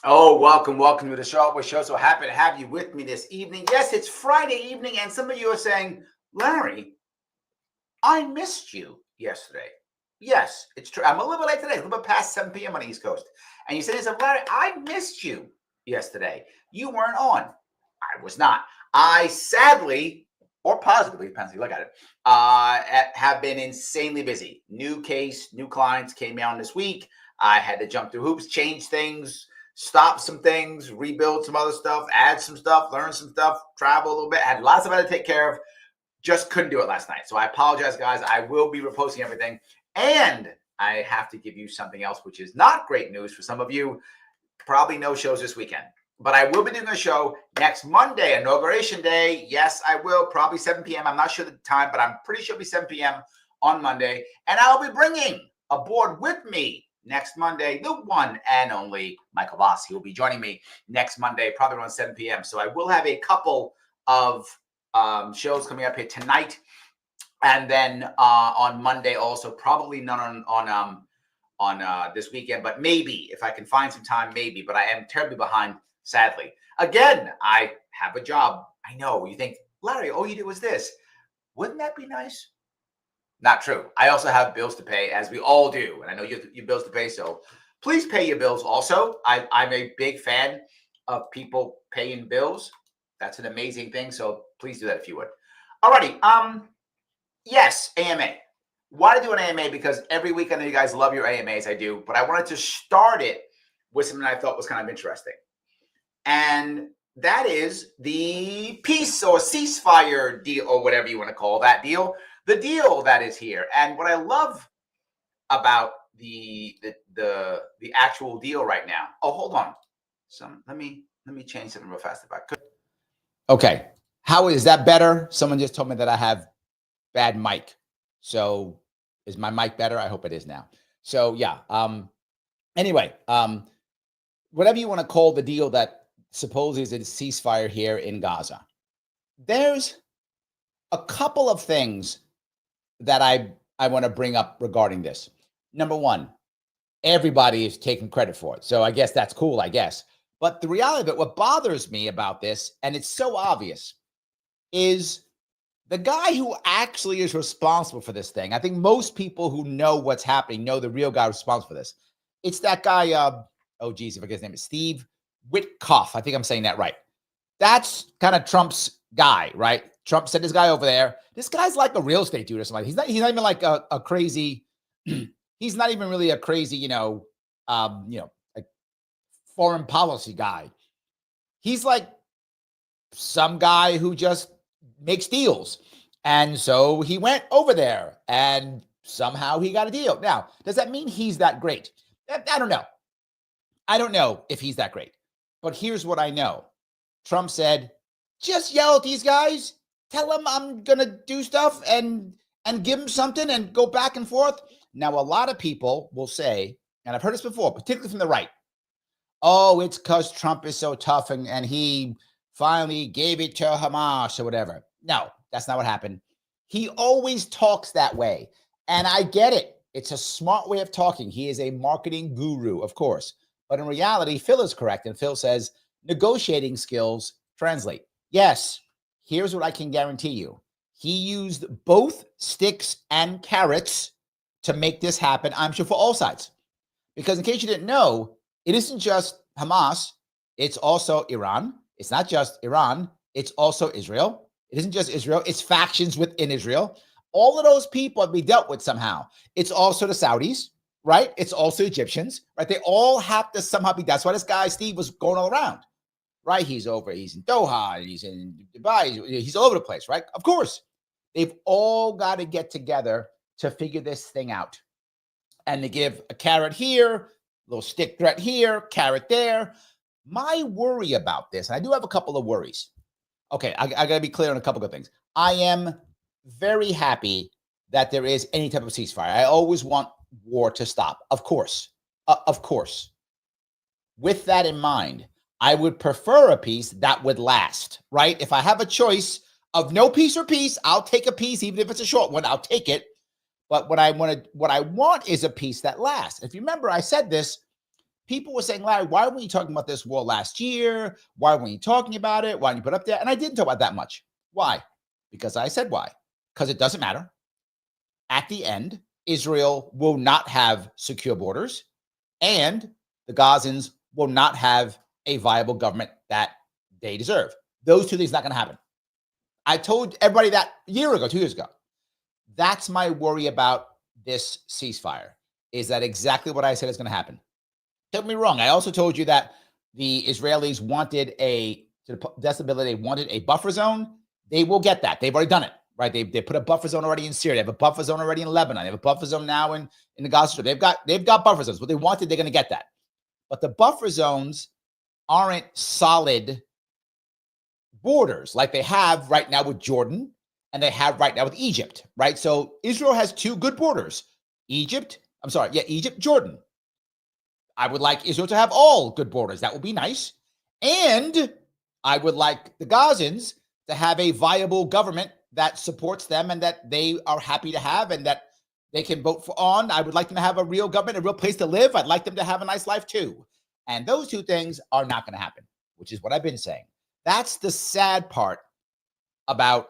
Oh, welcome to the Sharpe Way Show. So happy to have you with me this evening. Yes, it's Friday evening, and some of you are saying, Larry, I missed you yesterday. Yes, it's true. I'm a little bit late today, a little bit past 7 p.m. on the East Coast. And you said, Larry, I missed you yesterday. You weren't on. I was not. I sadly, or positively, depends how you look at it, have been insanely busy. New case, new clients came out this week. I had to jump through hoops, change things, stop some things, rebuild some other stuff, add some stuff, learn some stuff, travel a little bit. Had lots of other to take care of. Just couldn't do it last night. So I apologize, guys. I will be reposting everything. And I have to give you something else, which is not great news for some of you. Probably no shows this weekend. But I will be doing a show next Monday, Inauguration Day. Yes, I will. Probably 7 p.m. I'm not sure the time, but I'm pretty sure it'll be 7 p.m. on Monday. And I'll be bringing aboard with me next Monday, the one and only Michael Voss. He will be joining me next Monday, probably around 7 p.m. So I will have a couple of shows coming up here tonight, and then on Monday also. Probably none on this weekend, but maybe if I can find some time, maybe. But I am terribly behind, sadly. Again, I have a job. I know you think, Larry, all you do is this. Wouldn't that be nice? Not true. I also have bills to pay, as we all do. And I know you have bills to pay, so please pay your bills also. I'm a big fan of people paying bills. That's an amazing thing, so please do that if you would. Alrighty. Yes, AMA. Why do I do an AMA? Because every week I know you guys love your AMAs. I do. But I wanted to start it with something I thought was kind of interesting. And that is the peace or ceasefire deal, or whatever you want to call that deal. The deal that is here. And what I love about the actual deal right now. Oh, hold on. Let me change something real fast if I could. Okay. How is that better? Someone just told me that I have bad mic. So is my mic better? I hope it is now. So yeah. Anyway, whatever you want to call the deal that supposedly is a ceasefire here in Gaza. There's a couple of things that I want to bring up regarding this. Number one, everybody is taking credit for it. So I guess that's cool, I guess. But the reality of it, what bothers me about this, and it's so obvious, is the guy who actually is responsible for this thing. I think most people who know what's happening know the real guy responsible for this. It's that guy, oh geez, if I get his name, is Steve Witkoff. I think I'm saying that right. That's kind of Trump's guy, right? Trump sent this guy over there. This guy's like a real estate dude or something. He's not even like a crazy, he's not even really a crazy, like foreign policy guy. He's like some guy who just makes deals. And so he went over there and somehow he got a deal. Now, does that mean he's that great? I don't know. I don't know if he's that great. But here's what I know. Trump said, just yell at these guys. Tell them I'm going to do stuff and give them something and go back and forth. Now, a lot of people will say, and I've heard this before, particularly from the right, oh, it's because Trump is so tough and he finally gave it to Hamas or whatever. No, that's not what happened. He always talks that way. And I get it. It's a smart way of talking. He is a marketing guru, of course. But in reality, Phil is correct. And Phil says negotiating skills translate. Yes. Here's what I can guarantee you. He used both sticks and carrots to make this happen, I'm sure, for all sides. Because in case you didn't know, it isn't just Hamas. It's also Iran. It's not just Iran. It's also Israel. It isn't just Israel. It's factions within Israel. All of those people have to be dealt with somehow. It's also the Saudis, right? It's also Egyptians, right? They all have to somehow be. That's why this guy, Steve, was going all around. Right? He's in Doha, he's in Dubai, he's all over the place, right? Of course. They've all got to get together to figure this thing out. And they give a carrot here, a little stick threat here, carrot there. My worry about this, and I do have a couple of worries. Okay, I got to be clear on a couple of things. I am very happy that there is any type of ceasefire. I always want war to stop, of course. Of course. With that in mind, I would prefer a peace that would last, right? If I have a choice of no peace or peace, I'll take a peace, even if it's a short one, I'll take it. But what I want is a peace that lasts. If you remember, I said this. People were saying, Larry, why weren't you talking about this war last year? Why weren't you talking about it? Why didn't you put it up there? And I didn't talk about that much. Why? Because I said why. Because it doesn't matter. At the end, Israel will not have secure borders, and the Gazans will not have a viable government that they deserve. Those two things are not going to happen. I told everybody that a year ago, 2 years ago. That's my worry about this ceasefire, is that exactly what I said is going to happen. Don't get me wrong. I also told you that the Israelis wanted they wanted a buffer zone. They will get that. They've already done it, right? They put a buffer zone already in Syria. They have a buffer zone already in Lebanon. They have a buffer zone now in the Gaza Strip. They've got buffer zones. What they wanted, they're going to get that. But the buffer zones aren't solid borders like they have right now with Jordan and they have right now with Egypt, right? So Israel has two good borders. Egypt, Jordan. I would like Israel to have all good borders. That would be nice. And I would like the Gazans to have a viable government that supports them and that they are happy to have and that they can vote for on. I would like them to have a real government, a real place to live. I'd like them to have a nice life too. And those two things are not going to happen, which is what I've been saying. That's the sad part about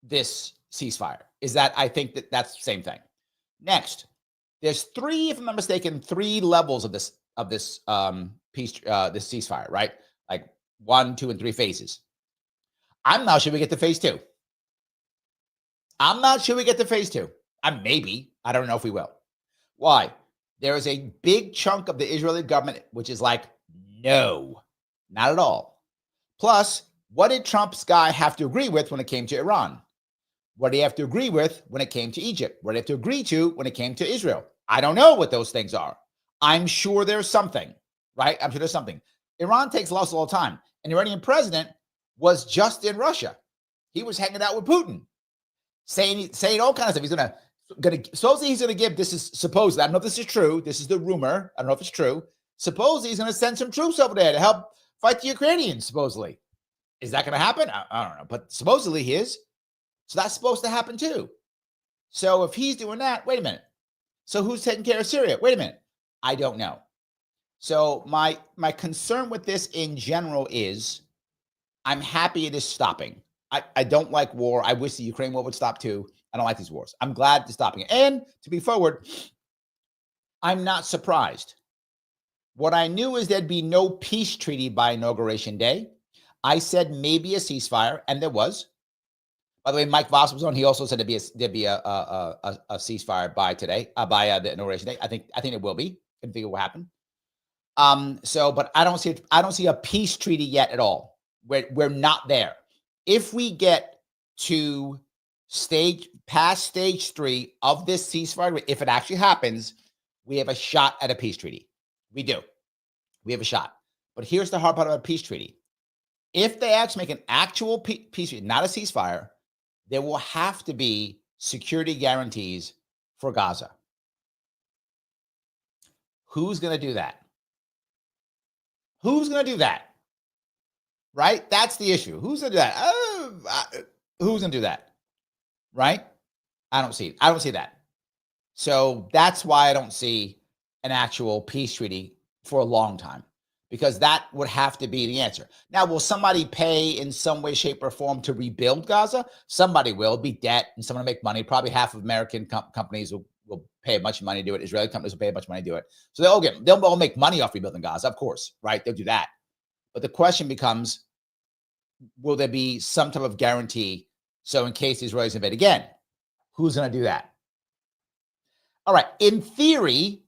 this ceasefire, is that I think that that's the same thing. Next, there's three, if I'm not mistaken, three levels of this this ceasefire, right? Like 1, 2, and 3 phases. I'm not sure we get to phase 2. I'm not sure we get to phase 2. Maybe. I don't know if we will. Why? There is a big chunk of the Israeli government which is like, no, not at all. Plus, what did Trump's guy have to agree with when it came to Iran? What did he have to agree with when it came to Egypt? What did he have to agree to when it came to Israel? I don't know what those things are. I'm sure there's something, right? I'm sure there's something. Iran takes loss all the time. An Iranian president was just in Russia. He was hanging out with Putin, saying all kinds of stuff. He's supposedly he's gonna give, this is supposedly, I don't know if this is true. This is the rumor. I don't know if it's true. Supposedly he's gonna send some troops over there to help fight the Ukrainians, supposedly. Is that gonna happen? I don't know, but supposedly he is. So that's supposed to happen too. So if he's doing that, wait a minute. So who's taking care of Syria? Wait a minute. I don't know. So my concern with this in general is I'm happy it is stopping. I don't like war. I wish the Ukraine war would stop too. I don't like these wars. I'm glad it's stopping it. And to be forward, I'm not surprised. What I knew is there'd be no peace treaty by Inauguration Day. I said maybe a ceasefire, and there was. By the way, Mike Voss was on. He also said there'd be a ceasefire by the Inauguration Day. I think it will be. I think it will happen. But I don't see a peace treaty yet at all. We're not there. If we get to past stage 3 of this ceasefire, if it actually happens, we have a shot at a peace treaty. We do. We have a shot. But here's the hard part about a peace treaty. If they actually make an actual peace treaty, not a ceasefire, there will have to be security guarantees for Gaza. Who's going to do that? Who's going to do that? Right? That's the issue. Who's going to do that? Who's going to do that? Right? I don't see that. So that's why I don't see an actual peace treaty for a long time, because that would have to be the answer. Now, will somebody pay in some way, shape, or form to rebuild Gaza? Somebody will. It'll be debt, and someone will make money. Probably half of American companies will pay a bunch of money to do it. Israeli companies will pay a bunch of money to do it. So they'll all make money off rebuilding Gaza, of course, right? They'll do that. But the question becomes, will there be some type of guarantee? So in case the Israelis invade again, who's going to do that? All right. In theory,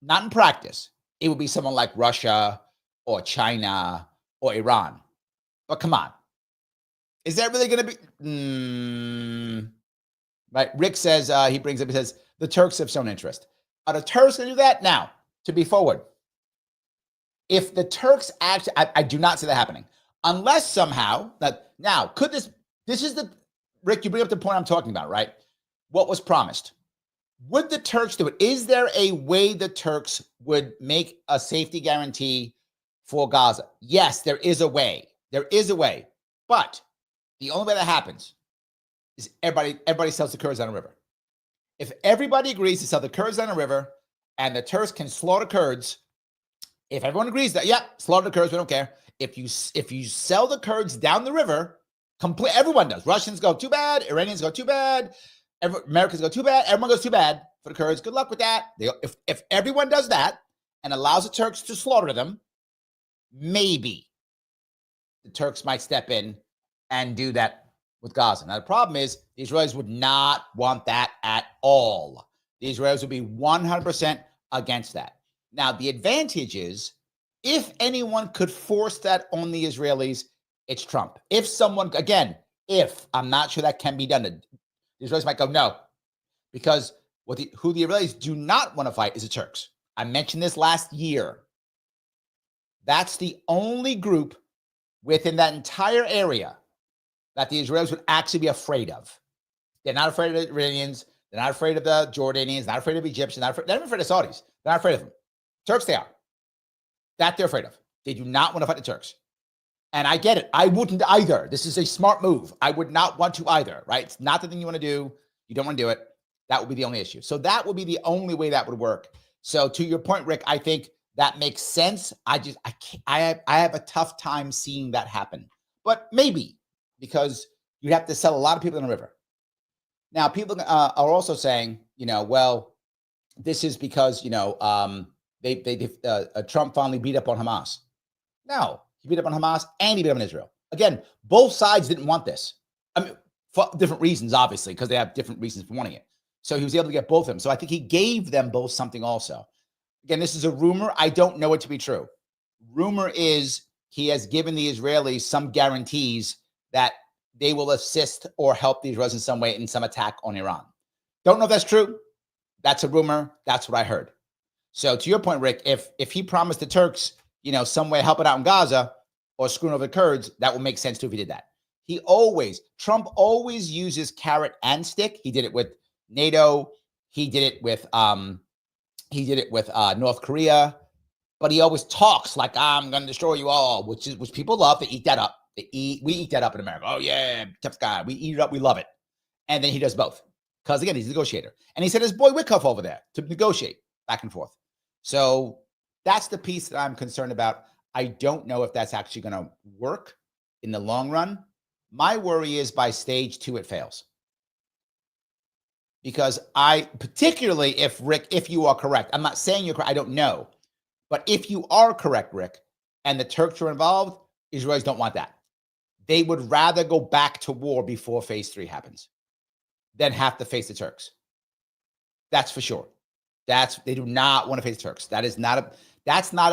not in practice, it would be someone like Russia or China or Iran. But come on. Is that really going to be? Right. Rick says, he says, the Turks have shown interest. Are the Turks going to do that? Now, to be forward, if the Turks actually, I do not see that happening. Unless somehow, Rick, you bring up the point I'm talking about, right? what was promised. Would the Turks do it? Is there a way the Turks would make a safety guarantee for Gaza? Yes, there is a way. There is a way. But the only way that happens is everybody sells the Kurds down the river. If everybody agrees to sell the Kurds down the river and the Turks can slaughter Kurds, if everyone agrees that, yeah, slaughter the Kurds, we don't care. If you sell the Kurds down the river, everyone does. Russians go too bad. Iranians go too bad. Americans go too bad. Everyone goes too bad for the Kurds. Good luck with that. If everyone does that and allows the Turks to slaughter them, maybe the Turks might step in and do that with Gaza. Now, the problem is the Israelis would not want that at all. The Israelis would be 100% against that. Now, the advantage is if anyone could force that on the Israelis, it's Trump. If someone, again, I'm not sure that can be done. The Israelis might go, no, because who the Israelis do not want to fight is the Turks. I mentioned this last year. That's the only group within that entire area that the Israelis would actually be afraid of. They're not afraid of the Iranians. They're not afraid of the Jordanians. Not afraid of Egyptians. They're not afraid of Saudis. They're not afraid of them. Turks, they are. That they're afraid of. They do not want to fight the Turks. And I get it. I wouldn't either. This is a smart move. I would not want to either, right? It's not the thing you want to do. You don't want to do it. That would be the only issue. So that would be the only way that would work. So to your point, Rick, I think that makes sense. I have a tough time seeing that happen. But maybe, because you have to sell a lot of people in the river. Now, people are also saying, well, this is because, Trump finally beat up on Hamas. No, he beat up on Hamas and he beat up on Israel. Again, both sides didn't want this. I mean, for different reasons, obviously, because they have different reasons for wanting it. So he was able to get both of them. So I think he gave them both something also. Again, this is a rumor. I don't know it to be true. Rumor is he has given the Israelis some guarantees that they will assist or help the Israelis in some way in some attack on Iran. Don't know if that's true. That's a rumor. That's what I heard. So to your point, Rick, if he promised the Turks, some way helping out in Gaza or screwing over the Kurds, that would make sense too if he did that. Trump always uses carrot and stick. He did it with NATO. He did it with North Korea, but he always talks like I'm going to destroy you all, which people love. They eat that up. We eat that up in America. Oh yeah, tough guy. We eat it up. We love it. And then he does both because again, he's a negotiator. And he sent his boy Wickoff over there to negotiate back and forth. So that's the piece that I'm concerned about. I don't know if that's actually going to work in the long run. My worry is by stage 2, it fails. Because particularly if Rick, if you are correct, I'm not saying you're correct, I don't know. But if you are correct, Rick, and the Turks are involved, Israelis don't want that. They would rather go back to war before phase 3 happens than have to face the Turks. That's for sure. They do not want to face the Turks. That's not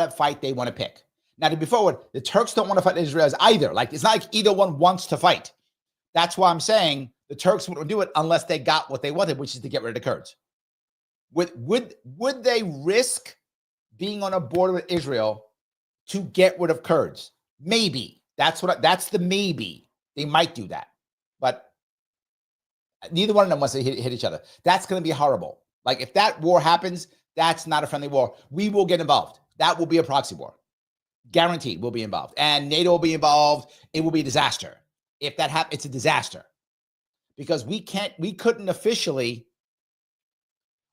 a fight they want to pick. Now, to be forward, the Turks don't want to fight the Israelis either. Like, it's not like either one wants to fight. That's why I'm saying the Turks wouldn't do it unless they got what they wanted, which is to get rid of the Kurds. Would they risk being on a border with Israel to get rid of Kurds? Maybe. That's the maybe. They might do that. But neither one of them wants to hit each other. That's going to be horrible. Like, if that war happens, that's not a friendly war. We will get involved. That will be a proxy war. Guaranteed we'll be involved. And NATO will be involved. It will be a disaster. If that happens, it's a disaster. Because we couldn't officially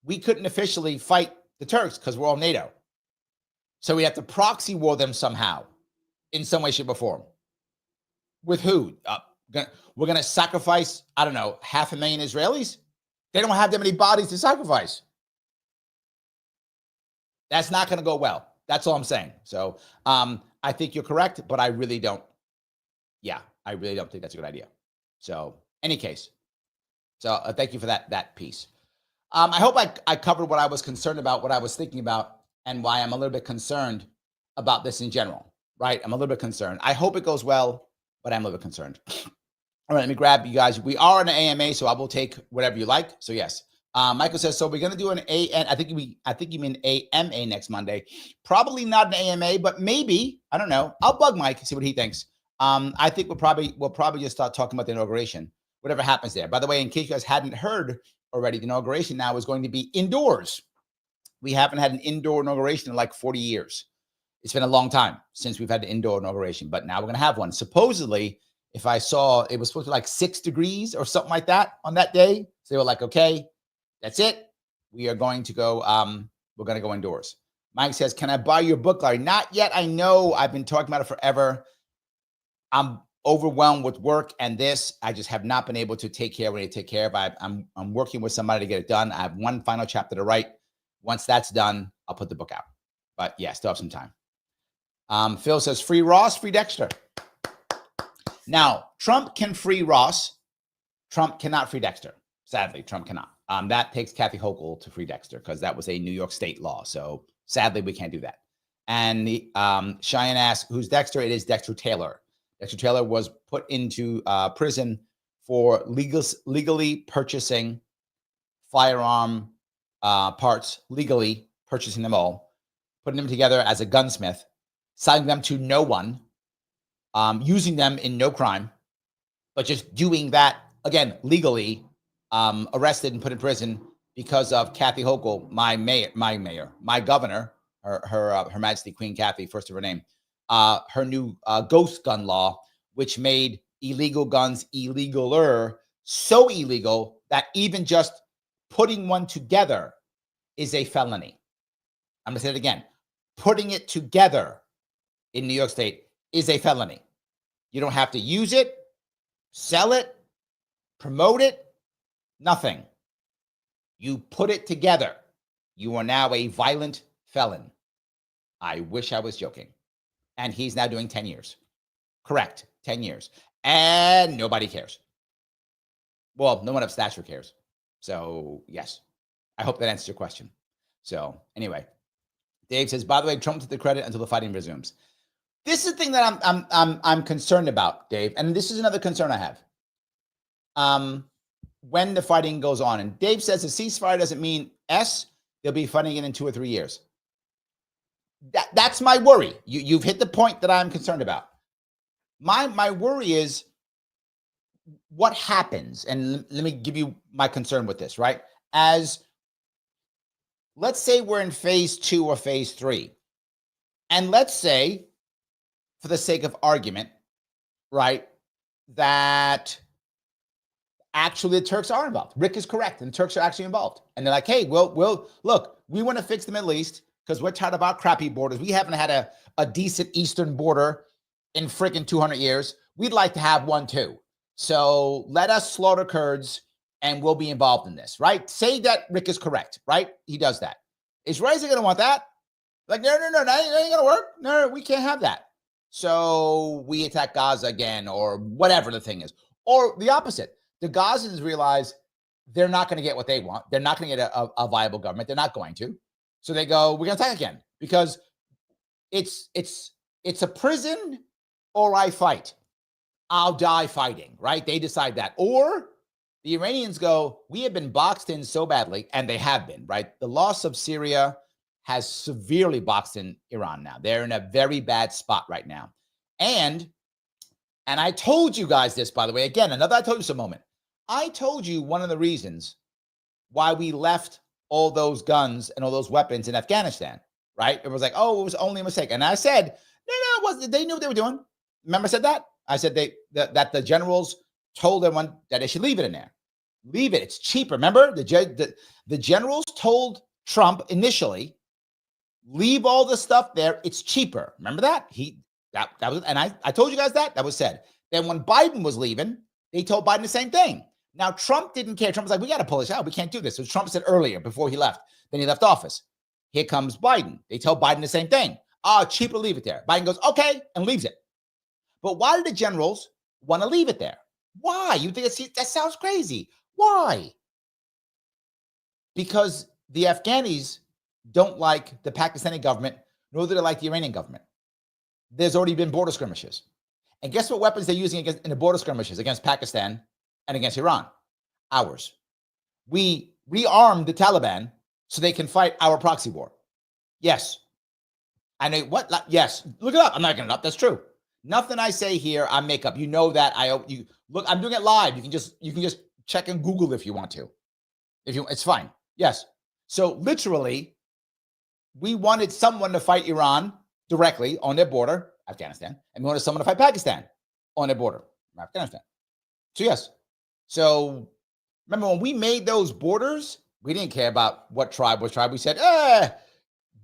fight the Turks because we're all NATO. So we have to proxy war them somehow in some way, shape, or form. With who? We're going to sacrifice, 500,000 Israelis? They don't have that many bodies to sacrifice. That's not going to go well. That's all I'm saying. So I think you're correct, but I really don't. Yeah, I really don't think that's a good idea. So any case. So thank you for that piece. I hope I covered what I was concerned about, what I was thinking about, and why I'm a little bit concerned about this in general, right? I'm a little bit concerned. I hope it goes well, but I'm a little bit concerned. All right, let me grab you guys. We are in an AMA, so I will take whatever you like. So yes. Michael says, so we're going to do an AN. I think you mean AMA next Monday. Probably not an AMA, but maybe. I don't know. I'll bug Mike and see what he thinks. I think we'll probably just start talking about the inauguration, whatever happens there. By the way, in case you guys hadn't heard already. The inauguration now is going to be indoors. We haven't had an indoor inauguration in like 40 years. It's been a long time since we've had an indoor inauguration, but now we're going to have one. Supposedly, if I saw, it was supposed to be like 6 degrees or something like that on that day. So they were like, okay, that's it. We are going to go, we're going to go indoors. Mike says, can I buy your book, Larry? Not yet. I know I've been talking about it forever. I'm overwhelmed with work and this. I just have not been able to take care of what I need to take care of. I'm working with somebody to get it done. I have one final chapter to write. Once that's done, I'll put the book out. But yeah, still have some time. Phil says, free Ross, free Dexter. Now, Trump can free Ross. Trump cannot free Dexter. Sadly, Trump cannot. That takes Kathy Hochul to free Dexter because that was a New York State law. So sadly, we can't do that. And Cheyenne asks, who's Dexter? It is Dexter Taylor. Dexter Taylor was put into prison for legally purchasing firearm parts, legally purchasing them all, putting them together as a gunsmith, selling them to no one, using them in no crime, but just doing that, again, legally, arrested and put in prison because of Kathy Hochul, my governor, her Majesty Queen Kathy, first of her name, her new ghost gun law, which made illegal guns illegaler, so illegal that even just putting one together is a felony. I'm going to say it again. Putting it together in New York State is a felony. You don't have to use it, sell it, promote it, nothing. You put it together. You are now a violent felon. I wish I was joking. And he's now doing 10 years. Correct, 10 years. And nobody cares. Well, no one of stature cares. So, yes. I hope that answers your question. So, anyway. Dave says, by the way, Trump took the credit until the fighting resumes. This is the thing that I'm concerned about, Dave. And this is another concern I have. When the fighting goes on. And Dave says a ceasefire doesn't mean S. They'll be fighting it in 2 or 3 years. That's my worry. You've hit the point that I'm concerned about. My worry is what happens. And let me give you my concern with this, right? As let's say we're in phase 2 or phase 3. And let's say, for the sake of argument, right, that actually the Turks are involved. Rick is correct. And the Turks are actually involved. And they're like, hey, we'll look, we want to fix the Middle East because we're tired of our crappy borders. We haven't had a decent eastern border in freaking 200 years. We'd like to have one too. So let us slaughter Kurds and we'll be involved in this, right? Say that Rick is correct, right? He does that. Israelis are going to want that. Like, no, that ain't going to work. No, we can't have that. So we attack Gaza again or whatever the thing is. Or the opposite. The Gazans realize they're not going to get what they want. They're not going to get a viable government. They're not going to. So they go, we're going to attack again because it's a prison or I fight. I'll die fighting, right? They decide that. Or the Iranians go, we have been boxed in so badly, and they have been, right? The loss of Syria has severely boxed in Iran now. They're in a very bad spot right now. And I told you guys this, by the way, again, another I told you so moment. I told you one of the reasons why we left all those guns and all those weapons in Afghanistan, right? It was like, oh, it was only a mistake. And I said, no, it wasn't. They knew what they were doing. Remember I said that? I said that the generals told everyone that they should leave it in there. Leave it. It's cheaper. Remember, the generals told Trump initially, leave all the stuff there. It's cheaper. Remember that? That was, and I told you guys that was said. Then when Biden was leaving, they told Biden the same thing. Now, Trump didn't care. Trump was like, we got to pull this out. We can't do this. So Trump said earlier before he left. Then he left office. Here comes Biden. They tell Biden the same thing. Cheaper to leave it there. Biden goes, okay, and leaves it. But why did the generals want to leave it there? Why? You think that sounds crazy. Why? Because the Afghanis don't like the Pakistani government, nor do they like the Iranian government. There's already been border skirmishes. And guess what weapons they're using in the border skirmishes against Pakistan and against Iran? Ours. We rearmed the Taliban so they can fight our proxy war. Yes. I know what? Yes. Look it up. I'm not going to up. That's true. Nothing I say here, I make up. You know that. You look. I'm doing it live. You can just check and Google if you want to. It's fine. Yes. So literally, we wanted someone to fight Iran directly on their border, Afghanistan, and we wanted someone to fight Pakistan on their border, Afghanistan. So yes. So remember when we made those borders, we didn't care about what tribe was tribe. We said,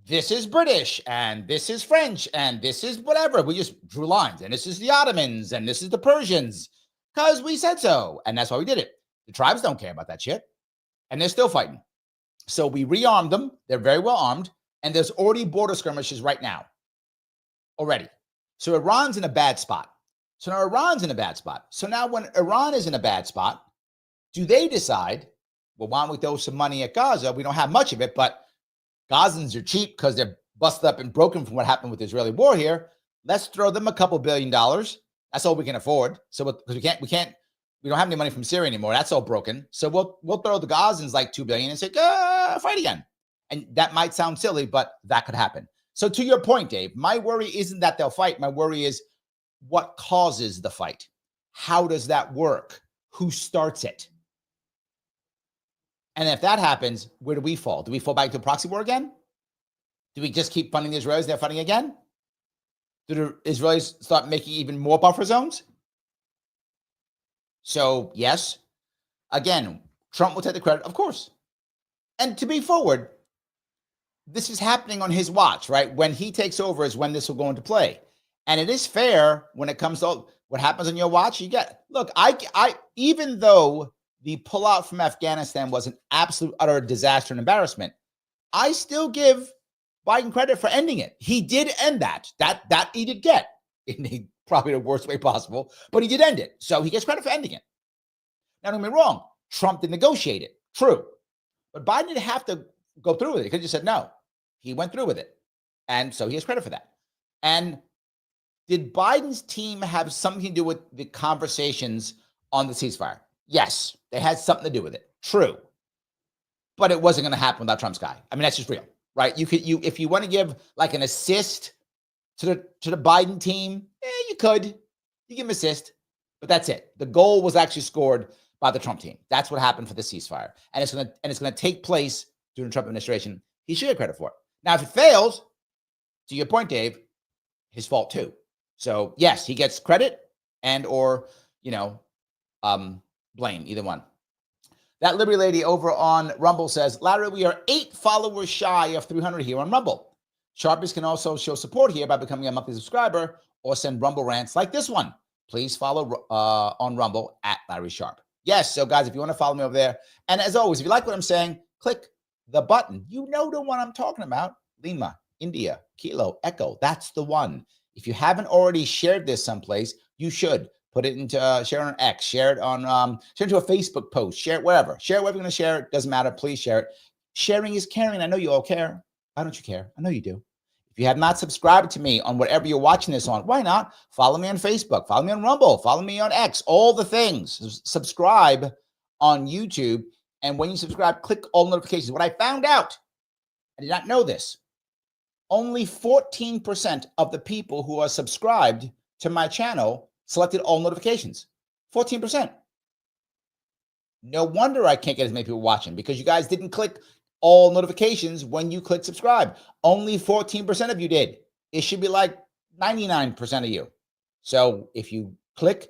this is British and this is French and this is whatever. We just drew lines, and this is the Ottomans and this is the Persians because we said so. And that's why we did it. The tribes don't care about that shit, and they're still fighting. So we rearmed them. They're very well armed, and there's already border skirmishes right now already. So Iran's in a bad spot. So now Iran's in a bad spot. So now when Iran is in a bad spot, do they decide, well, why don't we throw some money at Gaza? We don't have much of it, but Gazans are cheap because they're busted up and broken from what happened with the Israeli war here. Let's throw them a couple $2 billion. That's all we can afford. So because we don't have any money from Syria anymore. That's all broken. So we'll throw the Gazans like $2 billion and say, fight again. And that might sound silly, but that could happen. So to your point, Dave, my worry isn't that they'll fight. My worry is what causes the fight. How does that work? Who starts it? And if that happens, where do we fall? Do we fall back to a proxy war again? Do we just keep funding the Israelis? They're fighting again? Do the Israelis start making even more buffer zones? So, yes. Again, Trump will take the credit, of course. And to be forward, this is happening on his watch, right? When he takes over is when this will go into play. And it is fair when it comes to what happens on your watch. You get, look, I even though the pullout from Afghanistan was an absolute utter disaster and embarrassment, I still give Biden credit for ending it. He did end that. That he did get in probably the worst way possible, but he did end it. So he gets credit for ending it. Now, don't get me wrong. Trump did negotiate it. True. But Biden didn't have to go through with it. He could have just said no. He went through with it. And so he has credit for that. And did Biden's team have something to do with the conversations on the ceasefire? Yes, they had something to do with it. True. But it wasn't going to happen without Trump's guy. I mean, that's just real, right? If you want to give like an assist to the Biden team, you could. You give him assist, but that's it. The goal was actually scored by the Trump team. That's what happened for the ceasefire. And it's going to take place during the Trump administration. He should get credit for it. Now, if it fails, to your point, Dave, his fault too. So yes, he gets credit and or, blame, either one. That Liberty lady over on Rumble says, Larry, we are 8 followers shy of 300 here on Rumble. Sharpies can also show support here by becoming a monthly subscriber or send Rumble rants like this one. Please follow on Rumble at Larry Sharpe. Yes, so guys, if you want to follow me over there, and as always, if you like what I'm saying, click the button. You know the one I'm talking about. Lima, India, Kilo, Echo. That's the one. If you haven't already shared this someplace, you should. Put it into share it on X, share it into a Facebook post, share it wherever. Share it wherever you're going to share it. Doesn't matter. Please share it. Sharing is caring. I know you all care. Why don't you care? I know you do. If you have not subscribed to me on whatever you're watching this on, why not? Follow me on Facebook. Follow me on Rumble. Follow me on X. All the things. Subscribe on YouTube. And when you subscribe, click all notifications. What I found out, I did not know this, only 14% of the people who are subscribed to my channel selected all notifications. 14%. No wonder I can't get as many people watching, because you guys didn't click all notifications when you click subscribe. Only 14% of you did. It should be like 99% of you. So if you click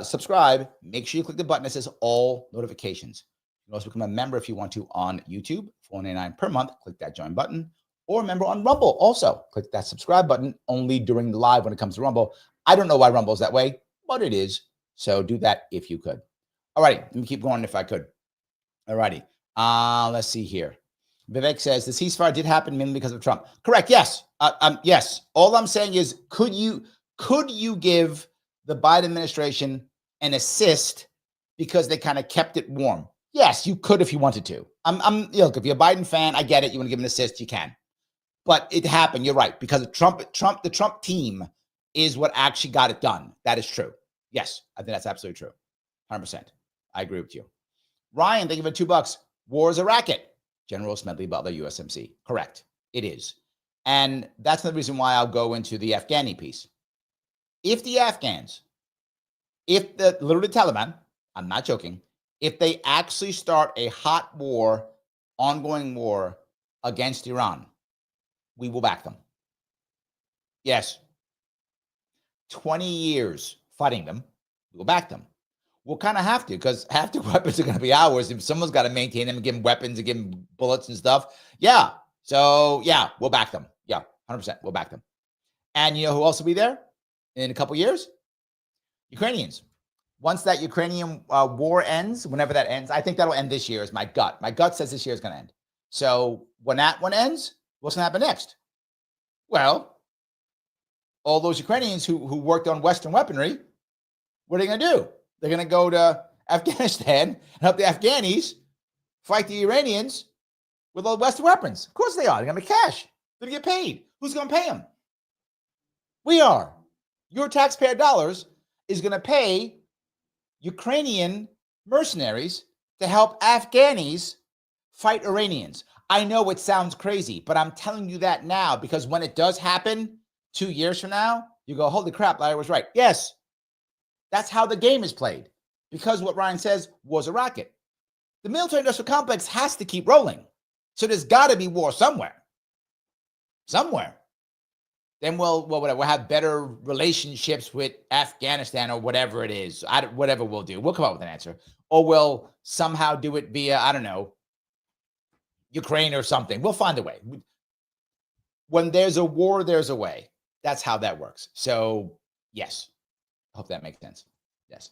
subscribe, make sure you click the button that says all notifications. You can also become a member if you want to on YouTube, $4.99 per month. Click that join button. Or a member on Rumble also. Click that subscribe button only during the live when it comes to Rumble. I don't know why Rumble's that way, but it is. So do that if you could. All right, let me keep going if I could. All righty. Let's see here. Vivek says the ceasefire did happen mainly because of Trump. Correct. Yes. Yes. All I'm saying is, could you give the Biden administration an assist because they kind of kept it warm? Yes, you could if you wanted to. Look, if you're a Biden fan, I get it. You want to give an assist, you can. But it happened. You're right, because of the Trump team is what actually got it done. That is true. Yes, I think that's absolutely true. 100%. I agree with you. Ryan, thank you for $2. War is a racket. General Smedley Butler, USMC. Correct. It is. And that's the reason why I'll go into the Afghani piece. If the Afghans, literally Taliban, I'm not joking, if they actually start a hot war, ongoing war against Iran, we will back them. Yes. 20 years fighting them, we will back them. We'll kind of have to, because half the weapons are going to be ours. If someone's got to maintain them and give them weapons and give them bullets and stuff. Yeah. So, yeah, we'll back them. Yeah, 100%. We'll back them. And you know who else will be there in a couple years? Ukrainians. Once that Ukrainian war ends, whenever that ends, I think that'll end this year is my gut. My gut says this year is going to end. So when that one ends, what's going to happen next? Well, all those Ukrainians who worked on Western weaponry, what are they going to do? They're going to go to Afghanistan and help the Afghanis fight the Iranians with all the Western weapons. Of course they are. They're going to make cash. They're going to get paid. Who's going to pay them? We are. Your taxpayer dollars is going to pay Ukrainian mercenaries to help Afghanis fight Iranians. I know it sounds crazy, but I'm telling you that now, because when it does happen 2 years from now, you go, holy crap, Larry was right. Yes, that's how the game is played, because what Ryan says was a racket. The military-industrial complex has to keep rolling. So there's got to be war somewhere. Somewhere. Then we'll have better relationships with Afghanistan or whatever it is. Whatever we'll do. We'll come up with an answer. Or we'll somehow do it via, I don't know, Ukraine or something. We'll find a way. When there's a war, there's a way. That's how that works. So, yes. I hope that makes sense. Yes.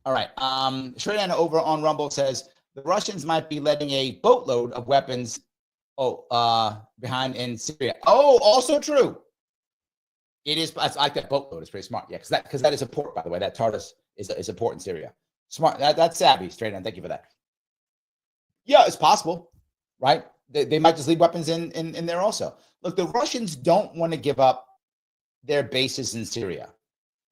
All right. Shredan over on Rumble says, the Russians might be letting a boatload of weapons behind in Syria. Oh, also true. It is. I like that boatload. It's pretty smart. Yeah, because that is a port, by the way. That Tartus is a port in Syria. Smart. That's savvy. Straight on. Thank you for that. Yeah, it's possible, right? They might just leave weapons in there also. Look, the Russians don't want to give up their bases in Syria.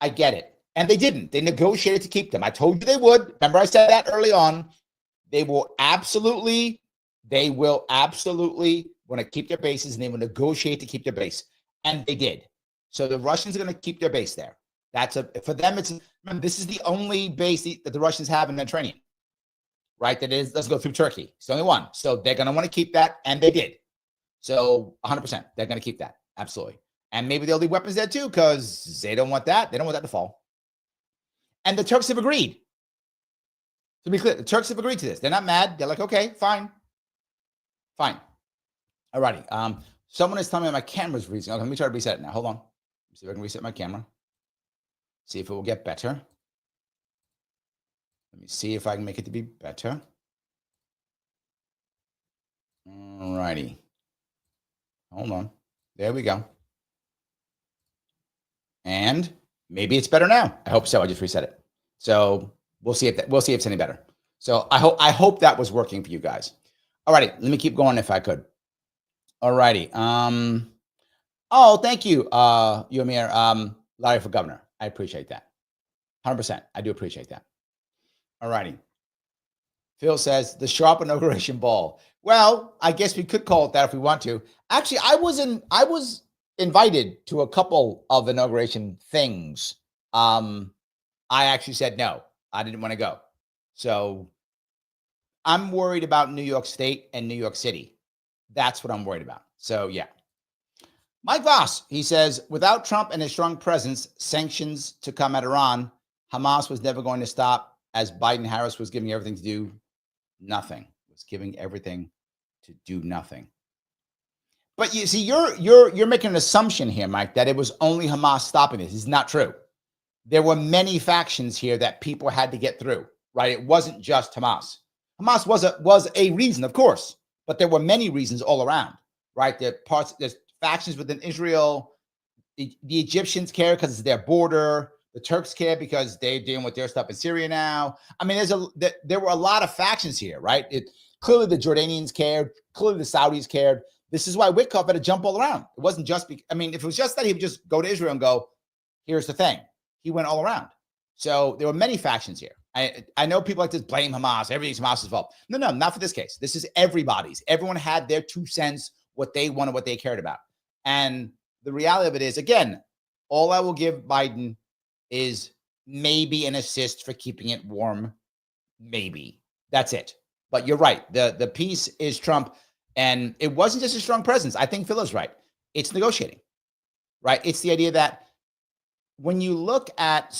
I get it. And they didn't. They negotiated to keep them. I told you they would. Remember, I said that early on. They will absolutely want to keep their bases, and they will negotiate to keep their base. And they did. So the Russians are going to keep their base there. For them, remember, this is the only base that the Russians have in the Mediterranean, right? That is, let's go through Turkey. It's the only one. So they're going to want to keep that, and they did. So 100%, they're going to keep that. Absolutely. And maybe they'll leave weapons there too, because they don't want that. They don't want that to fall. And the Turks have agreed. To be clear, the Turks have agreed to this. They're not mad. They're like, okay, fine. Fine. All righty. Someone is telling me my camera's freezing. Okay, let me try to reset it now. Hold on. Let's see if I can reset my camera. See if it will get better. Let me see if I can make it to be better. All righty. Hold on. There we go. And maybe it's better now. I hope so. I just reset it. So we'll see if it's any better. So I hope that was working for you guys. All righty. Let me keep going if I could. All righty. Oh, thank you, Yomir, Larry for governor. I appreciate that. 100%. I do appreciate that. All righty. Phil says the Sharpe inauguration ball. Well, I guess we could call it that if we want to. Actually, I was invited to a couple of inauguration things. I actually said no. I didn't want to go. So I'm worried about New York State and New York City. That's what I'm worried about. So yeah. Mike Voss, he says, without Trump and his strong presence, sanctions to come at Iran, Hamas was never going to stop, as Biden-Harris was giving everything to do nothing. Was giving everything to do nothing. But you see, you're making an assumption here, Mike, that it was only Hamas stopping this. It's not true. There were many factions here that people had to get through, right? It wasn't just Hamas. Hamas was a reason, of course, but there were many reasons all around, right? There's factions within Israel. The Egyptians care because it's their border. The Turks care because they're dealing with their stuff in Syria now. I mean, there were a lot of factions here, right? Clearly the Jordanians cared. Clearly the Saudis cared. This is why Witkoff had to jump all around. It wasn't just, if it was just that, he would just go to Israel and go, here's the thing. He went all around. So there were many factions here. I know people like to blame Hamas. Everything's Hamas's fault. No, not for this case. This is everybody's. Everyone had their 2 cents, what they wanted, what they cared about. And the reality of it is, again, all I will give Biden is maybe an assist for keeping it warm. Maybe. That's it. But you're right. The piece is Trump. And it wasn't just a strong presence. I think Phil is right. It's negotiating, right? It's the idea that when you look at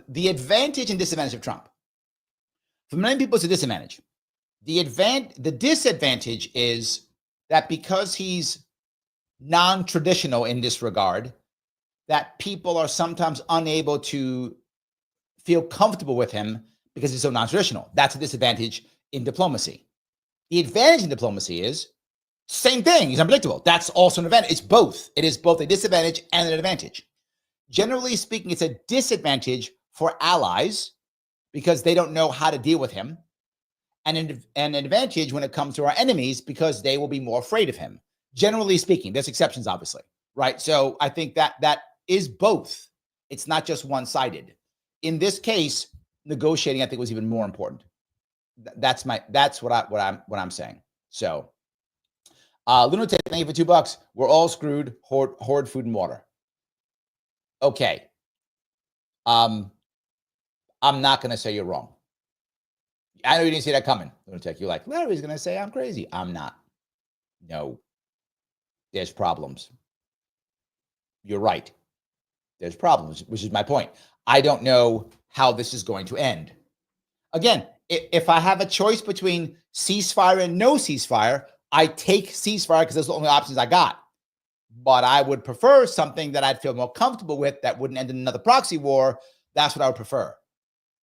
the advantage and disadvantage of Trump, for many people, it's a disadvantage. The disadvantage is that because he's non-traditional in this regard, that people are sometimes unable to feel comfortable with him because he's so non-traditional. That's a disadvantage in diplomacy. The advantage in diplomacy is same thing. He's unpredictable. That's also an advantage. It's both. It is both a disadvantage and an advantage. Generally speaking, it's a disadvantage for allies because they don't know how to deal with him, and an advantage when it comes to our enemies because they will be more afraid of him. Generally speaking, there's exceptions, obviously, right? So I think that is both. It's not just one-sided. In this case, negotiating, I think, was even more important. That's what I'm saying. So, Lunatic, thank you for $2. We're all screwed. Hoard food and water. Okay. I'm not going to say you're wrong. I know you didn't see that coming, Lunatic. You're like, Larry's going to say I'm crazy. I'm not. No. There's problems. You're right. There's problems, which is my point. I don't know how this is going to end. Again, if I have a choice between ceasefire and no ceasefire, I take ceasefire because those are the only options I got. But I would prefer something that I'd feel more comfortable with that wouldn't end in another proxy war. That's what I would prefer.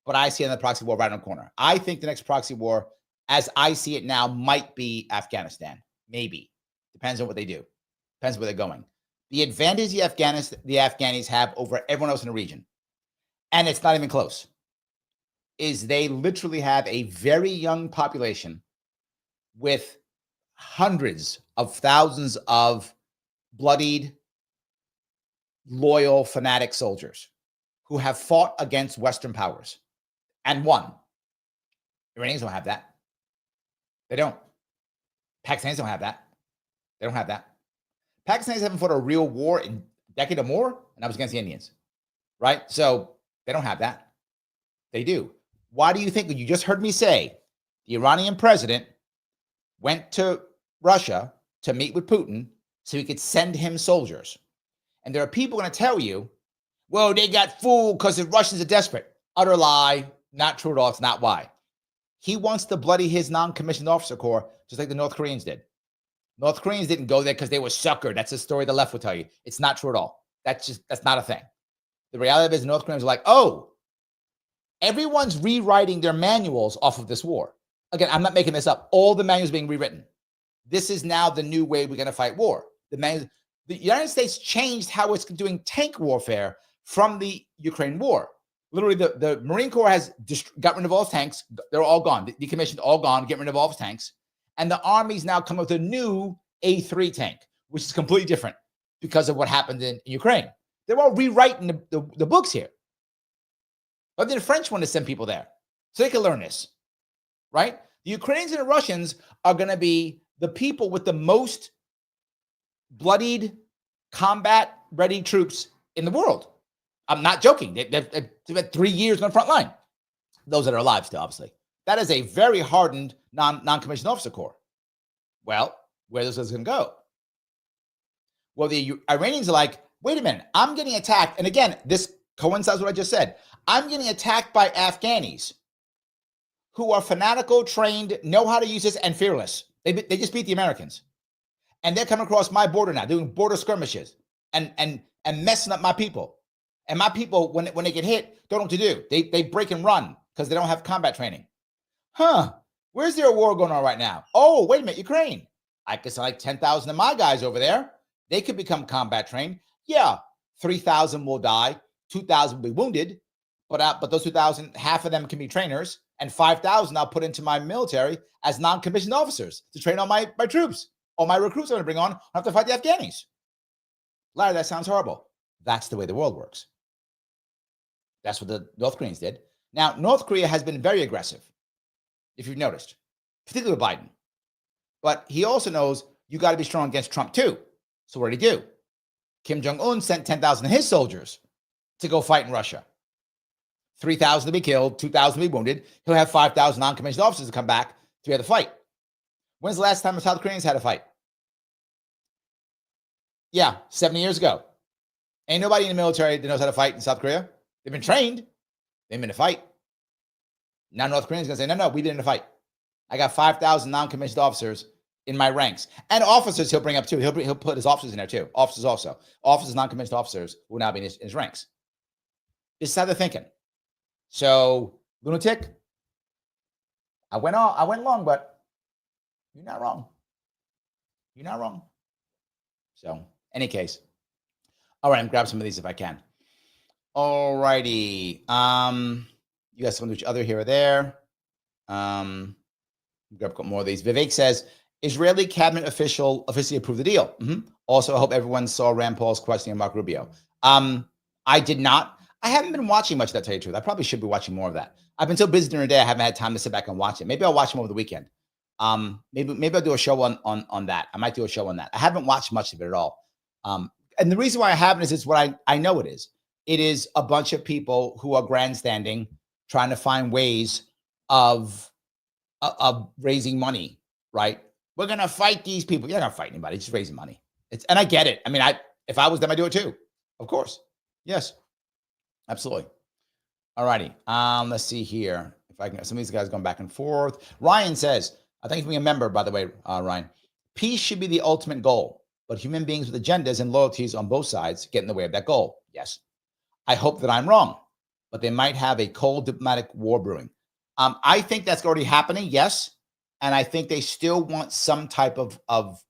But I see another proxy war right in the corner. I think the next proxy war, as I see it now, might be Afghanistan. Maybe. Depends on what they do. Depends where they're going. The advantage the Afghanis have over everyone else in the region, and it's not even close, is they literally have a very young population with hundreds of thousands of bloodied, loyal, fanatic soldiers who have fought against Western powers and won. Iranians don't have that. They don't. Pakistanis don't have that. They don't have that. Pakistanis haven't fought a real war in a decade or more, and that was against the Indians, right? So they don't have that. They do. Why do you think, you just heard me say, the Iranian president went to Russia to meet with Putin so he could send him soldiers? And there are people going to tell you, well, they got fooled because the Russians are desperate. Utter lie. Not true at all. It's not why. He wants to bloody his non-commissioned officer corps, just like the North Koreans did. North Koreans didn't go there because they were suckered. That's a story the left will tell you. It's not true at all. That's not a thing. The reality is the North Koreans are like, oh, everyone's rewriting their manuals off of this war. Again, I'm not making this up. All the manuals being rewritten. This is now the new way we're going to fight war. The United States changed how it's doing tank warfare from the Ukraine war. Literally, the Marine Corps has got rid of all its tanks. They're all gone. Decommissioned, all gone, get rid of all its tanks. And the Army's now come up with a new A3 tank, which is completely different because of what happened in Ukraine. They're all rewriting the books here. But the French want to send people there so they can learn this, right? The Ukrainians and the Russians are going to be the people with the most bloodied, combat-ready troops in the world. I'm not joking. They've had 3 years on the front line. Those that are alive still, obviously. That is a very hardened non-commissioned officer corps. Well, where is this going to go? Well, the Iranians are like, wait a minute, I'm getting attacked. And again, this coincides with what I just said. I'm getting attacked by Afghanis who are fanatical, trained, know how to use this, and fearless. They just beat the Americans. And they're coming across my border now, doing border skirmishes and messing up my people. And my people, when they get hit, don't know what to do. They break and run because they don't have combat training. Where's there a war going on right now? Oh, wait a minute, Ukraine. I could send like 10,000 of my guys over there. They could become combat trained. Yeah, 3,000 will die. 2,000 will be wounded. But those 2,000, half of them can be trainers. And 5,000 I'll put into my military as non-commissioned officers to train all my troops. All my recruits I'm going to bring on, I have to fight the Afghanis. Larry, that sounds horrible. That's the way the world works. That's what the North Koreans did. Now, North Korea has been very aggressive, if you've noticed, particularly with Biden. But he also knows you got to be strong against Trump too. So what did he do? Kim Jong-un sent 10,000 of his soldiers to go fight in Russia. 3,000 to be killed, 2,000 to be wounded. He'll have 5,000 non-commissioned officers to come back to have a fight. When's the last time the South Koreans had a fight? Yeah, 70 years ago. Ain't nobody in the military that knows how to fight in South Korea. They've been trained. They've been in a fight. Now North Koreans going to say, no, we've been in a fight. I got 5,000 non-commissioned officers in my ranks. And officers he'll bring up too. He'll put his officers in there too. Officers also. Officers, non-commissioned officers will now be in his ranks. This is how they're thinking. So, lunatic, I went long, but you're not wrong. You're not wrong. So, any case. All right, I'm grab some of these if I can. All righty. You guys want to do each other here or there. Grab a couple more of these. Vivek says, Israeli cabinet officially approved the deal. Also, I hope everyone saw Rand Paul's questioning of Marco Rubio. I did not. I haven't been watching much of that, to tell you the truth. I probably should be watching more of that. I've been so busy during the day, I haven't had time to sit back and watch it. Maybe I'll watch them over the weekend. Maybe I'll do a show on that. I might do a show on that. I haven't watched much of it at all. And the reason why I haven't is it's what I know it is. It is a bunch of people who are grandstanding, trying to find ways of raising money, right? We're going to fight these people. You're not going to fight anybody. It's just raising money. And I get it. I mean, if I was them, I'd do it too. Of course. Yes. Absolutely. All righty. Let's see here. If I can, some of these guys going back and forth. Ryan says, I think being a member, by the way, Ryan, peace should be the ultimate goal, but human beings with agendas and loyalties on both sides get in the way of that goal. Yes. I hope that I'm wrong, but they might have a cold diplomatic war brewing. I think that's already happening. Yes. And I think they still want some type of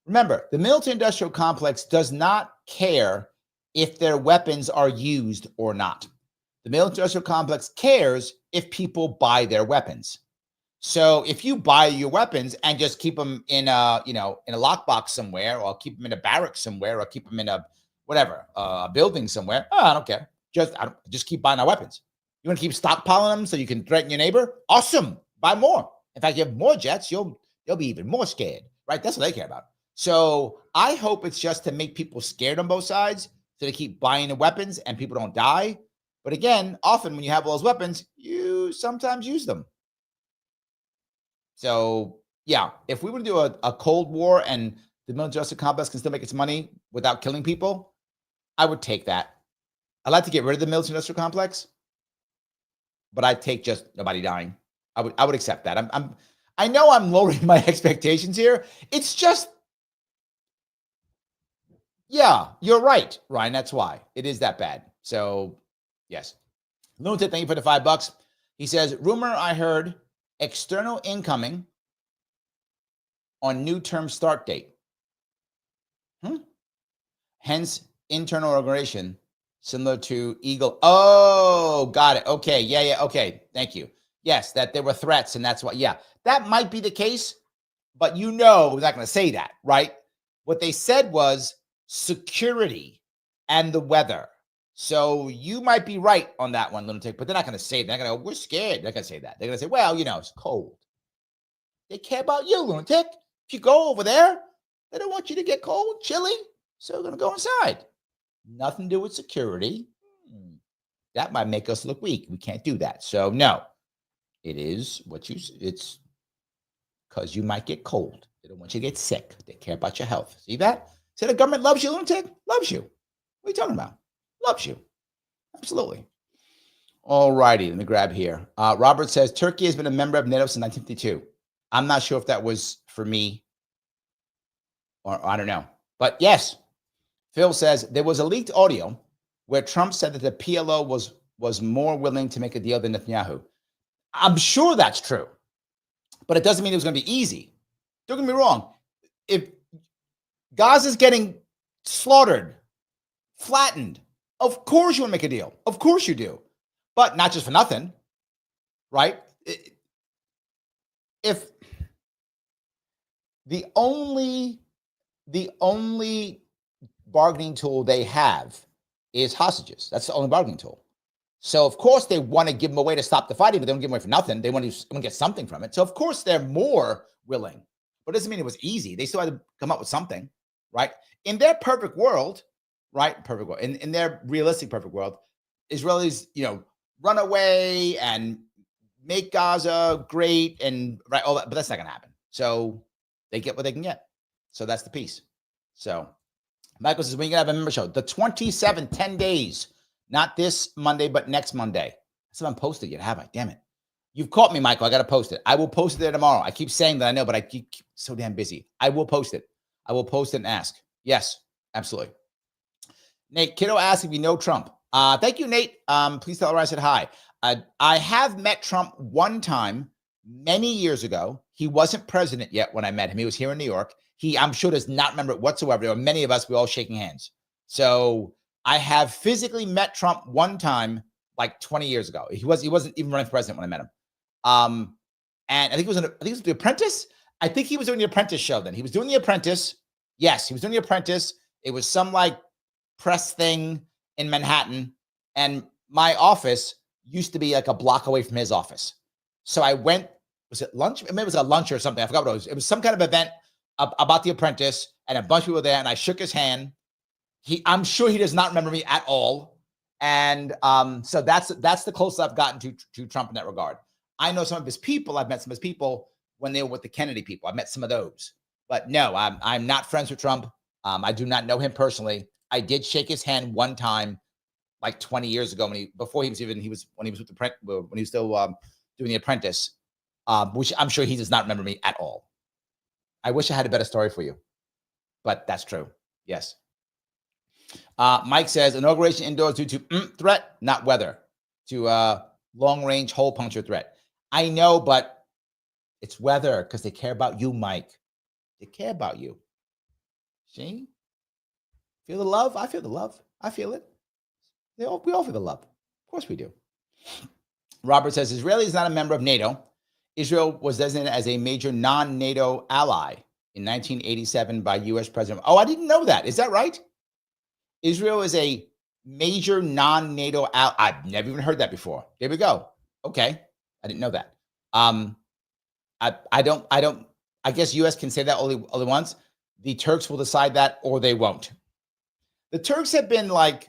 remember, the military industrial complex does not care if their weapons are used or not. The military industrial complex cares if people buy their weapons. So if you buy your weapons and just keep them in a lockbox somewhere, or keep them in a barrack somewhere, or keep them in a building somewhere, I don't care. Just keep buying our weapons. You want to keep stockpiling them so you can threaten your neighbor? Awesome. Buy more. In fact, you have more jets, you'll be even more scared, right? That's what they care about. So I hope it's just to make people scared on both sides, so they keep buying the weapons and people don't die. But again, often when you have all those weapons, you sometimes use them. So yeah, if we were to do a Cold War and the military industrial complex can still make its money without killing people, I would take that. I'd like to get rid of the military industrial complex, but I'd take just nobody dying. I would accept that. I know I'm lowering my expectations here. It's just, yeah, you're right, Ryan. That's why it is that bad. So yes. Lunatic, thank you for the $5. He says, rumor I heard, external incoming on new term start date. Hence, internal inauguration, similar to Eagle. Oh, got it. Okay. Yeah. Okay. Thank you. Yes, that there were threats, and that's why. Yeah, that might be the case, but we're not going to say that, right? What they said was security and the weather. So you might be right on that one, Lunatic, but they're not going to say that. They're going to go, we're scared. They're not going to say that. They're going to say, well, it's cold. They care about you, Lunatic. If you go over there, they don't want you to get cold, chilly, so they're going to go inside. Nothing to do with security. That might make us look weak. We can't do that. So no, it is it's because you might get cold. They don't want you to get sick. They care about your health. See that? Say the government loves you, Lunatic? Loves you. What are you talking about? Loves you. Absolutely. All righty. Let me grab here. Robert says, Turkey has been a member of NATO since 1952. I'm not sure if that was for me or I don't know. But yes, Phil says, there was a leaked audio where Trump said that the PLO was more willing to make a deal than Netanyahu. I'm sure that's true, but it doesn't mean it was going to be easy. Don't get me wrong. If Gaza's getting slaughtered, flattened, of course you want to make a deal. Of course you do, but not just for nothing, right? If the only bargaining tool they have is hostages, that's the only bargaining tool. So, of course, they want to give them away to stop the fighting, but they don't give them away for nothing. They want to get something from it. So, of course, they're more willing. But it doesn't mean it was easy. They still had to come up with something, right? In their perfect world, right? Perfect world. In their realistic perfect world, Israelis, run away and make Gaza great and right, all that, but that's not going to happen. So they get what they can get. So that's the piece. So Michael says, when you have a member show, the 27th, 10 days, not this Monday, but next Monday. I still haven't posted yet, have I? Damn it. You've caught me, Michael. I got to post it. I will post it there tomorrow. I keep saying that, I know, but I keep so damn busy. I will post it. I will post it and ask. Yes, absolutely. Nate, Kiddo asked if you know Trump. Thank you, Nate. Please tell her I said hi. I have met Trump one time many years ago. He wasn't president yet when I met him. He was here in New York. I'm sure does not remember it whatsoever. There were many of us, we all shaking hands. So I have physically met Trump one time, like 20 years ago. He wasn't even running for president when I met him. And I think it was The Apprentice. I think he was doing The Apprentice show then. He was doing The Apprentice. Yes, he was doing The Apprentice. It was some like press thing in Manhattan. And my office used to be like a block away from his office. So I went, was it lunch? Maybe it was a lunch or something. I forgot what it was. It was some kind of event about The Apprentice, and a bunch of people were there, and I shook his hand. I'm sure he does not remember me at all. And so that's the closest I've gotten to Trump in that regard. I know some of his people. I've met some of his people when they were with the Kennedy people. I met some of those. But no, I'm not friends with Trump. I do not know him personally. I did shake his hand one time, like 20 years ago when he was still doing The Apprentice, which I'm sure he does not remember me at all. I wish I had a better story for you, but that's true. Yes. Mike says inauguration indoors due to threat, not weather, to long range hole puncture threat. I know, but it's weather because they care about you, Mike. They care about you. See? Feel the love? I feel the love. I feel it. We all feel the love. Of course we do. Robert says Israel is not a member of NATO. Israel was designated as a major non-NATO ally in 1987 by U.S. President. Oh, I didn't know that. Is that right? Israel is a major non-NATO ally. I've never even heard that before. There we go. Okay. I didn't know that. I guess U.S. can say that only once. The Turks will decide that or they won't. The Turks have been like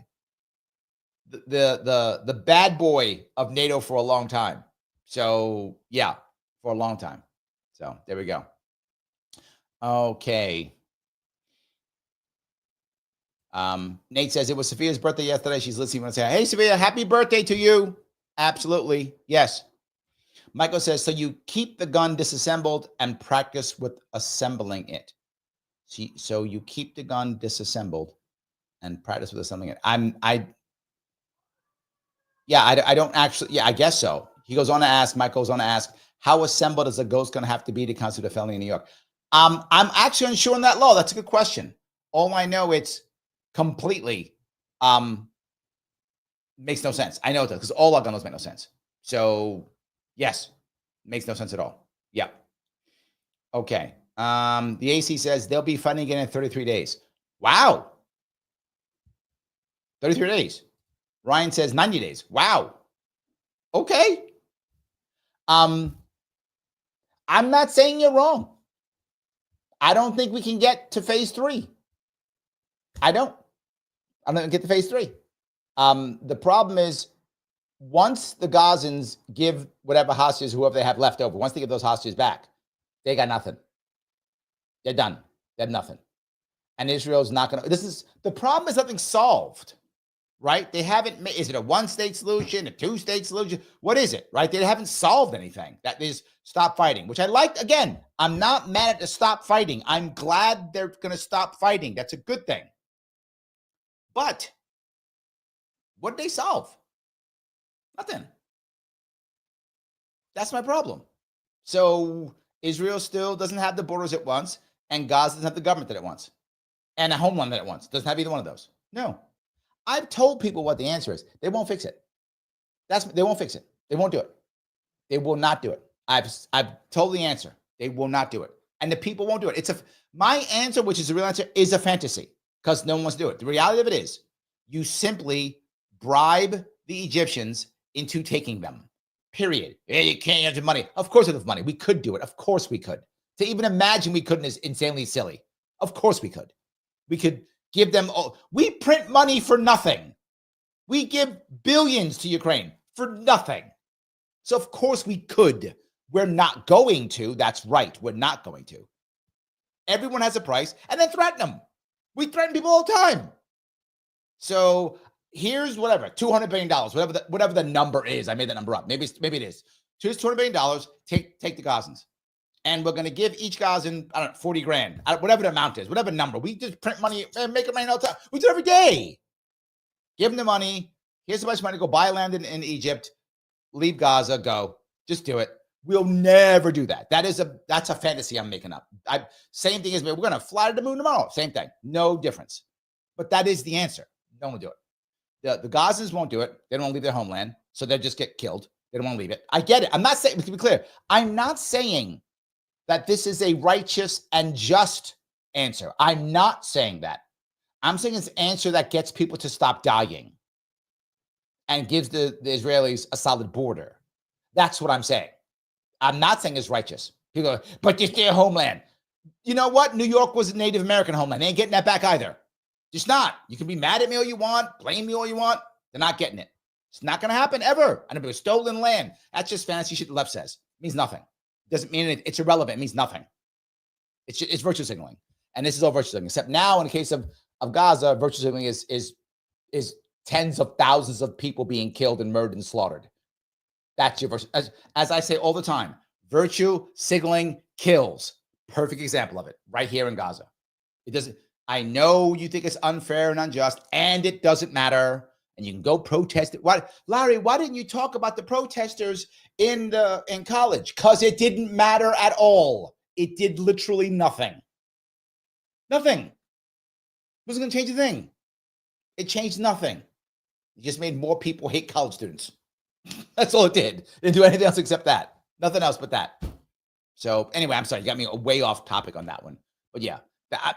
the bad boy of NATO for a long time. So yeah, for a long time. So there we go. Okay. Nate says it was Sophia's birthday yesterday. She's listening. Want to say, hey, Sophia, happy birthday to you. Absolutely. Yes. Michael says, so you keep the gun disassembled and practice with assembling it. So you keep the gun disassembled and practice with assembling it. I don't actually, I guess so. He goes on to ask, Mike goes on to ask, how assembled is a ghost going to have to be to constitute a felony in New York? I'm actually unsure on that law. That's a good question. All I know, it's completely makes no sense. I know it does because all our gun laws make no sense. So yes, makes no sense at all. Yeah. Okay. The AC says they'll be fighting again in 33 days. Wow. 33 days. Ryan says 90 days. Wow. Okay. I'm not saying you're wrong. I don't think we can get to phase 3. I'm not going to get to phase 3. The problem is once the Gazans give whatever hostages, whoever they have left over, once they give those hostages back, they got nothing. They're done. They have nothing. And Israel's not going to, the problem is nothing solved, right? They haven't, is it a one-state solution, a two-state solution? What is it, right? They haven't solved anything. That is stop fighting, which I like. Again, I'm not mad at the stop fighting. I'm glad they're going to stop fighting. That's a good thing. But what did they solve? Nothing. That's my problem. So Israel still doesn't have the borders it wants, and Gaza doesn't have the government that it wants, and a homeland that it wants. Doesn't have either one of those. No. I've told people what the answer is. They won't fix it. They won't fix it. They won't do it. They will not do it. I've told the answer. They will not do it. And the people won't do it. My answer, which is the real answer, is a fantasy because no one wants to do it. The reality of it is you simply bribe the Egyptians into taking them. Period. Hey, you can't have the money. Of course we have money. We could do it. Of course we could. To even imagine we couldn't is insanely silly. Of course we could. We could give them all. We print money for nothing. We give billions to Ukraine for nothing. So of course we could. We're not going to. That's right. We're not going to. Everyone has a price, and then threaten them. We threaten people all the time. So here's whatever, $200 billion, whatever the number is. I made that number up. Maybe it is. Here's $200 billion. Take the Gazans. And we're going to give each Gazan, I don't know, 40 grand, whatever the amount is, whatever number. We just print money and make it rain all the time. We do it every day. Give them the money. Here's so much money. Go buy land in Egypt. Leave Gaza. Go. Just do it. We'll never do that. That's a fantasy I'm making up. Same thing as we're going to fly to the moon tomorrow. Same thing. No difference. But that is the answer. No one will do it. The Gazans won't do it. They don't want to leave their homeland. So they'll just get killed. They don't want to leave it. I get it. I'm not saying, to be clear, I'm not saying that this is a righteous and just answer. I'm not saying that. I'm saying it's an answer that gets people to stop dying and gives the Israelis a solid border. That's what I'm saying. I'm not saying it's righteous. People go, but it's their homeland. You know what? New York was a Native American homeland. They ain't getting that back either. Just not. You can be mad at me all you want, blame me all you want. They're not getting it. It's not going to happen ever. And if it was stolen land, that's just fantasy shit the left says. It means nothing. It doesn't mean anything. It's irrelevant. It means nothing. It's virtue signaling. And this is all virtue signaling. Except now in the case of Gaza, virtue signaling is tens of thousands of people being killed and murdered and slaughtered. That's your virtue. As I say all the time, virtue signaling kills. Perfect example of it right here in Gaza. It doesn't. I know you think it's unfair and unjust, and it doesn't matter. And you can go protest it. Larry, why didn't you talk about the protesters in college? Because it didn't matter at all. It did literally nothing. Nothing. It wasn't going to change a thing. It changed nothing. It just made more people hate college students. That's all it did. It didn't do anything else except that. Nothing else but that. So anyway, I'm sorry. You got me way off topic on that one. But yeah,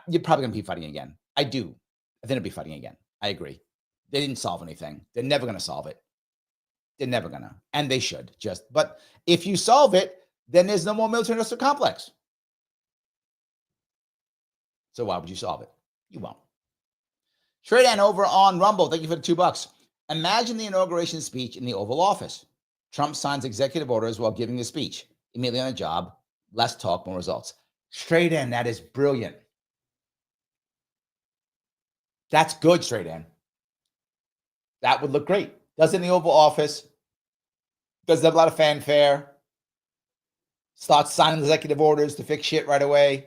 you're probably going to be fighting again. I do. I think I'll be fighting again. I agree. They didn't solve anything. They're never going to solve it. They're never going to. And they should just. But if you solve it, then there's no more military industrial complex. So why would you solve it? You won't. Trade and over on Rumble. Thank you for the $2. Imagine the inauguration speech in the Oval Office. Trump signs executive orders while giving the speech. Immediately on the job, less talk, more results. Straight in, that is brilliant. That's good, straight in. That would look great. Does it in the Oval Office. Does have a lot of fanfare. Starts signing executive orders to fix shit right away.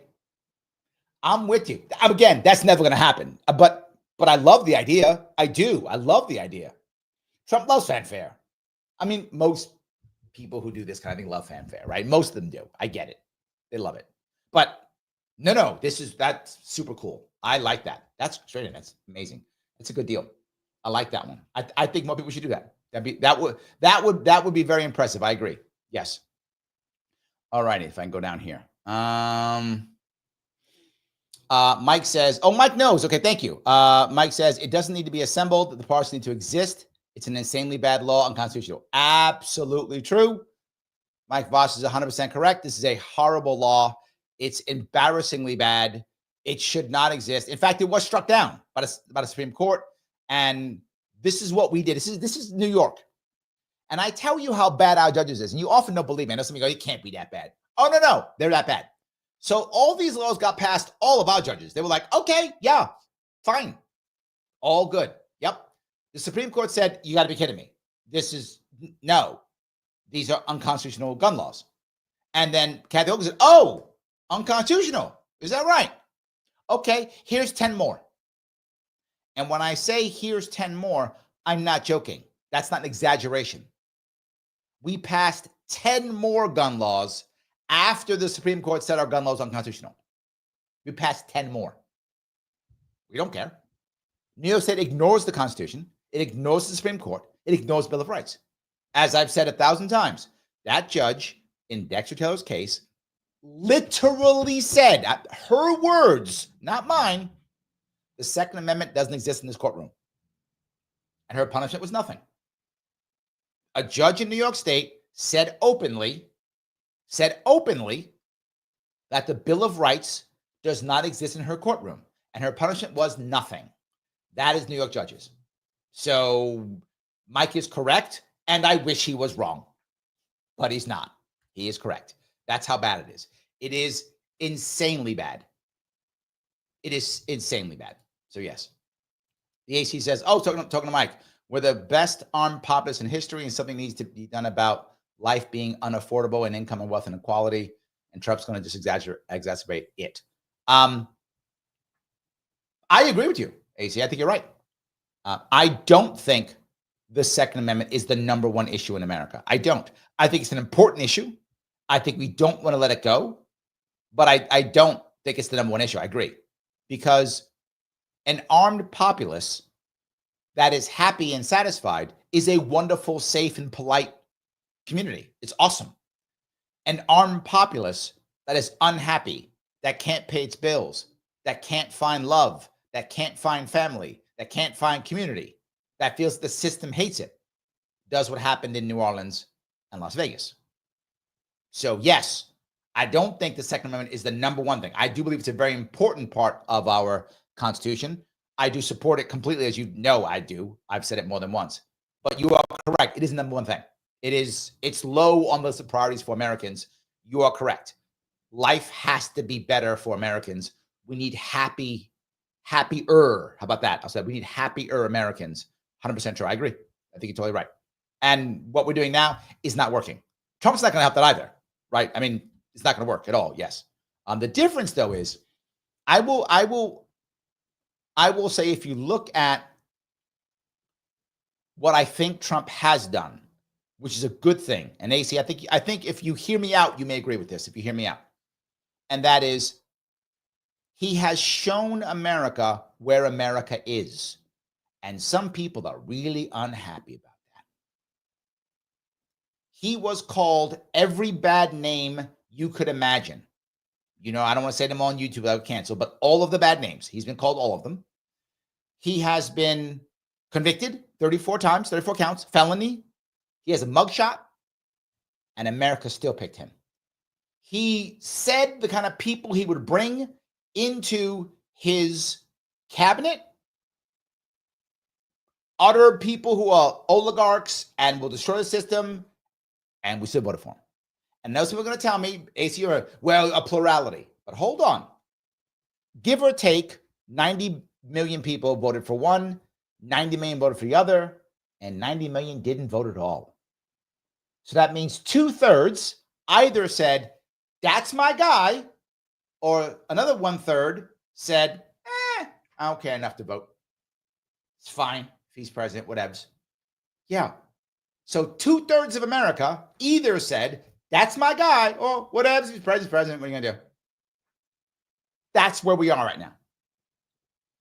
I'm with you. Again, that's never going to happen. But I love the idea. I do. I love the idea. Trump loves fanfare. I mean, most people who do this kind of thing love fanfare, right? Most of them do. I get it. They love it. But no, that's super cool. I like that. That's straight in. That's amazing. It's a good deal. I like that one. I think more people should do that. That would be very impressive. I agree. Yes. All righty. If I can go down here. Mike says, Mike knows. Okay, thank you. Mike says, it doesn't need to be assembled. The parts need to exist. It's an insanely bad law, unconstitutional. Absolutely true. Mike Voss is 100% correct. This is a horrible law. It's embarrassingly bad. It should not exist. In fact, it was struck down by the Supreme Court. And this is what we did. This is New York. And I tell you how bad our judges is. And you often don't believe me. I know some of you go, it can't be that bad. Oh, no, they're that bad. So all these laws got passed, all of our judges. They were like, okay, yeah, fine. All good. Yep. The Supreme Court said, you got to be kidding me. No. These are unconstitutional gun laws. And then Kathy Hochul said, unconstitutional. Is that right? Okay, here's 10 more. And when I say here's 10 more, I'm not joking. That's not an exaggeration. We passed 10 more gun laws after the Supreme Court said our gun laws are unconstitutional. We passed 10 more. We don't care. New York State ignores the Constitution. It ignores the Supreme Court. It ignores the Bill of Rights. As I've said 1,000 times, that judge in Dexter Taylor's case literally said, her words, not mine, the Second Amendment doesn't exist in this courtroom. And her punishment was nothing. A judge in New York State said openly that the Bill of Rights does not exist in her courtroom. And her punishment was nothing. That is New York judges. So Mike is correct. And I wish he was wrong, but he's not. He is correct. That's how bad it is. It is insanely bad. It is insanely bad. So yes. The AC says, oh, talking to Mike, we're the best armed populace in history, and something needs to be done about life being unaffordable and income and wealth inequality. And Trump's going to just exacerbate it. I agree with you, AC. I think you're right. I don't think the Second Amendment is the number one issue in America. I don't. I think it's an important issue. I think we don't want to let it go. But I don't think it's the number one issue. I agree. Because an armed populace that is happy and satisfied is a wonderful, safe, and polite community. It's awesome. An armed populace that is unhappy, that can't pay its bills, that can't find love, that can't find family, that can't find community, that feels the system hates it, does what happened in New Orleans and Las Vegas. So yes, I don't think the Second Amendment is the number one thing. I do believe it's a very important part of our Constitution. I do support it completely, as you know I do. I've said it more than once. But you are correct. It is the number one thing. It's low on the list of priorities for Americans. You are correct. Life has to be better for Americans. We need happier. How about that? I'll say we need happier Americans. 100% true. I agree. I think you're totally right. And what we're doing now is not working. Trump's not going to help that either, right? I mean, it's not going to work at all. Yes. The difference, though, is I will say, if you look at what I think Trump has done, which is a good thing, and AC, I think if you hear me out, you may agree with this. If you hear me out, and that is, he has shown America where America is, and some people are really unhappy about that. He was called every bad name you could imagine. You know, I don't want to say them on YouTube, I would cancel, but all of the bad names. He's been called all of them. He has been convicted 34 times, 34 counts, felony. He has a mugshot, and America still picked him. He said the kind of people he would bring into his cabinet, utter people who are oligarchs and will destroy the system, and we still voted for him. And those people are going to tell me, AC, well, a plurality. But hold on. Give or take, 90 million people voted for one, 90 million voted for the other, and 90 million didn't vote at all. So that means 2/3 either said, that's my guy, or another 1/3 said, I don't care enough to vote. It's fine if he's president, whatevs. Yeah. So 2/3 of America either said, that's my guy, or whatevs, he's president, what are you going to do? That's where we are right now.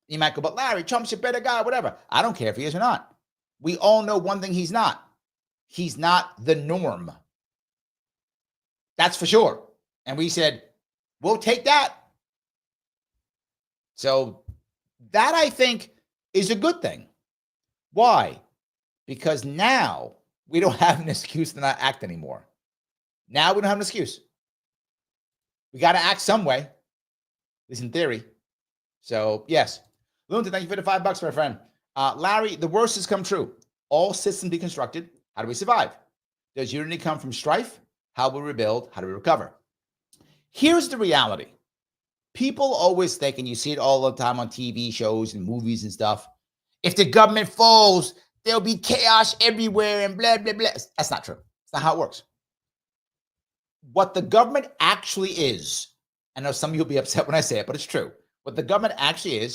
You might go, but Larry, Trump's a better guy, whatever. I don't care if he is or not. We all know one thing he's not. He's not the norm. That's for sure. And we said, we'll take that. So that, I think, is a good thing. Why? Because now we don't have an excuse to not act anymore. Now we don't have an excuse. We got to act some way, at least in theory. So, yes. Lunta, thank you for the $5, my friend. Larry, the worst has come true. All systems deconstructed. How do we survive? Does unity come from strife? How will we rebuild? How do we recover? Here's the reality. People always think, and you see it all the time on TV shows and movies and stuff, if the government falls, there'll be chaos everywhere and blah, blah, blah. That's not true. That's not how it works. What the government actually is, I know some of you will be upset when I say it, but it's true. What the government actually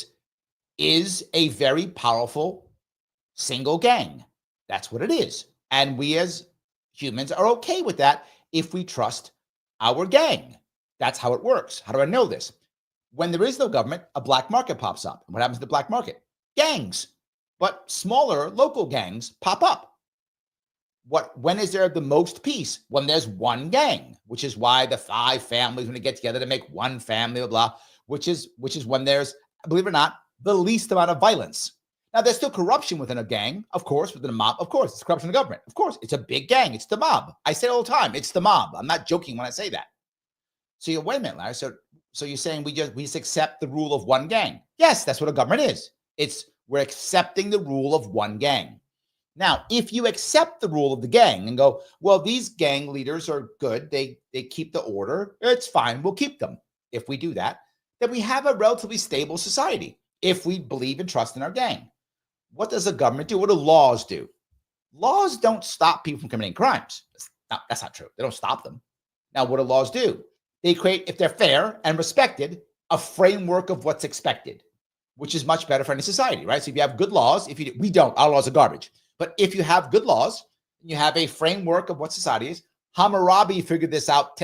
is a very powerful single gang. That's what it is. And we as humans are okay with that if we trust our gang. That's how it works. How do I know this? When there is no government, a black market pops up. What happens to the black market? Gangs, but smaller local gangs pop up. When is there the most peace? When there's one gang, which is why the 5 families, when they get together to make one family, blah, blah, which is when there's, believe it or not, the least amount of violence. Now, there's still corruption within a gang, of course, within a mob. Of course, it's corruption in the government. Of course, it's a big gang. It's the mob. I say it all the time. It's the mob. I'm not joking when I say that. So you wait a minute, Larry. So you're saying we just accept the rule of one gang? Yes, that's what a government is. We're accepting the rule of one gang. Now, if you accept the rule of the gang and go, well, these gang leaders are good, they keep the order, it's fine, we'll keep them. If we do that, then we have a relatively stable society if we believe and trust in our gang. What does the government do? What do laws do? Laws don't stop people from committing crimes. That's not true. They don't stop them. Now, what do laws do? They create, if they're fair and respected, a framework of what's expected, which is much better for any society, right? So if you have good laws, we don't, our laws are garbage. But if you have good laws, you have a framework of what society is. Hammurabi figured this out,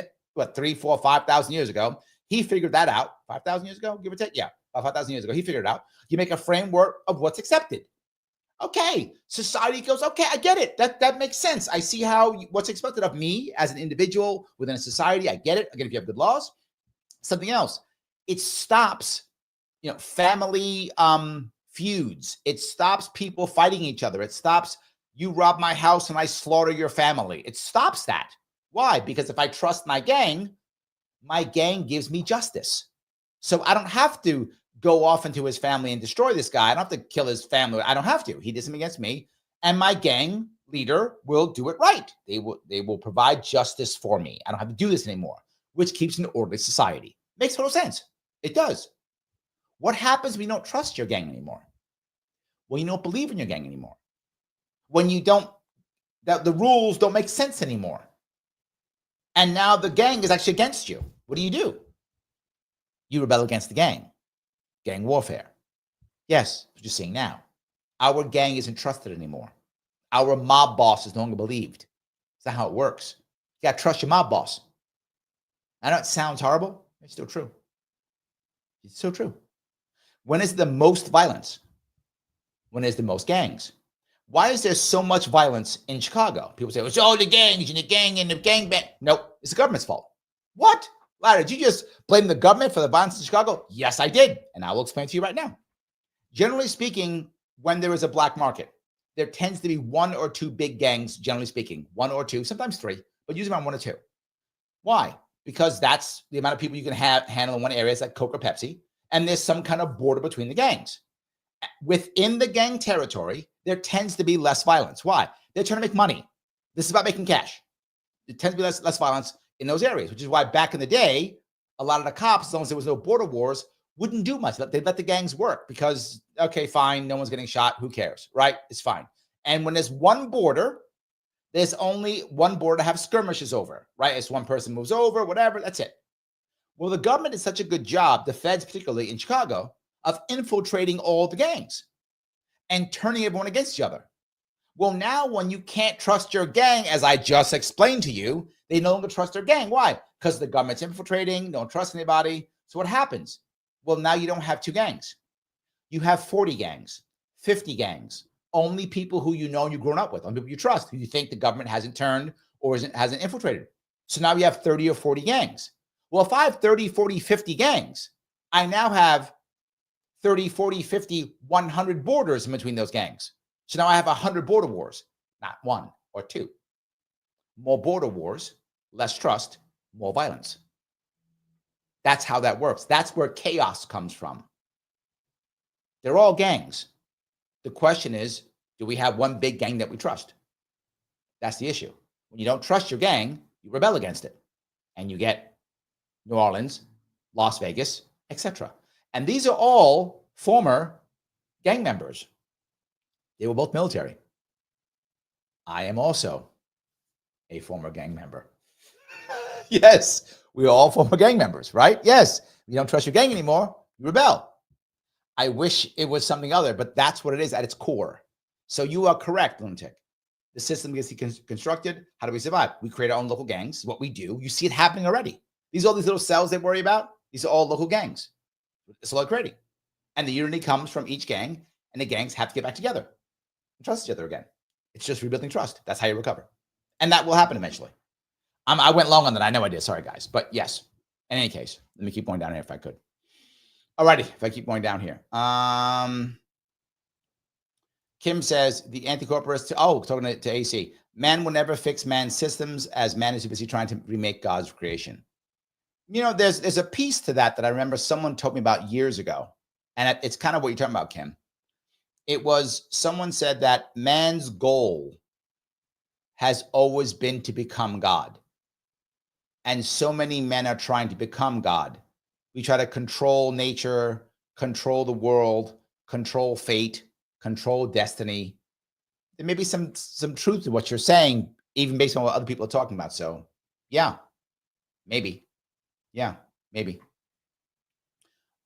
3, 4, 5,000 years ago. He figured that out 5,000 years ago, give or take. Yeah, about 5,000 years ago. He figured it out. You make a framework of what's accepted. Okay, society goes, okay, I get it. That makes sense. I see what's expected of me as an individual within a society. I get it. Again, if you have good laws. Something else, it stops, family feuds. It stops people fighting each other. It stops you rob my house and I slaughter your family. It stops that. Why? Because if I trust my gang gives me justice. So I don't have to go off into his family and destroy this guy. I don't have to kill his family. I don't have to. He did something against me. And my gang leader will do it right. They will provide justice for me. I don't have to do this anymore, which keeps an orderly society. Makes total sense. It does. What happens when you don't trust your gang anymore? When you don't believe in your gang anymore? When you don't, that the rules don't make sense anymore? And now the gang is actually against you. What do? You rebel against the gang. Gang warfare. Yes, what you're seeing now. Our gang isn't trusted anymore. Our mob boss is no longer believed. That's not how it works. You got to trust your mob boss. I know it sounds horrible. It's still true. It's still true. When is the most violence? When is the most gangs? Why is there so much violence in Chicago? People say, it's all the gangs and the gang and the gangbang. Nope, it's the government's fault. What? Larry, did you just blame the government for the violence in Chicago? Yes, I did. And I will explain to you right now. Generally speaking, when there is a black market, there tends to be 1 or 2 big gangs, generally speaking, 1 or 2, sometimes 3, but usually around 1 or 2. Why? Because that's the amount of people you can handle in one area. It's like Coke or Pepsi. And there's some kind of border between the gangs. Within the gang territory, there tends to be less violence. Why? They're trying to make money. This is about making cash. It tends to be less violence in those areas, which is why back in the day, a lot of the cops, as long as there was no border wars, wouldn't do much. They'd let the gangs work because, okay, fine, no one's getting shot. Who cares, right? It's fine. And when there's one border, there's only one border to have skirmishes over, right? As one person moves over, whatever, that's it. Well, the government did such a good job, the feds particularly in Chicago, of infiltrating all the gangs and turning everyone against each other. Well, now when you can't trust your gang, as I just explained to you, they no longer trust their gang. Why? Because the government's infiltrating, don't trust anybody. So what happens? Well, now you don't have 2 gangs. You have 40 gangs, 50 gangs, only people who you know and you've grown up with, only people you trust, who you think the government hasn't turned or hasn't infiltrated. So now you have 30 or 40 gangs. Well, if I have 30, 40, 50 gangs, I now have 30, 40, 50, 100 borders in between those gangs. So now I have 100 border wars, not 1 or 2. More border wars, less trust, more violence. That's how that works. That's where chaos comes from. They're all gangs. The question is, do we have one big gang that we trust? That's the issue. When you don't trust your gang, you rebel against it. And you get New Orleans, Las Vegas, etc. And these are all former gang members. They were both military. I am also a former gang member. Yes, we are all former gang members, right? Yes, you don't trust your gang anymore, you rebel. I wish it was something other, but that's what it is at its core. So you are correct, lunatic. The system gets constructed. How do we survive? We create our own local gangs. What we do, you see it happening already. All these little cells they worry about, these are all local gangs. It's all creating. And the unity comes from each gang, and the gangs have to get back together and trust each other again. It's just rebuilding trust. That's how you recover. And that will happen eventually. I went long on that. I know I did. Sorry, guys. But yes, in any case, let me keep going down here if I could. Alrighty, if I keep going down here. Kim says, the anti-corporatists, talking to AC, man will never fix man's systems as man is busy trying to remake God's creation. You know, there's a piece to that I remember someone told me about years ago. And it's kind of what you're talking about, Kim. It was someone said that man's goal has always been to become God. And so many men are trying to become God. We try to control nature, control the world, control fate, control destiny. There may be some truth to what you're saying, even based on what other people are talking about. So, yeah, maybe. Yeah, maybe.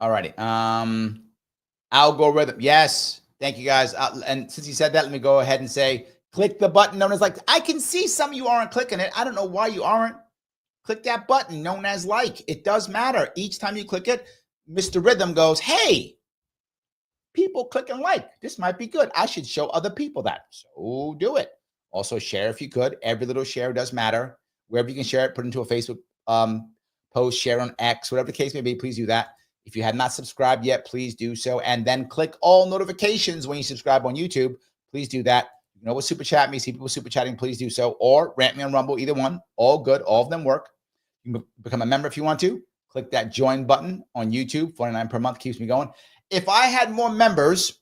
All righty. Algorithm. Yes. Thank you, guys. And since you said that, let me go ahead and say, click the button known as like. I can see some of you aren't clicking it. I don't know why you aren't. Click that button known as like. It does matter. Each time you click it, Mr. Rhythm goes, hey, people click and like. This might be good. I should show other people that. So do it. Also share if you could. Every little share does matter. Wherever you can share it, put it into a Facebook post, share on X, whatever the case may be, please do that. If you have not subscribed yet, please do so. And then click all notifications when you subscribe on YouTube. Please do that. You know what super chat me, see people super chatting, please do so. Or rant me on Rumble, either one. All good. All of them work. You can become a member if you want to. Click that join button on YouTube. $49 per month keeps me going. If I had more members,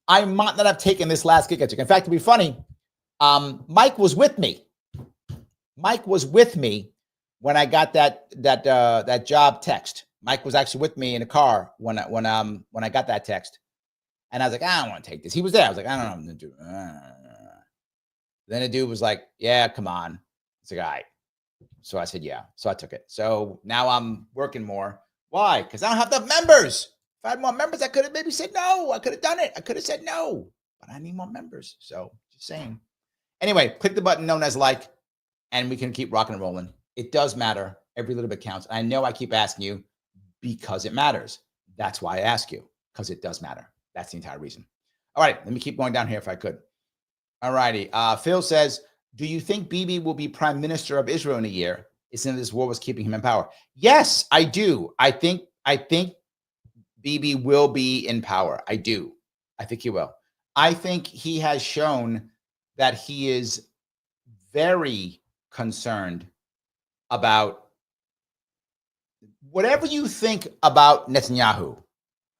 I might not have taken this last gig I took. In fact, to be funny, Mike was with me. Mike was with me when I got that job text. Mike was actually with me in the car when I got that text, and I was like, I don't want to take this. He was there. I was like, I don't know what I'm gonna do. Then the dude was like, yeah, come on. It's like, all right. So I said, yeah. So I took it. So now I'm working more. Why? Because I don't have enough members. If I had more members, I could have maybe said no. I could have done it. I could have said no, but I need more members. So just saying. Anyway, click the button known as like, and we can keep rocking and rolling. It does matter. Every little bit counts. I know I keep asking you because it matters. That's why I ask you, because it does matter. That's the entire reason. All right, let me keep going down here if I could. All righty. Phil says, do you think Bibi will be prime minister of Israel in a year? Isn't this war was keeping him in power? Yes, I do. I think Bibi will be in power. I do. I think he will. I think he has shown that he is very concerned about whatever you think about Netanyahu.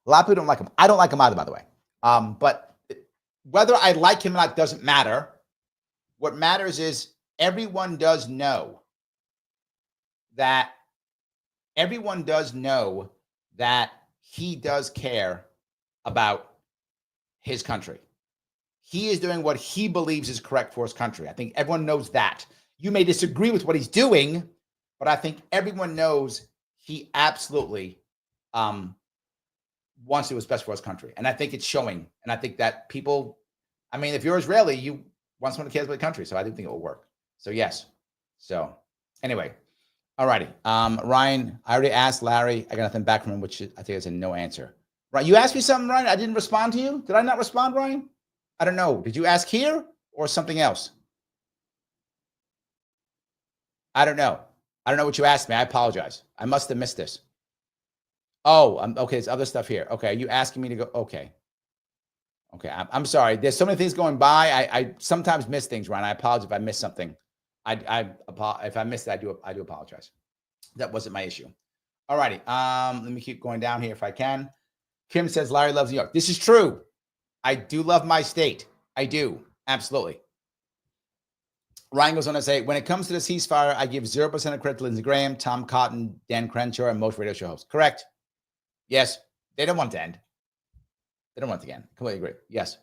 A lot of people don't like him. I don't like him either, by the way. But whether I like him or not doesn't matter. What matters is everyone does know that he does care about his country. He is doing what he believes is correct for his country. I think everyone knows that. You may disagree with what he's doing, but I think everyone knows he absolutely wants to do what's best for his country. And I think it's showing. And I think that people, I mean, if you're Israeli, you want someone who cares about the country. So I do think it will work. So yes. So anyway, all righty. Ryan, I already asked Larry. I got nothing back from him, which I think is a no answer. Right. You asked me something, Ryan. I didn't respond to you. Did I not respond, Ryan? I don't know. Did you ask here or something else? I don't know. I don't know what you asked me. I apologize. I must have missed this. Oh, okay. There's other stuff here. Okay. Are you asking me to go? Okay. Okay. I'm sorry. There's so many things going by. I sometimes miss things, Ryan. I apologize if I missed something. If I missed it, I do apologize. That wasn't my issue. All righty. Let me keep going down here if I can. Kim says Larry loves New York. This is true. I do love my state. I do. Absolutely. Ryan goes on to say, when it comes to the ceasefire, I give 0% of credit to Lindsey Graham, Tom Cotton, Dan Crenshaw, and most radio show hosts. Correct. Yes. They don't want it to end. They don't want it to end. Completely agree. Yes.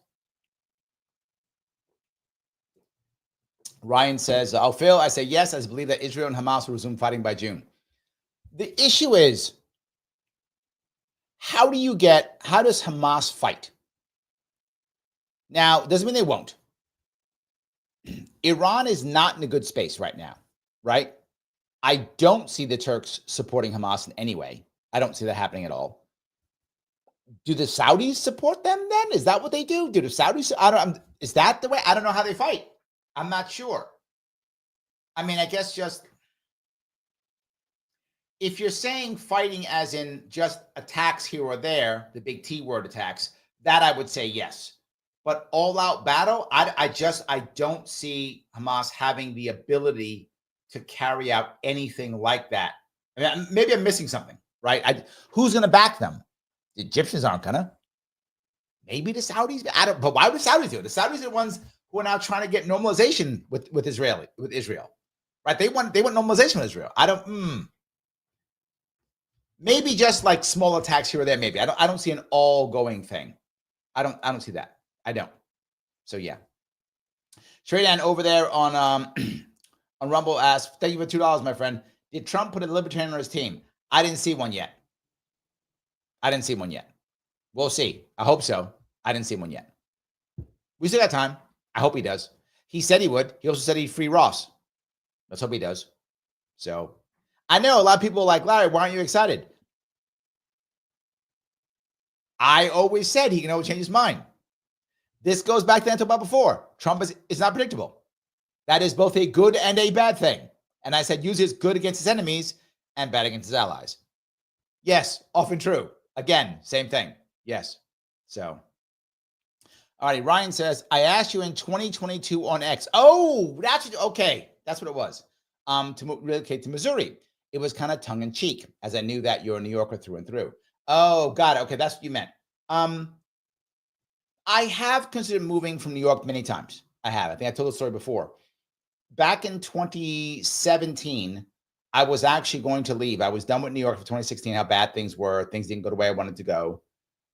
Ryan says, oh, Phil, I say yes. I believe that Israel and Hamas will resume fighting by June. The issue is, how does Hamas fight? Now, doesn't mean they won't. Iran is not in a good space right now, right? I don't see the Turks supporting Hamas in any way. I don't see that happening at all. Do the Saudis support them then? Is that what they do? Do the Saudis? Is that the way? I don't know how they fight. I'm not sure. I mean, I guess just if you're saying fighting as in just attacks here or there, the big T word attacks, that I would say yes. But all-out battle, I don't see Hamas having the ability to carry out anything like that. I mean, maybe I'm missing something, right? Who's going to back them? The Egyptians aren't going to. Maybe the Saudis. I don't. But why would the Saudis do it? The Saudis are the ones who are now trying to get normalization with Israel, right? They want normalization with Israel. I don't. Maybe just like small attacks here or there. Maybe I don't see an all going thing. I don't see that. I don't. So yeah. Shredan over there on on Rumble asked, "Thank you for $2, my friend. Did Trump put a libertarian on his team? I didn't see one yet. We'll see. I hope so. I didn't see one yet. We still got time. I hope he does. He said he would. He also said he'd free Ross. Let's hope he does. So I know a lot of people are like, Larry, why aren't you excited? I always said he can always change his mind. This goes back to what I talked about before. Trump is not predictable. That is both a good and a bad thing. And I said use his good against his enemies and bad against his allies. Yes, often true. Again, same thing. Yes. So, all right. Ryan says, I asked you in 2022 on X. Oh, that's okay. That's what it was. To relocate to Missouri. It was kind of tongue in cheek, as I knew that you're a New Yorker through and through. Oh, got it. Okay, that's what you meant. I have considered moving from New York many times. I have. I think I told the story before. Back in 2017, I was actually going to leave. I was done with New York for 2016, how bad things were. Things didn't go the way I wanted to go.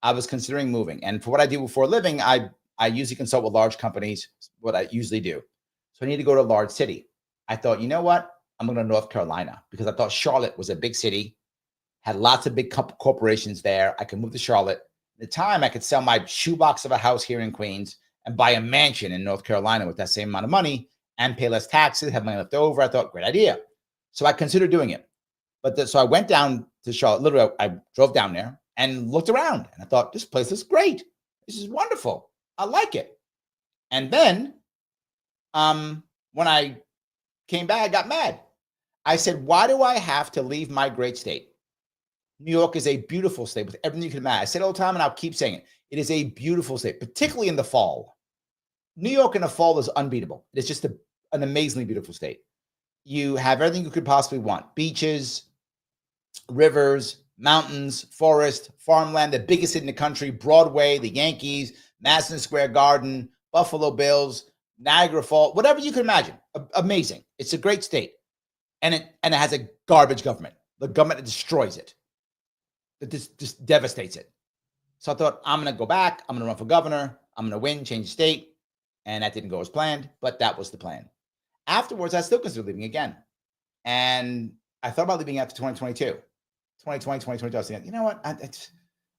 I was considering moving. And for what I do for a living, I usually consult with large companies, what I usually do. So I need to go to a large city. I thought, you know what? I'm going to North Carolina because I thought Charlotte was a big city, had lots of big corporations there. I could move to Charlotte. At the time, I could sell my shoebox of a house here in Queens and buy a mansion in North Carolina with that same amount of money and pay less taxes, have money left over. I thought, great idea. So I considered doing it. So I went down to Charlotte. Literally, I drove down there and looked around. And I thought, this place is great. This is wonderful. I like it. And then when I came back, I got mad. I said, why do I have to leave my great state? New York is a beautiful state with everything you can imagine. I say it all the time, and I'll keep saying it. It is a beautiful state, particularly in the fall. New York in the fall is unbeatable. It's just an amazingly beautiful state. You have everything you could possibly want. Beaches, rivers, mountains, forest, farmland, the biggest city in the country, Broadway, the Yankees, Madison Square Garden, Buffalo Bills, Niagara Falls, whatever you can imagine. Amazing. It's a great state. And it has a garbage government. The government that destroys it. That just devastates it. So I thought, I'm going to go back. I'm going to run for governor. I'm going to win, change the state. And that didn't go as planned, but that was the plan. Afterwards, I still considered leaving again. And I thought about leaving after 2022. 2020, 2022, I was thinking, you know what?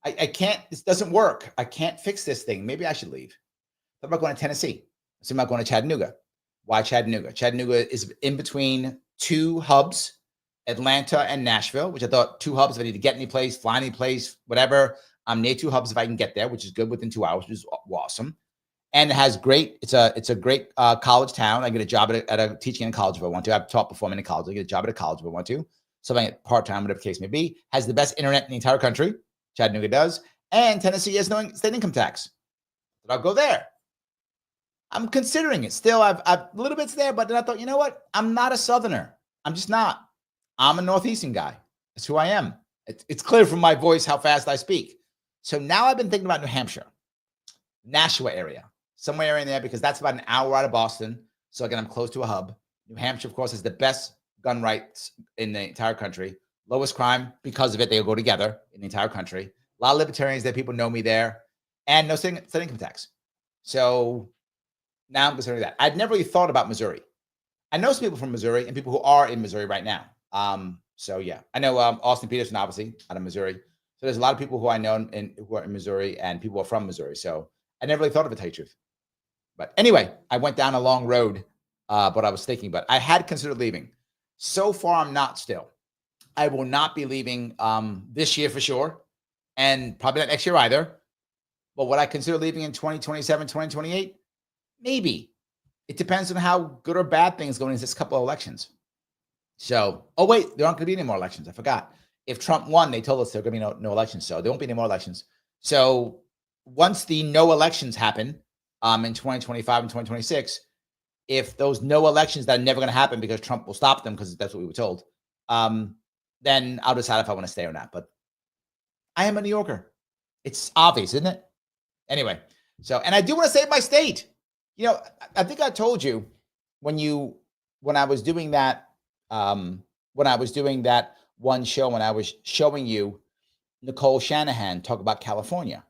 I can't, this doesn't work. I can't fix this thing. Maybe I should leave. I thought about going to Tennessee. I thought about going to Chattanooga. Why Chattanooga? Chattanooga is in between two hubs, Atlanta and Nashville, which I thought two hubs, if I need to get any place, fly any place, whatever, I'm near two hubs if I can get there, which is good within 2 hours, which is awesome. And it has great, it's a great college town. I get a job at a teaching in college if I want to. I've taught before in college. I get a job at a college if I want to. So if I get part-time, whatever the case may be. Has the best internet in the entire country. Chattanooga does. And Tennessee has no state income tax. But I'll go there. I'm considering it. Still, I've little bits there, but then I thought, you know what? I'm not a Southerner. I'm just not. I'm a Northeastern guy. That's who I am. It's clear from my voice how fast I speak. So now I've been thinking about New Hampshire, Nashua area, somewhere in there, because that's about an hour out of Boston. So again, I'm close to a hub. New Hampshire, of course, has the best gun rights in the entire country. Lowest crime because of it. They'll go together in the entire country. A lot of libertarians there. People know me there. And no state income tax. So now I'm considering that. I'd never really thought about Missouri. I know some people from Missouri and people who are in Missouri right now. So yeah, I know Austin Peterson, obviously, out of Missouri. So there's a lot of people who I know who are in Missouri and people who are from Missouri. So I never really thought of it, to tell you the truth. But anyway, I went down a long road, but I was thinking, but I had considered leaving. So far, I'm not still. I will not be leaving this year for sure, and probably not next year either. But would I consider leaving in 2027, 2028? Maybe. It depends on how good or bad things going into this couple of elections. So, oh wait, there aren't going to be any more elections. I forgot. If Trump won, they told us there are going to be no elections. So there won't be any more elections. So once the no elections happen in 2025 and 2026, if those no elections that are never going to happen because Trump will stop them because that's what we were told, then I'll decide if I want to stay or not. But I am a New Yorker. It's obvious, isn't it? Anyway, so, and I do want to save my state. You know, I think I told you when I was doing that, when I was doing that one show, when I was showing you Nicole Shanahan talk about California,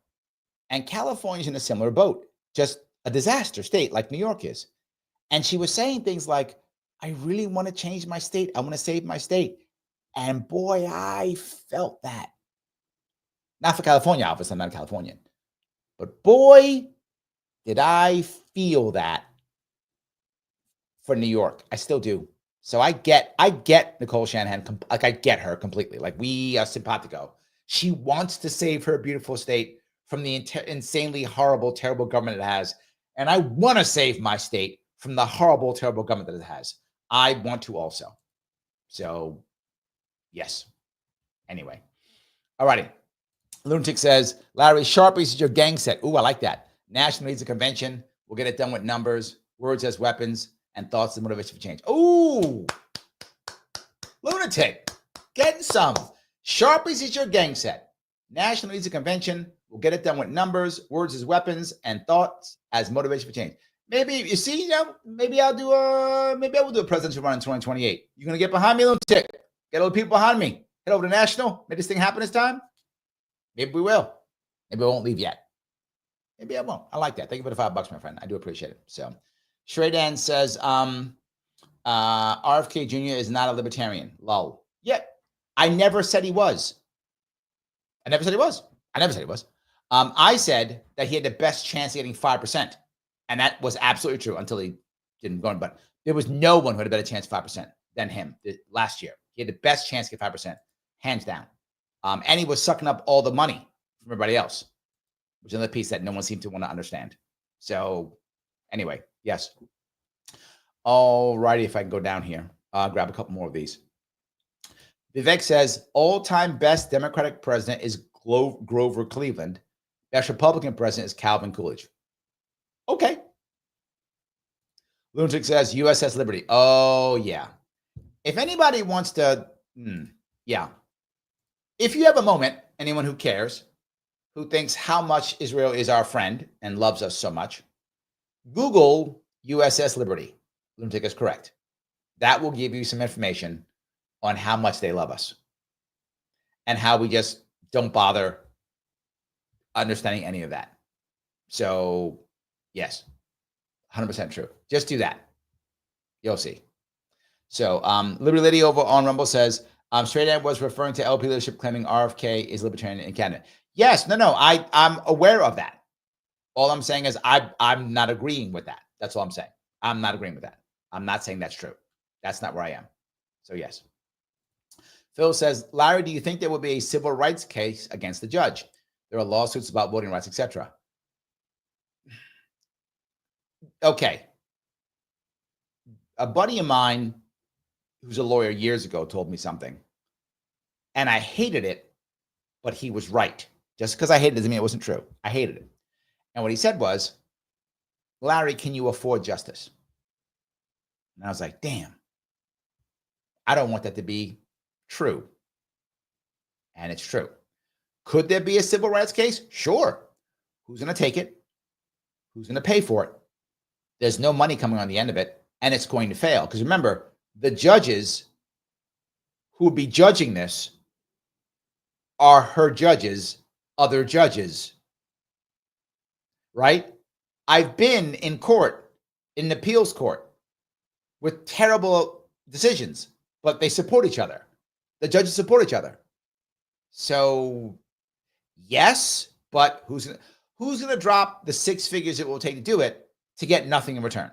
and California's in a similar boat, just a disaster state like New York is. And she was saying things like, I really want to change my state. I want to save my state. And boy, I felt that. Not for California, obviously, I'm not a Californian. But boy, did I feel that for New York. I still do. So I get Nicole Shanahan, like I get her completely. Like we are simpatico. She wants to save her beautiful state from the insanely horrible, terrible government it has. And I want to save my state from the horrible, terrible government that it has. I want to also. So, yes. Anyway. All righty. Lunatic says, Larry, Sharpe is your gang set. Ooh, I like that. National needs a convention. We'll get it done with numbers, words as weapons, and thoughts and motivation for change. Ooh. Lunatic. Getting some. Sharpies is your gang set. National needs a convention. We'll get it done with numbers, words as weapons, and thoughts as motivation for change. Maybe you see, maybe I will do a presidential run in 2028. You're gonna get behind me, Lunatic. Get all the people behind me. Head over to National. Make this thing happen this time. Maybe we will. Maybe I won't leave yet. Maybe I won't. I like that. Thank you for the $5, my friend. I do appreciate it. So, Shredan says, RFK Jr. is not a libertarian. Lol. Yeah, I never said he was. I never said he was. I said that he had the best chance of getting 5%. And that was absolutely true until he didn't go on. But there was no one who had a better chance of 5% than him last year. He had the best chance to get 5%, hands down. And he was sucking up all the money from everybody else, which is another piece that no one seemed to want to understand. So anyway, yes. All righty, if I can go down here, I'll grab a couple more of these. Vivek says, all-time best Democratic president is Grover Cleveland. Best Republican president is Calvin Coolidge. Okay. Lunatic says, USS Liberty. Oh, yeah. If anybody wants to, yeah. If you have a moment, anyone who cares, who thinks how much Israel is our friend and loves us so much, Google USS Liberty. Lunatic is correct. That will give you some information on how much they love us and how we just don't bother understanding any of that. So, yes, 100% true. Just do that. You'll see. So, Liberty Lady over on Rumble says, Straight Ed was referring to LP leadership claiming RFK is libertarian in Canada. Yes, no, I'm aware of that. All I'm saying is I'm not agreeing with that. That's all I'm saying. I'm not agreeing with that. I'm not saying that's true. That's not where I am. So, yes. Phil says, Larry, do you think there will be a civil rights case against the judge? There are lawsuits about voting rights, etc. Okay. A buddy of mine who's a lawyer years ago told me something, and I hated it, but he was right. Just because I hated it doesn't mean it wasn't true. I hated it. And what he said was, Larry, can you afford justice? And I was like, damn, I don't want that to be true. And it's true. Could there be a civil rights case? Sure. Who's going to take it? Who's going to pay for it? There's no money coming on the end of it, and it's going to fail. Because remember, the judges who would be judging this are her judges, other judges, right? I've been in court, in the appeals court, with terrible decisions, but they support each other. The judges support each other. So, yes, but who's going to drop the six figures it will take to do it to get nothing in return?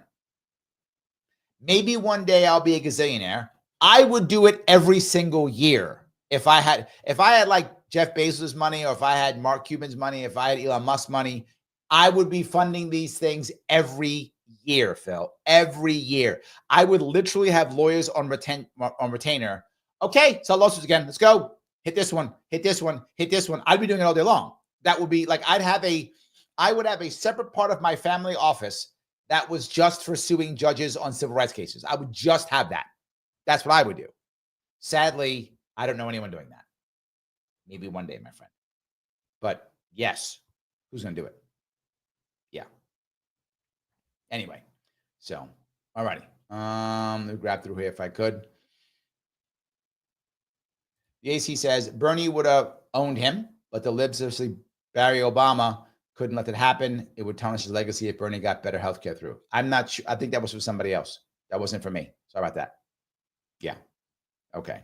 Maybe one day I'll be a gazillionaire. I would do it every single year. If I had like Jeff Bezos' money, or if I had Mark Cuban's money, if I had Elon Musk's money, I would be funding these things every year, Phil. Every year. I would literally have lawyers on retainer. Okay, so lawsuits again. Let's go. Hit this one, hit this one, hit this one. I'd be doing it all day long. That would be like I would have a separate part of my family office that was just for suing judges on civil rights cases. I would just have that. That's what I would do. Sadly, I don't know anyone doing that. Maybe one day, my friend. But yes, who's going to do it? Anyway, so all righty. Let me grab through here if I could. The AC says Bernie would have owned him, but the libs, especially Barry Obama, couldn't let that happen. It would tarnish his legacy if Bernie got better health care through. I'm not sure. I think that was for somebody else. That wasn't for me. Sorry about that. Yeah. Okay.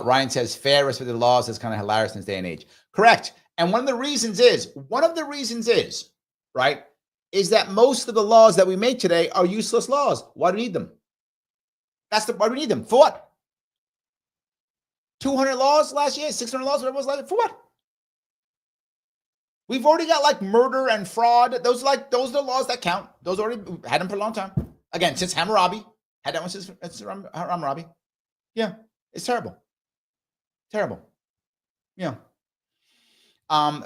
Ryan says fair, respected laws is kind of hilarious in this day and age. Correct. And one of the reasons is, right, is that most of the laws that we make today are useless laws. Why do we need them? Why do we need them? For what? 200 laws last year, 600 laws, whatever it was last year. For what? We've already got like murder and fraud. Those are the laws that count. Those already had them for a long time. Again, since Hammurabi. Had that one since Hammurabi. Yeah, it's terrible. Terrible. Yeah.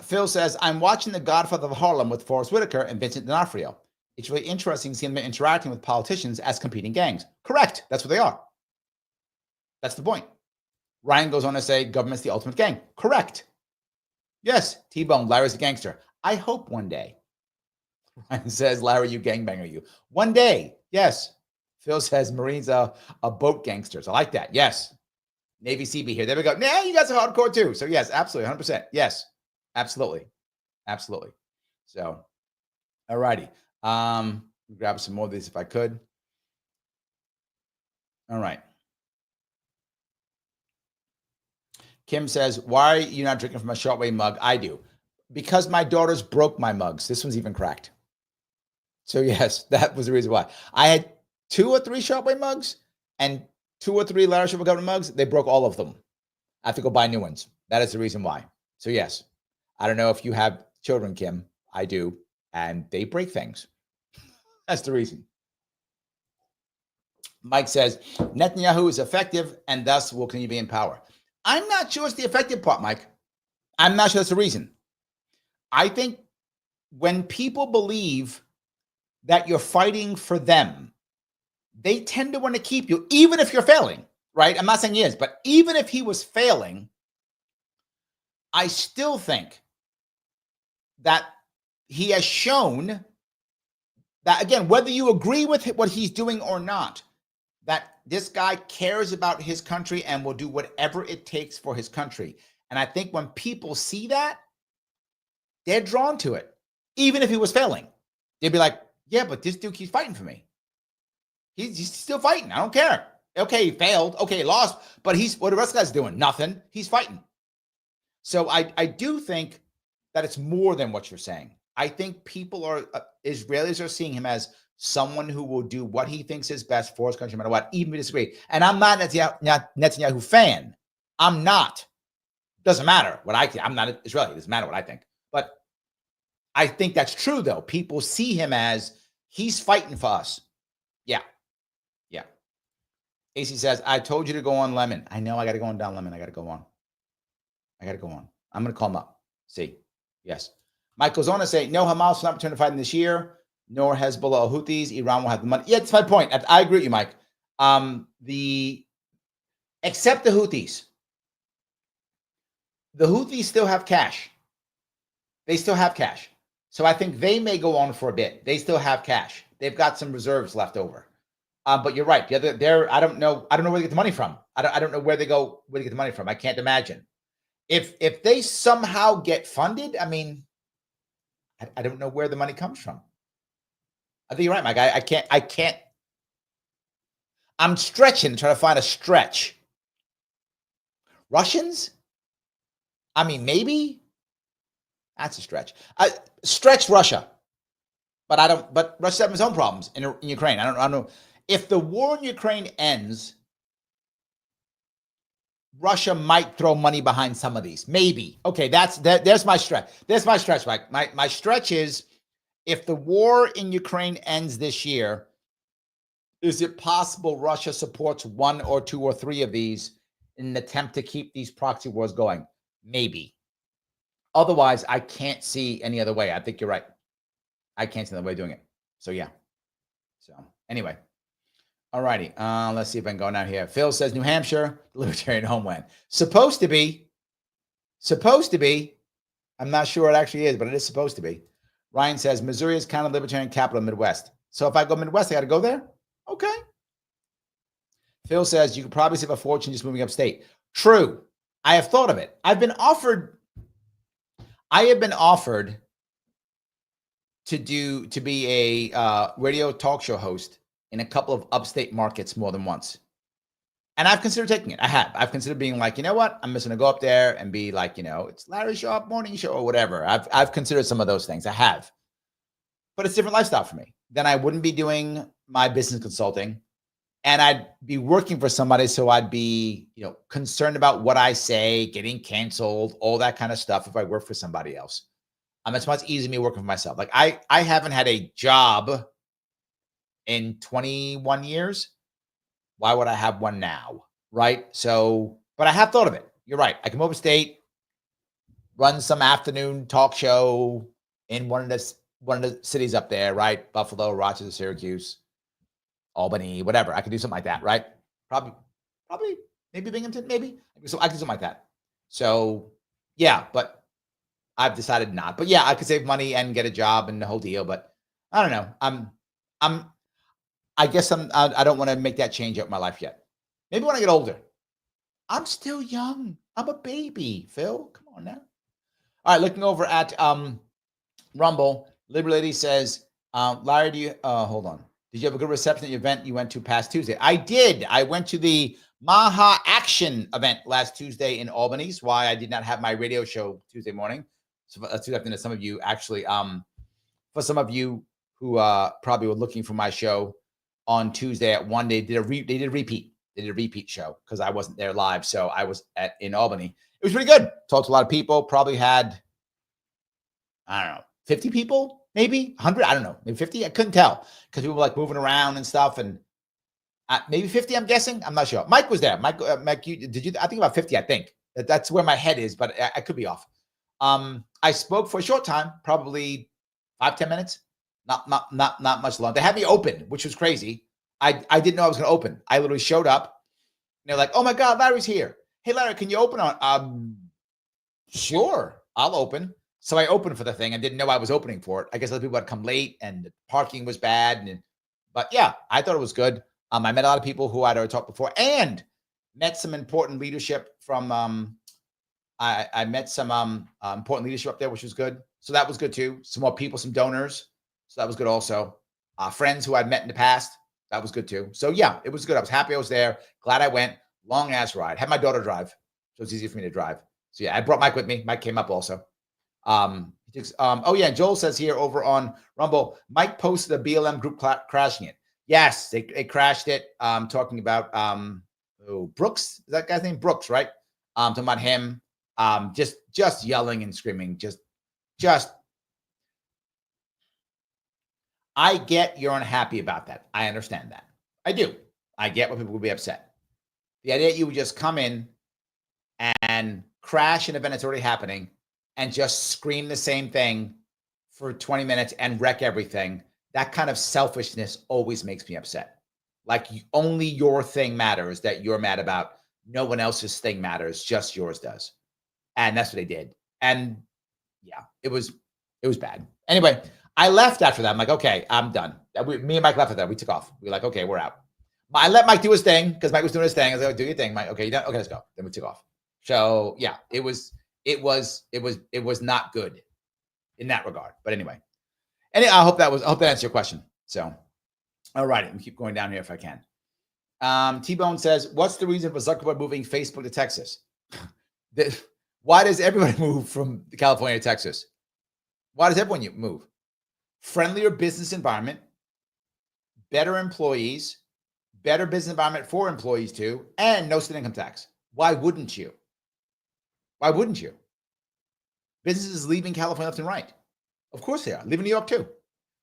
Phil says, I'm watching The Godfather of Harlem with Forrest Whitaker and Vincent D'Onofrio. It's really interesting seeing them interacting with politicians as competing gangs. Correct. That's what they are. That's the point. Ryan goes on to say, government's the ultimate gang. Correct. Yes. T-Bone, Larry's a gangster. I hope one day. Ryan says, Larry, you gangbanger, you. One day. Yes. Phil says, Marines are boat gangsters. I like that. Yes. Navy CB here. There we go. Yeah, you guys are hardcore too. So yes, absolutely. 100%. Yes. Absolutely. Absolutely. So, all righty. Grab some more of these if I could. All right. Kim says, why are you not drinking from a Sharpe Way mug? I do. Because my daughters broke my mugs. This one's even cracked. So yes, that was the reason why. I had 2 or 3 Sharpe Way mugs and 2 or 3 Larry Sharpe government mugs. They broke all of them. I have to go buy new ones. That is the reason why. So yes, I don't know if you have children, Kim. I do. And they break things. That's the reason. Mike says, Netanyahu is effective and thus will continue to be in power. I'm not sure it's the effective part, Mike. I'm not sure that's the reason. I think when people believe that you're fighting for them, they tend to want to keep you, even if you're failing, right? I'm not saying he is, but even if he was failing, I still think that he has shown that, again, whether you agree with what he's doing or not, that this guy cares about his country and will do whatever it takes for his country. And I think when people see that, they're drawn to it. Even if he was failing, they'd be like, yeah, but this dude keeps fighting for me. He's still fighting. I don't care. Okay, he failed. Okay, he lost. But what the rest of the guys doing? Nothing. He's fighting. So I do think that it's more than what you're saying. I think Israelis are seeing him as someone who will do what he thinks is best for his country, no matter what, even if we disagree. And I'm not a Netanyahu fan. I'm not. Doesn't matter what I think. I'm not Israeli. It doesn't matter what I think. But I think that's true, though. People see him as he's fighting for us. Yeah. Yeah. AC says, I told you to go on Lemon. I know I got to go on Don Lemon. I got to go on. I'm going to call him up. See. Yes. Mike goes on to say, no, Hamas will not return to fighting this year, nor Hezbollah or Houthis. Iran will have the money. Yeah, that's my point. I agree with you, Mike. Except the Houthis. The Houthis still have cash. They still have cash. So I think they may go on for a bit. They still have cash. They've got some reserves left over. But you're right. I don't know where they get the money from. I don't know where they get the money from. I can't imagine. If they somehow get funded, I mean, I don't know where the money comes from. I think you're right, Mike. I can't. I'm stretching to try to find a stretch. Russians? I mean, maybe. That's a stretch. Stretch Russia. But Russia has its own problems in Ukraine. I don't know. If the war in Ukraine ends, Russia might throw money behind some of these. Maybe. Okay, there's my stretch. There's my stretch, Mike. My stretch is, if the war in Ukraine ends this year, is it possible Russia supports 1 or 2 or 3 of these in an attempt to keep these proxy wars going? Maybe. Otherwise, I can't see any other way. I think you're right. I can't see another way of doing it. So, yeah. So, anyway. All righty. Let's see if I can go down here. Phil says New Hampshire, the Libertarian homeland. Supposed to be. I'm not sure it actually is, but it is supposed to be. Ryan says Missouri is kind of Libertarian capital of the Midwest. So if I go Midwest, I got to go there? Okay. Phil says you could probably save a fortune just moving upstate. True. I have thought of it. I have been offered to be a radio talk show host in a couple of upstate markets more than once. And I've considered taking it. I've considered being like, you know what? I'm just going to go up there and be like, it's Larry Sharpe morning show or whatever. I've considered some of those things. I have. But it's a different lifestyle for me. Then I wouldn't be doing my business consulting. And I'd be working for somebody, so I'd be, concerned about what I say, getting canceled, all that kind of stuff if I work for somebody else. It's much easier me working for myself. Like I haven't had a job in 21 years. Why would I have one now? Right? So, but I have thought of it. You're right. I can move upstate, run some afternoon talk show in one of the cities up there, right? Buffalo, Rochester, Syracuse, Albany, whatever. I could do something like that, right? Probably, maybe Binghamton, maybe. So I could do something like that. So yeah, but I've decided not. But yeah, I could save money and get a job and the whole deal. But I don't know. I guess I don't want to make that change up in my life yet. Maybe when I get older. I'm still young. I'm a baby, Phil. Come on now. All right, looking over at Rumble, Liberty Lady says, Larry, hold on. Did you have a good reception at the event you went to past Tuesday? I did. I went to the Maha Action event last Tuesday in Albany. That's why I did not have my radio show Tuesday morning. So that's something that some of you actually, for some of you who probably were looking for my show on Tuesday at 1, they did a repeat show because I wasn't there live. So I was in Albany. It was pretty good. Talked to a lot of people. Probably had, I don't know, 50 people, maybe 100. I don't know, maybe 50. I couldn't tell because people were like moving around and stuff. And maybe 50. I'm guessing. I'm not sure. Mike was there. Mike, did you? I think about 50. I think that's where my head is, but I could be off. I spoke for a short time, probably 5-10 minutes. Not much long. They had me open, which was crazy. I didn't know I was going to open. I literally showed up. And they're like, "Oh my God, Larry's here. Hey, Larry, can you open on?" Sure, I'll open. So I opened for the thing. I didn't know I was opening for it. I guess other people had come late and the parking was bad. But yeah, I thought it was good. I met a lot of people who I'd already talked before and met some important leadership from. I met some important leadership up there, which was good. So that was good too. Some more people, some donors. So that was good also. Friends who I'd met in the past. That was good too. So yeah, it was good. I was happy I was there. Glad I went. Long ass ride. Had my daughter drive. So it's easy for me to drive. So yeah, I brought Mike with me. Mike came up also. Oh yeah, Joel says here over on Rumble, Mike posted a BLM group crashing it. Yes, they crashed it. Talking about Brooks. Is that guy's name? Brooks, right? Talking about him. Just yelling and screaming. Just I get you're unhappy about that. I understand that. I do. I get why people would be upset. The idea that you would just come in and crash an event that's already happening and just scream the same thing for 20 minutes and wreck everything, that kind of selfishness always makes me upset. Like only your thing matters that you're mad about. No one else's thing matters, just yours does. And that's what they did. And yeah, it was bad. Anyway, I left after that. I'm like, okay, I'm done. Me and Mike left after that. We took off. We were like, okay, we're out. I let Mike do his thing because Mike was doing his thing. I was like, do your thing, Mike. Okay, you done? Okay, let's go. Then we took off. So yeah, it was not good in that regard. But anyway, I hope that answered your question. So, all right, let me keep going down here if I can. T-Bone says, what's the reason for Zuckerberg moving Facebook to Texas? Why does everybody move from California to Texas? Why does everyone move? Friendlier business environment, better employees, better business environment for employees too, and no state income tax. Why wouldn't you? Why wouldn't you? Businesses leaving California left and right. Of course they are. Leaving New York too.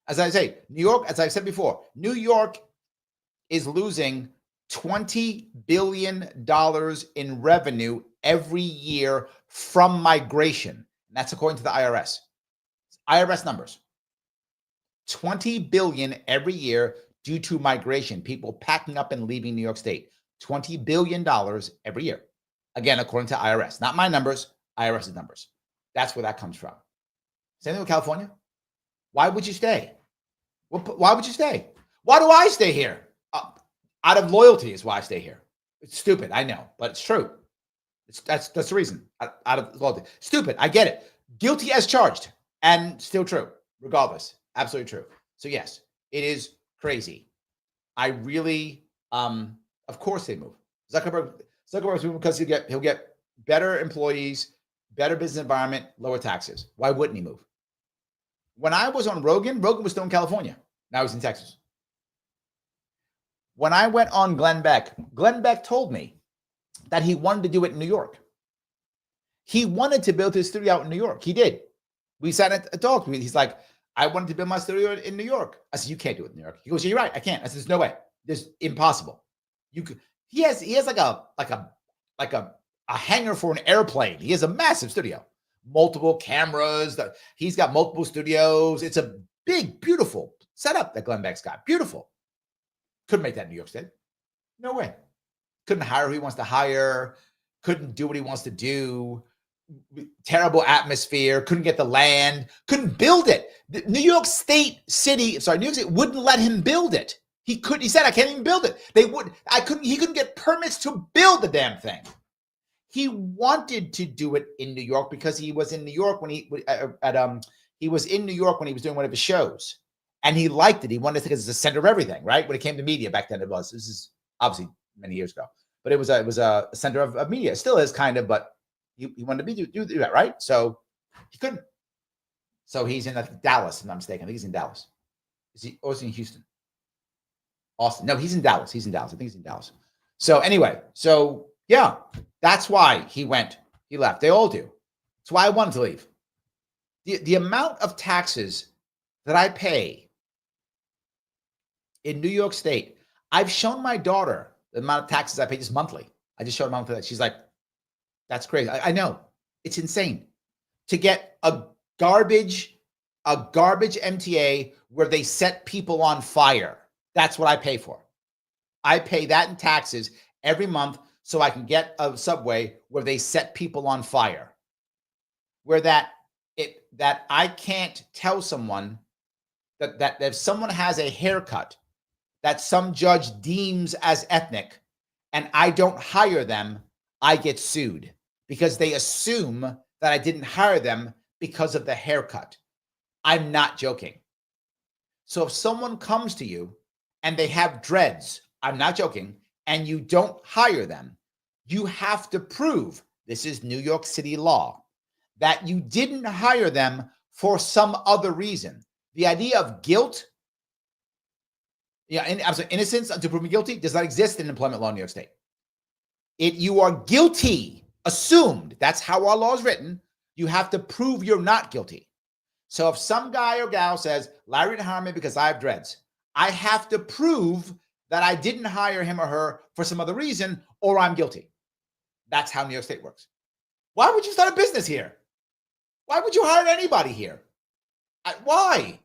As I say, New York, as I've said before, New York is losing $20 billion in revenue every year from migration. And that's according to the IRS. IRS numbers. $20 billion every year due to migration, people packing up and leaving New York State. $20 billion every year. Again, according to IRS. Not my numbers, IRS's numbers. That's where that comes from. Same thing with California. Why would you stay? Well, why would you stay? Why do I stay here? Out of loyalty is why I stay here. It's stupid, I know, but it's true. That's the reason. Out of loyalty. Stupid, I get it. Guilty as charged, and still true, regardless. Absolutely true. So yes, it is crazy. I really, of course they move. Zuckerberg's moving because he'll get better employees, better business environment, lower taxes. Why wouldn't he move? When I was on Rogan was still in California. Now he's in Texas. When I went on Glenn Beck told me that he wanted to do it in New York. He wanted to build his studio out in New York. He did. We sat at a talk. He's like, I wanted to build my studio in New York. I said, you can't do it in New York. He goes, yeah, you're right. I can't. I said, there's no way. There's impossible. You could. He has like a hangar for an airplane. He has a massive studio, multiple cameras. He's got multiple studios. It's a big, beautiful setup that Glenn Beck's got. Beautiful. Couldn't make that in New York State. No way. Couldn't hire who he wants to hire. Couldn't do what he wants to do. Terrible atmosphere. Couldn't get the land. Couldn't build it. New York State wouldn't let him build it. He said, I can't even build it. He couldn't get permits to build the damn thing. He wanted to do it in New York because he was in New York when he was in New York when he was doing one of his shows. And he liked it. He wanted to because it's the center of everything, right? When it came to media back then, it was. This is obviously many years ago. But it was a center of media. It still is kind of, but he wanted to do that, right? So he couldn't. So he's in Dallas, if I'm not mistaken. I think he's in Dallas. Is he in Houston? Austin. No, he's in Dallas. I think he's in Dallas. So anyway, yeah, that's why he went. He left. They all do. That's why I wanted to leave. The amount of taxes that I pay in New York State, I've shown my daughter the amount of taxes I pay just monthly. I just showed her monthly. She's like, that's crazy. I know. It's insane. To get a garbage MTA where they set people on fire. That's what I pay for. I pay that in taxes every month so I can get a subway where they set people on fire. Where that I can't tell someone that if someone has a haircut that some judge deems as ethnic and I don't hire them, I get sued because they assume that I didn't hire them because of the haircut. I'm not joking. So if someone comes to you and they have dreads, I'm not joking, and you don't hire them, you have to prove, this is New York City law, that you didn't hire them for some other reason. The idea of guilt, innocence to prove me guilty does not exist in employment law in New York State. You are guilty, assumed. That's how our law is written. You have to prove you're not guilty. So if some guy or gal says, Larry didn't hire me because I have dreads, I have to prove that I didn't hire him or her for some other reason, or I'm guilty. That's how New York State works. Why would you start a business here? Why would you hire anybody here? Why?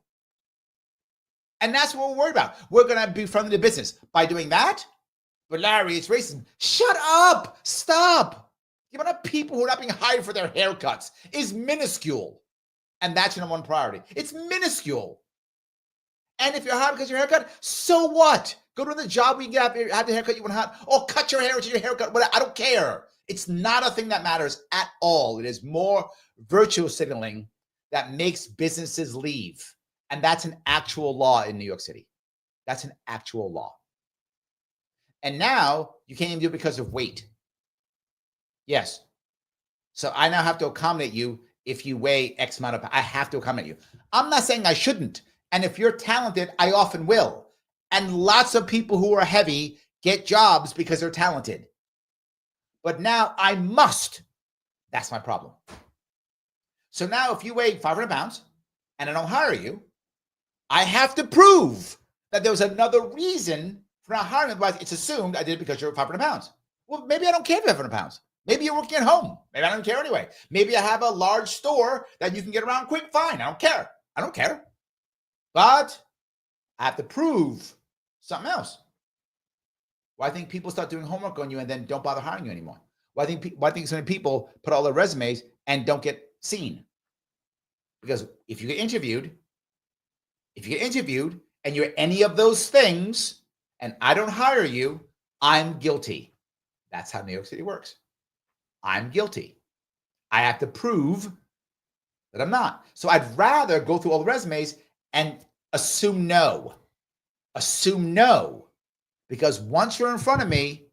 And that's what we're worried about. We're going to be funding the business by doing that. But Larry, it's racism. Shut up. Stop. The amount of people who are not being hired for their haircuts is minuscule. And that's your number one priority. It's minuscule. And if you're hired because of your haircut, so what? Go to the job where you have the haircut you want to have, or cut your hair with your haircut. Whatever. I don't care. It's not a thing that matters at all. It is more virtue signaling that makes businesses leave. And that's an actual law in New York City. That's an actual law. And now you can't even do it because of weight. Yes. So I now have to accommodate you if you weigh X amount of, I have to accommodate you. I'm not saying I shouldn't. And if you're talented, I often will. And lots of people who are heavy get jobs because they're talented. But now I must. That's my problem. So now if you weigh 500 pounds and I don't hire you, I have to prove that there was another reason for not hiring. Otherwise, it's assumed I did it because you're 500 pounds. Well, maybe I don't care if you're 500 pounds. Maybe you're working at home. Maybe I don't care anyway. Maybe I have a large store that you can get around quick. Fine. I don't care. I don't care. But I have to prove something else. Why think people start doing homework on you and then don't bother hiring you anymore? Why think so many people put all their resumes and don't get seen? Because if you get interviewed and you're any of those things, and I don't hire you, I'm guilty. That's how New York City works. I'm guilty. I have to prove that I'm not. So I'd rather go through all the resumes and assume no. Assume no. Because once you're in front of me,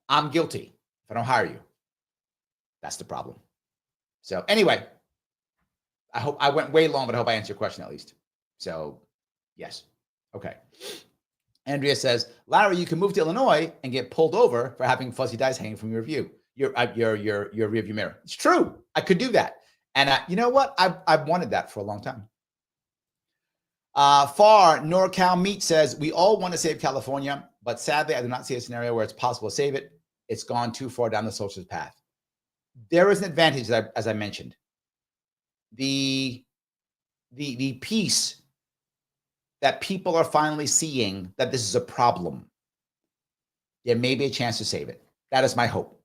I'm guilty if I don't hire you. That's the problem. So anyway, I hope I went way long, but I hope I answered your question at least. So yes. Okay. Andrea says, Larry, you can move to Illinois and get pulled over for having fuzzy dice hanging from your rearview mirror. It's true. I could do that. And you know what? I've wanted that for a long time. Far NorCal Meat says, we all want to save California, but sadly, I do not see a scenario where it's possible to save it. It's gone too far down the socialist path. There is an advantage, as I mentioned. The piece that people are finally seeing that this is a problem. There may be a chance to save it. That is my hope.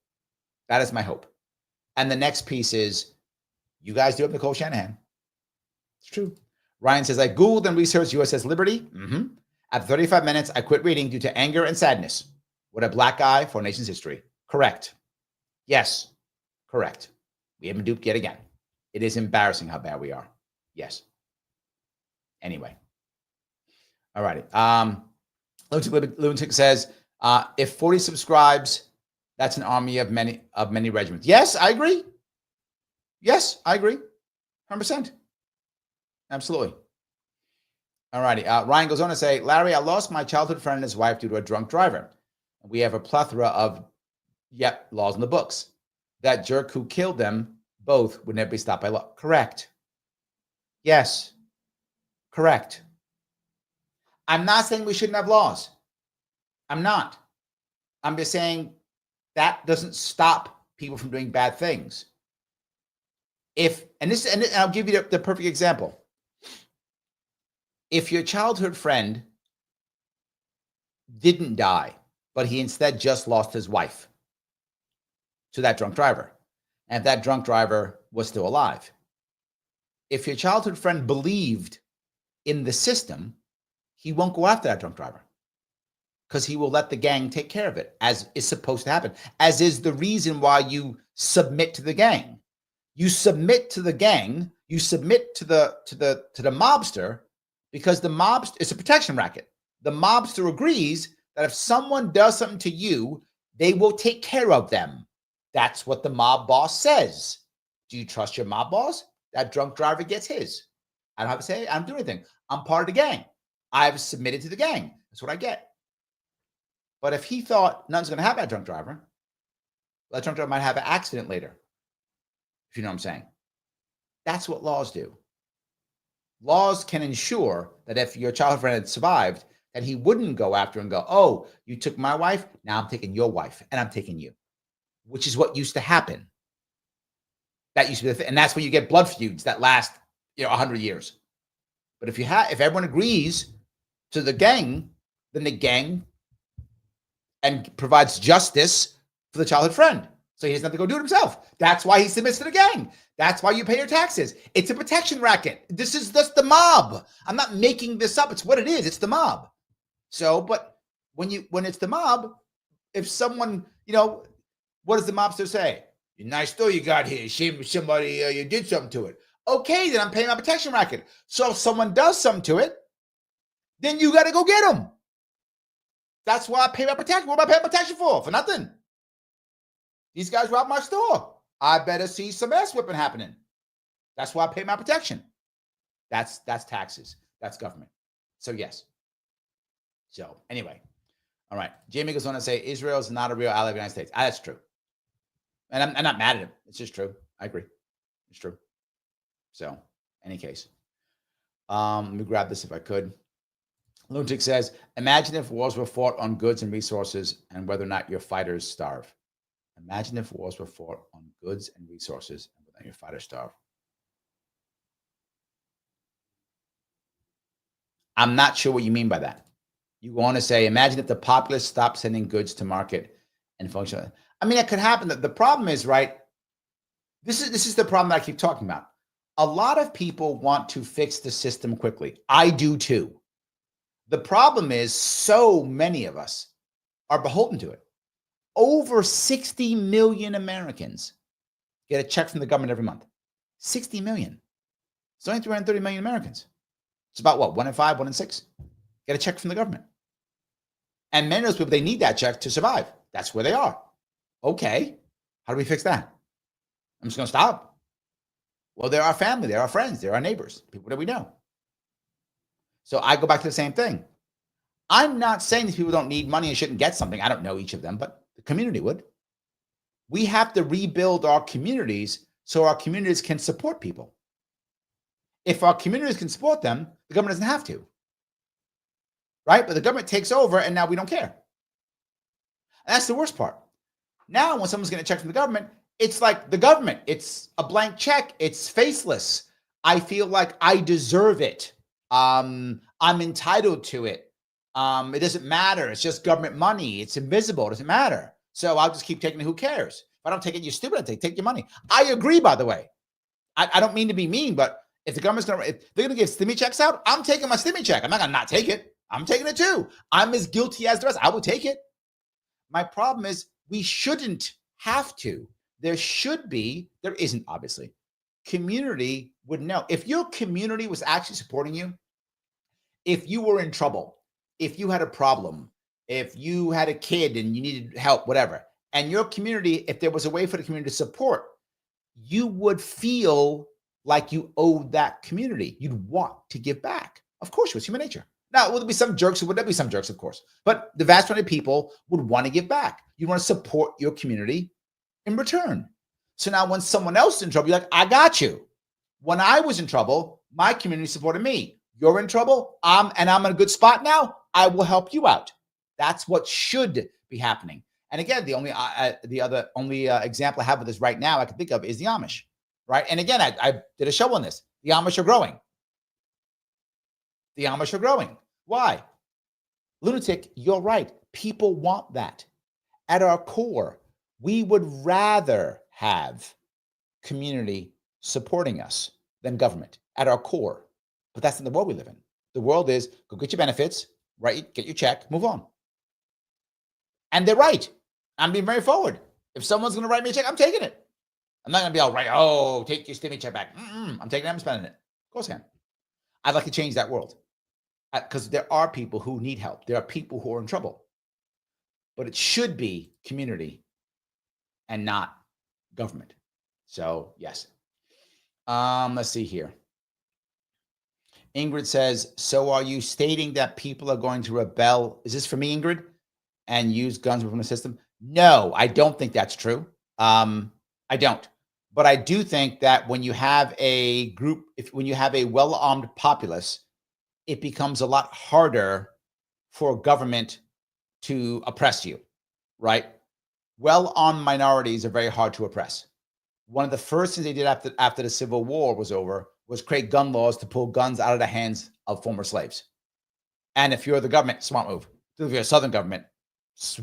That is my hope. And the next piece is, you guys do have Nicole Shanahan. It's true. Ryan says, I Googled and researched USS Liberty. Mm-hmm. At 35 minutes, I quit reading due to anger and sadness. What a black eye for a nation's history. Correct. Yes. Correct. We have been duped yet again. It is embarrassing how bad we are. Yes. Anyway. All righty. Lunatic says, if 40 subscribes, that's an army of many regiments. Yes, I agree. Yes, I agree. 100%. Absolutely. All righty. Ryan goes on to say, Larry, I lost my childhood friend and his wife due to a drunk driver. We have a plethora of, laws in the books. That jerk who killed them both would never be stopped by law. Correct. Yes. Correct. I'm not saying we shouldn't have laws. I'm not. I'm just saying that doesn't stop people from doing bad things. And I'll give you the perfect example. If your childhood friend didn't die, but he instead just lost his wife to that drunk driver, and if that drunk driver was still alive, if your childhood friend believed in the system, he won't go after that drunk driver because he will let the gang take care of it, as is supposed to happen, as is the reason why you submit to the gang. You submit to the gang, you submit to the mobster, because the mobster, it's a protection racket. The mobster agrees that if someone does something to you, they will take care of them. That's what the mob boss says. Do you trust your mob boss? That drunk driver gets his. I don't have to say, I don't do anything. I'm part of the gang. I've submitted to the gang. That's what I get. But if he thought nothing's going to happen to that drunk driver, that drunk driver might have an accident later. If you know what I'm saying. That's what laws do. Laws can ensure that if your childhood friend had survived, that he wouldn't go after and go, oh, you took my wife, now I'm taking your wife, and I'm taking you, which is what used to happen. That used to be the thing. And that's when you get blood feuds that last 100 years. But if everyone agrees to the gang, then the gang and provides justice for the childhood friend. So he doesn't have to go do it himself. That's why he submits to the gang. That's why you pay your taxes. It's a protection racket. This is just the mob. I'm not making this up. It's what it is. It's the mob. So, but when it's the mob, if someone, what does the mobster say? Nice store you got here. Shame somebody, you did something to it. Okay, then I'm paying my protection racket. So if someone does something to it, then you got to go get them. That's why I pay my protection. What am I paying protection for? For nothing. These guys robbed my store. I better see some ass whipping happening. That's why I pay my protection. That's taxes. That's government. So yes. So anyway, all right. Jamie goes on to say Israel is not a real ally of the United States. That's true. And I'm not mad at him. It's just true. I agree. It's true. So, any case. Let me grab this if I could. Lunatic says, imagine if wars were fought on goods and resources and whether or not your fighters starve. Imagine if wars were fought on goods and resources and whether or not your fighters starve. I'm not sure what you mean by that. You want to say, imagine if the populace stopped sending goods to market and function. I mean, it could happen. The problem is, right, this is the problem that I keep talking about. A lot of people want to fix the system quickly. I do too. The problem is so many of us are beholden to it. Over 60 million Americans get a check from the government every month. 60 million. It's only 330 million Americans. It's about what? 1 in 5, 1 in 6 get a check from the government. And many of those people, they need that check to survive. That's where they are. Okay. How do we fix that? I'm just going to stop. Well, they're our family. They're our friends. They're our neighbors, people that we know. So I go back to the same thing. I'm not saying these people don't need money and shouldn't get something. I don't know each of them, but the community would. We have to rebuild our communities so our communities can support people. If our communities can support them, the government doesn't have to. Right? But the government takes over and now we don't care. And that's the worst part. Now, when someone's getting a check from the government, it's like the government. It's a blank check. It's faceless. I feel like I deserve it. I'm entitled to it. It doesn't matter. It's just government money. It's invisible. It doesn't matter. So I'll just keep taking it. Who cares? If I don't take it, you're stupid. I take your money. I agree, by the way. I don't mean to be mean, but if the government's if they're going to give stimmy checks out, I'm taking my stimmy check. I'm not going to not take it. I'm taking it too. I'm as guilty as the rest. I will take it. My problem is we shouldn't have to. There should be, there isn't obviously. Community would know. If your community was actually supporting you, if you were in trouble, if you had a problem, if you had a kid and you needed help, whatever, and your community, if there was a way for the community to support, you would feel like you owed that community. You'd want to give back. Of course, it was human nature. Now, will there be some jerks? Would there be some jerks? Of course. But the vast majority of people would want to give back. You want to support your community in return. So now when someone else is in trouble, you're like, I got you. When I was in trouble, my community supported me. You're in trouble, I'm in a good spot now, I will help you out. That's what should be happening. And again, the only example I have of this right now I can think of is the Amish, right? And again, I did a show on this. The Amish are growing. The Amish are growing. Why? Lunatic, you're right. People want that. At our core, we would rather have community supporting us than government at our core. But that's not the world we live in. The world is go get your benefits, right? Get your check, move on. And they're right. I'm being very forward. If someone's going to write me a check, I'm taking it. I'm not going to be all right. Oh, take your stimmy check back. I'm taking it. I'm spending it. Of course I can. I'd like to change that world because there are people who need help. There are people who are in trouble. But it should be community and not government. So, yes. Let's see here. Ingrid says, so are you stating that people are going to rebel? Is this for me, Ingrid? And use guns within the system? No, I don't think that's true. I don't. But I do think that when you have a group, when you have a well-armed populace, it becomes a lot harder for government to oppress you, right? Well-armed minorities are very hard to oppress. One of the first things they did after the Civil War was over was create gun laws to pull guns out of the hands of former slaves. And if you're the government, smart move. If you're a Southern government,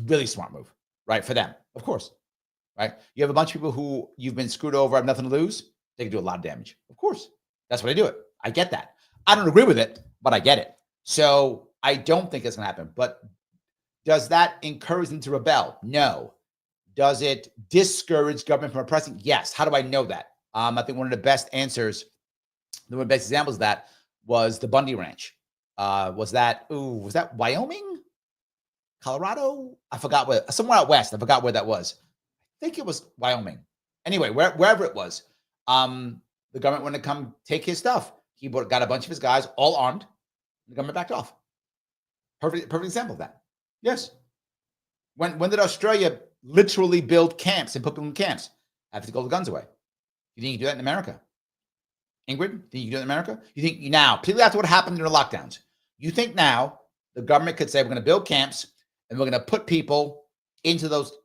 really smart move, right? For them, of course, right? You have a bunch of people who you've been screwed over, have nothing to lose. They can do a lot of damage. Of course, that's why they do it. I get that. I don't agree with it, but I get it. So I don't think it's going to happen. But does that encourage them to rebel? No. Does it discourage government from oppressing? Yes. How do I know that? I think one of the best answers, one of the best examples of that was the Bundy Ranch. Was that Wyoming? Colorado? I forgot where, somewhere out west. I forgot where that was. I think it was Wyoming. Anyway, wherever it was, the government wanted to come take his stuff. He got a bunch of his guys all armed. The government backed off. Perfect example of that. Yes. When did Australia literally build camps and put people in camps? Have to go the guns away. You think you can do that in America? Ingrid, think you can do that in America? You think now, particularly after what happened in the lockdowns, you think now the government could say we're going to build camps and we're going to put people into those,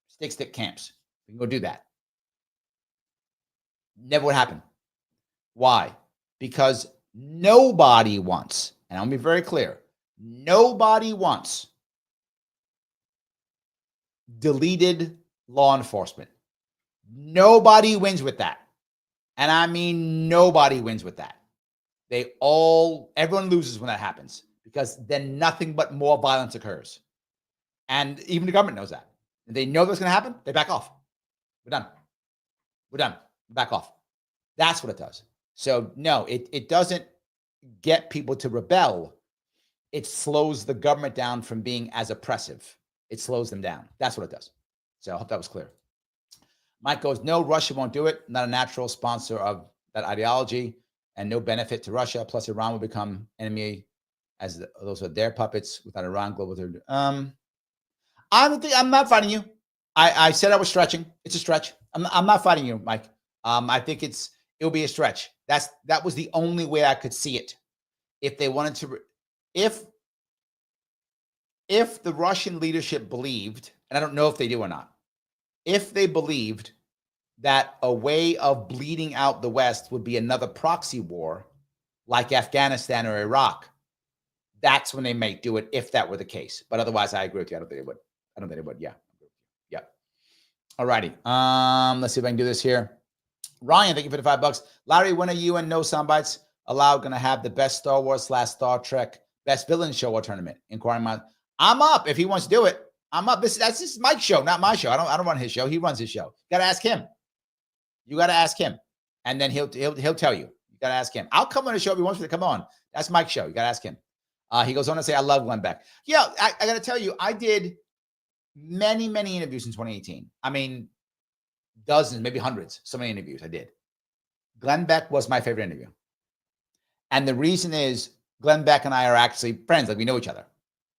stick camps. We can go do that. Never would happen. Why? Because nobody wants, and I'll be very clear, nobody wants deleted law enforcement. Nobody wins with that. And I mean, nobody wins with that. Everyone loses when that happens, because then nothing but more violence occurs. And even the government knows that. They know that's going to happen. They back off. We're done. We're done. Back off. That's what it does. So no, it doesn't get people to rebel. It slows the government down from being as oppressive. It slows them down. That's what it does. So I hope that was clear. Mike goes, no, Russia won't do it. Not a natural sponsor of that ideology, and no benefit to Russia. Plus, Iran will become enemy as those are their puppets. Without Iran, global. I'm not fighting you. I said I was stretching. It's a stretch. I'm not fighting you, Mike. I think it'll be a stretch. That was the only way I could see it. If they wanted to, if the Russian leadership believed, and I don't know if they do or not, if they believed that a way of bleeding out the West would be another proxy war like Afghanistan or Iraq, that's when they might do it, if that were the case. But otherwise, I agree with you. I don't think they would. Yeah. Yeah. All righty. Let's see if I can do this here. Ryan, thank you for the $5. Larry, when are you and No Soundbites Allowed going to have the best Star Wars / Star Trek best villain show or tournament? Inquiring my, I'm up if he wants to do it. I'm up. That's just Mike's show, not my show. I don't run his show. He runs his show. Got to ask him. You got to ask him, and then he'll tell you. You got to ask him. I'll come on the show if he wants me to come on. That's Mike's show. You got to ask him. He goes on to say, "I love Glenn Beck." Yeah, I got to tell you, I did many interviews in 2018. I mean, dozens, maybe hundreds. So many interviews I did. Glenn Beck was my favorite interview, and the reason is Glenn Beck and I are actually friends. Like, we know each other,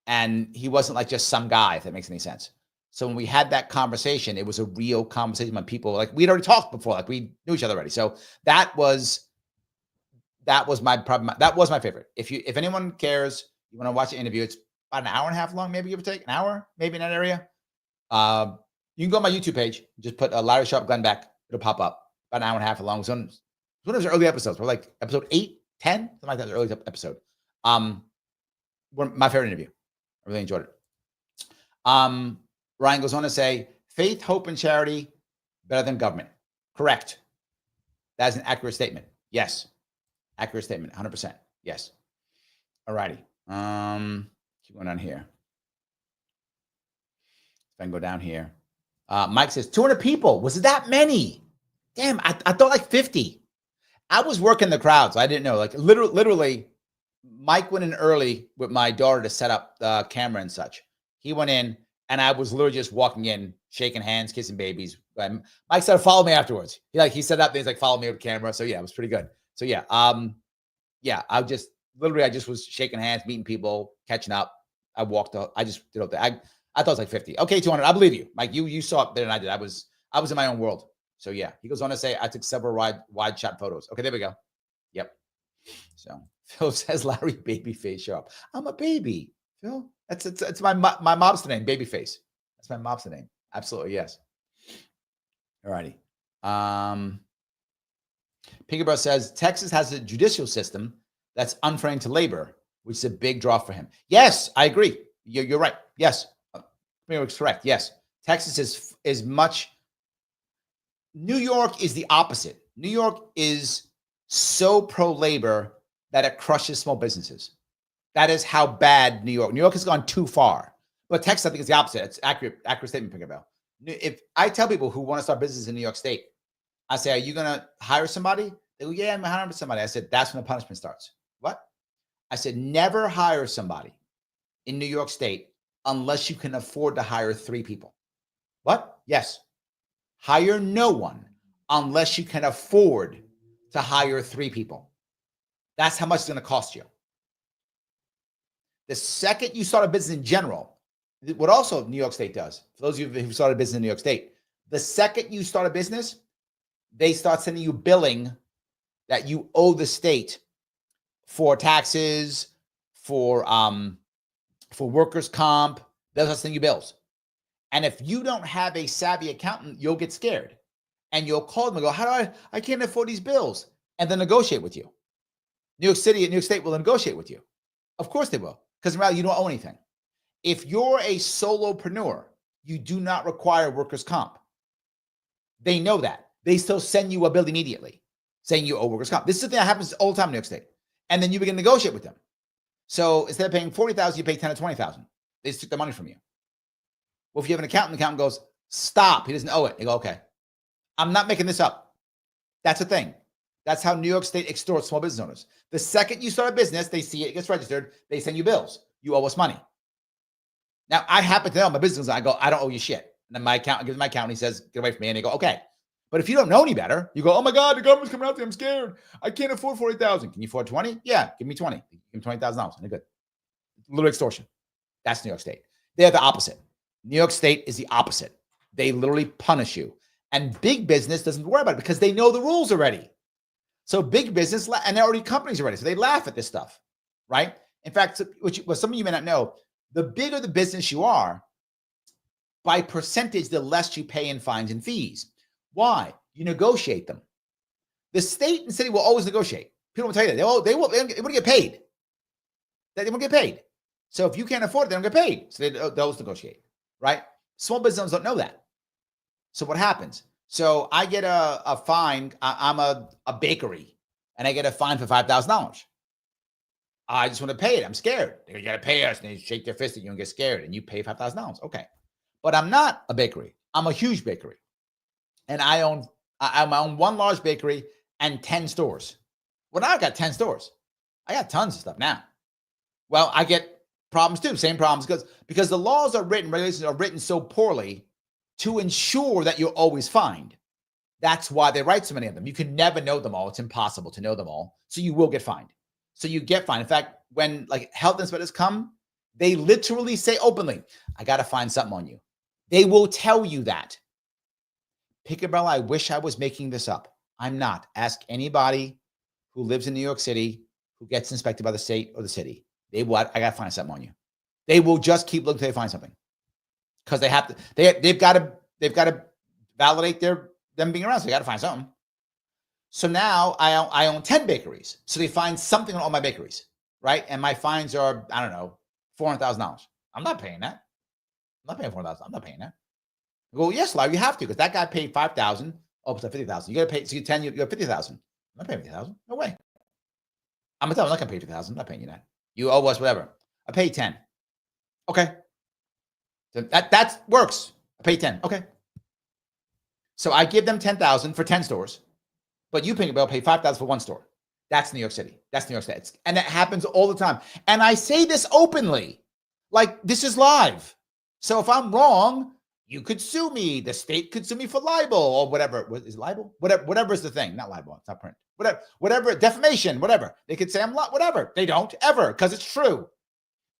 and he wasn't like just some guy. If that makes any sense. So when we had that conversation, it was a real conversation when people, like, we'd already talked before, like we knew each other already. So that was my problem. That was my favorite. If anyone cares, you want to watch an interview, it's about an hour and a half long, maybe give or take an hour, maybe in that area. You can go on my YouTube page, just put Larry Sharpe Glenn Beck. It'll pop up about an hour and a half long. So one of those early episodes, we're like episode 8, 10, something like that. The early episode. My favorite interview. I really enjoyed it. Ryan goes on to say, faith, hope, and charity better than government. Correct. That is an accurate statement. Yes. Accurate statement. 100%. Yes. All righty. Keep going on here. If I can go down here. Mike says, 200 people. Was it that many? Damn, I thought like 50. I was working the crowd, so I didn't know. Like, literally, Mike went in early with my daughter to set up the camera and such. He went in, and I was literally just walking in, shaking hands, kissing babies. Mike started following me afterwards. He set up things like follow me with the camera. So yeah, it was pretty good. So yeah, I just was shaking hands, meeting people, catching up. I just did all that. I thought it was like 50. Okay, 200. I believe you, Mike. You saw it better than I did. I was in my own world. So yeah, he goes on to say, I took several wide shot photos. Okay, there we go. Yep. So Phil says, Larry, babyface, show up. I'm a baby, Phil. It's my mobster name, Babyface. That's my mobster name. Absolutely, yes. All righty. Pinky Bro says, Texas has a judicial system that's unfriendly to labor, which is a big draw for him. Yes, I agree. You're right. Yes. Pinky correct. Yes. Texas is much. New York is the opposite. New York is so pro-labor that it crushes small businesses. That is how bad New York has gone too far. But Texas, I think, is the opposite. It's accurate statement, Pinker Bell. If I tell people who want to start business in New York State, I say, are you going to hire somebody? They go, yeah, I'm hiring somebody. I said, that's when the punishment starts. What? I said, never hire somebody in New York State unless you can afford to hire 3 people. What? Yes. Hire no one unless you can afford to hire 3 people. That's how much it's going to cost you. The second you start a business in general, what also New York State does, for those of you who started a business in New York State, the second you start a business, they start sending you billing that you owe the state for taxes, for workers' comp. They'll start sending you bills. And if you don't have a savvy accountant, you'll get scared. And you'll call them and go, how do I can't afford these bills. And then negotiate with you. New York State will negotiate with you. Of course they will. Because in reality, you don't owe anything. If you're a solopreneur, you do not require workers' comp. They know that. They still send you a bill immediately. saying you owe workers' comp. This is the thing that happens all the time in New York State. And then you begin to negotiate with them. So instead of paying $40,000, you pay $10,000 or $20,000. They just took the money from you. Well, if you have an accountant, the accountant goes, stop. He doesn't owe it. You go, okay. I'm not making this up. That's the thing. That's how New York State extorts small business owners. The second you start a business, they see it gets registered, they send you bills. You owe us money. Now, I happen to know my business, I go, I don't owe you shit. And then my accountant gives my accountant, he says, get away from me. And they go, okay. But if you don't know any better, you go, oh my God, the government's coming after me. I'm scared. I can't afford $40,000. Can you afford 20? Yeah, give me 20. Give me $20,000. And they're good. A little extortion. That's New York State. They're the opposite. New York State is the opposite. They literally punish you. And big business doesn't worry about it because they know the rules already. So big business, and they're already companies already. So they laugh at this stuff, right? In fact, what some of you may not know, the bigger the business you are, by percentage, the less you pay in fines and fees. Why? You negotiate them. The state and city will always negotiate. People will tell you that. They won't get paid. They won't get paid. So if you can't afford it, they don't get paid. So they always negotiate, right? Small business owners don't know that. So what happens? So I get a fine. I'm a bakery, and I get a fine for $5,000. I just want to pay it. I'm scared. They got to pay us, and they shake their fist at you and get scared, and you pay $5,000. Okay, but I'm not a bakery. I'm a huge bakery, and I own one large bakery and 10 stores. Well, now I got 10 stores. I got tons of stuff now. Well, I get problems too. Same problems because the laws are written, regulations are written so poorly to ensure that you're always fined. That's why they write so many of them. You can never know them all. It's impossible to know them all. So you will get fined. So you get fined. In fact, when like health inspectors come, they literally say openly, I got to find something on you. They will tell you that. Picabella, I wish I was making this up. I'm not. Ask anybody who lives in New York City who gets inspected by the state or the city. They what? I got to find something on you. They will just keep looking until they find something. Because they have to, they've got to validate them being around. So they got to find something. So now I own 10 bakeries. So they find something on all my bakeries, right? And my fines are, I don't know, $400,000. I'm not paying that. I'm not paying $400,000. I'm not paying that. I go, yes, Larry, you have to, because that guy paid $5,000. Oh, it's $50,000. You got to pay. So you 10, you got $50,000. I'm not paying $50,000. No way. I'm not going to pay $50,000. I'm not paying you that. You owe us whatever. I paid 10. Okay. So that works. I pay 10. Okay. So I give them 10,000 for 10 stores, but you pay 5,000 for one store. That's New York City. That's New York State. And that happens all the time. And I say this openly, like this is live. So if I'm wrong, you could sue me. The state could sue me for libel or whatever. What is libel? Whatever is the thing. Not libel. It's not print. Whatever. Defamation. Whatever. They could say I'm whatever. They don't ever because it's true.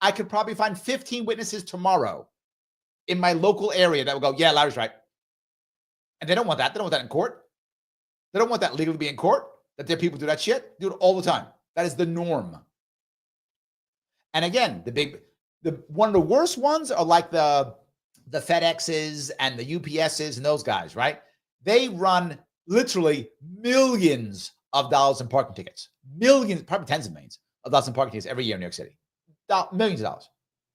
I could probably find 15 witnesses tomorrow in my local area that will go, yeah, Larry's right. And they don't want that. They don't want that in court. They don't want that legally to be in court, that their people do that shit. Do it all the time. That is the norm. And again, one of the worst ones are like the FedExes and the UPSs and those guys, right? They run literally millions of dollars in parking tickets. Millions, probably tens of millions of dollars in parking tickets every year in New York City. Millions of dollars.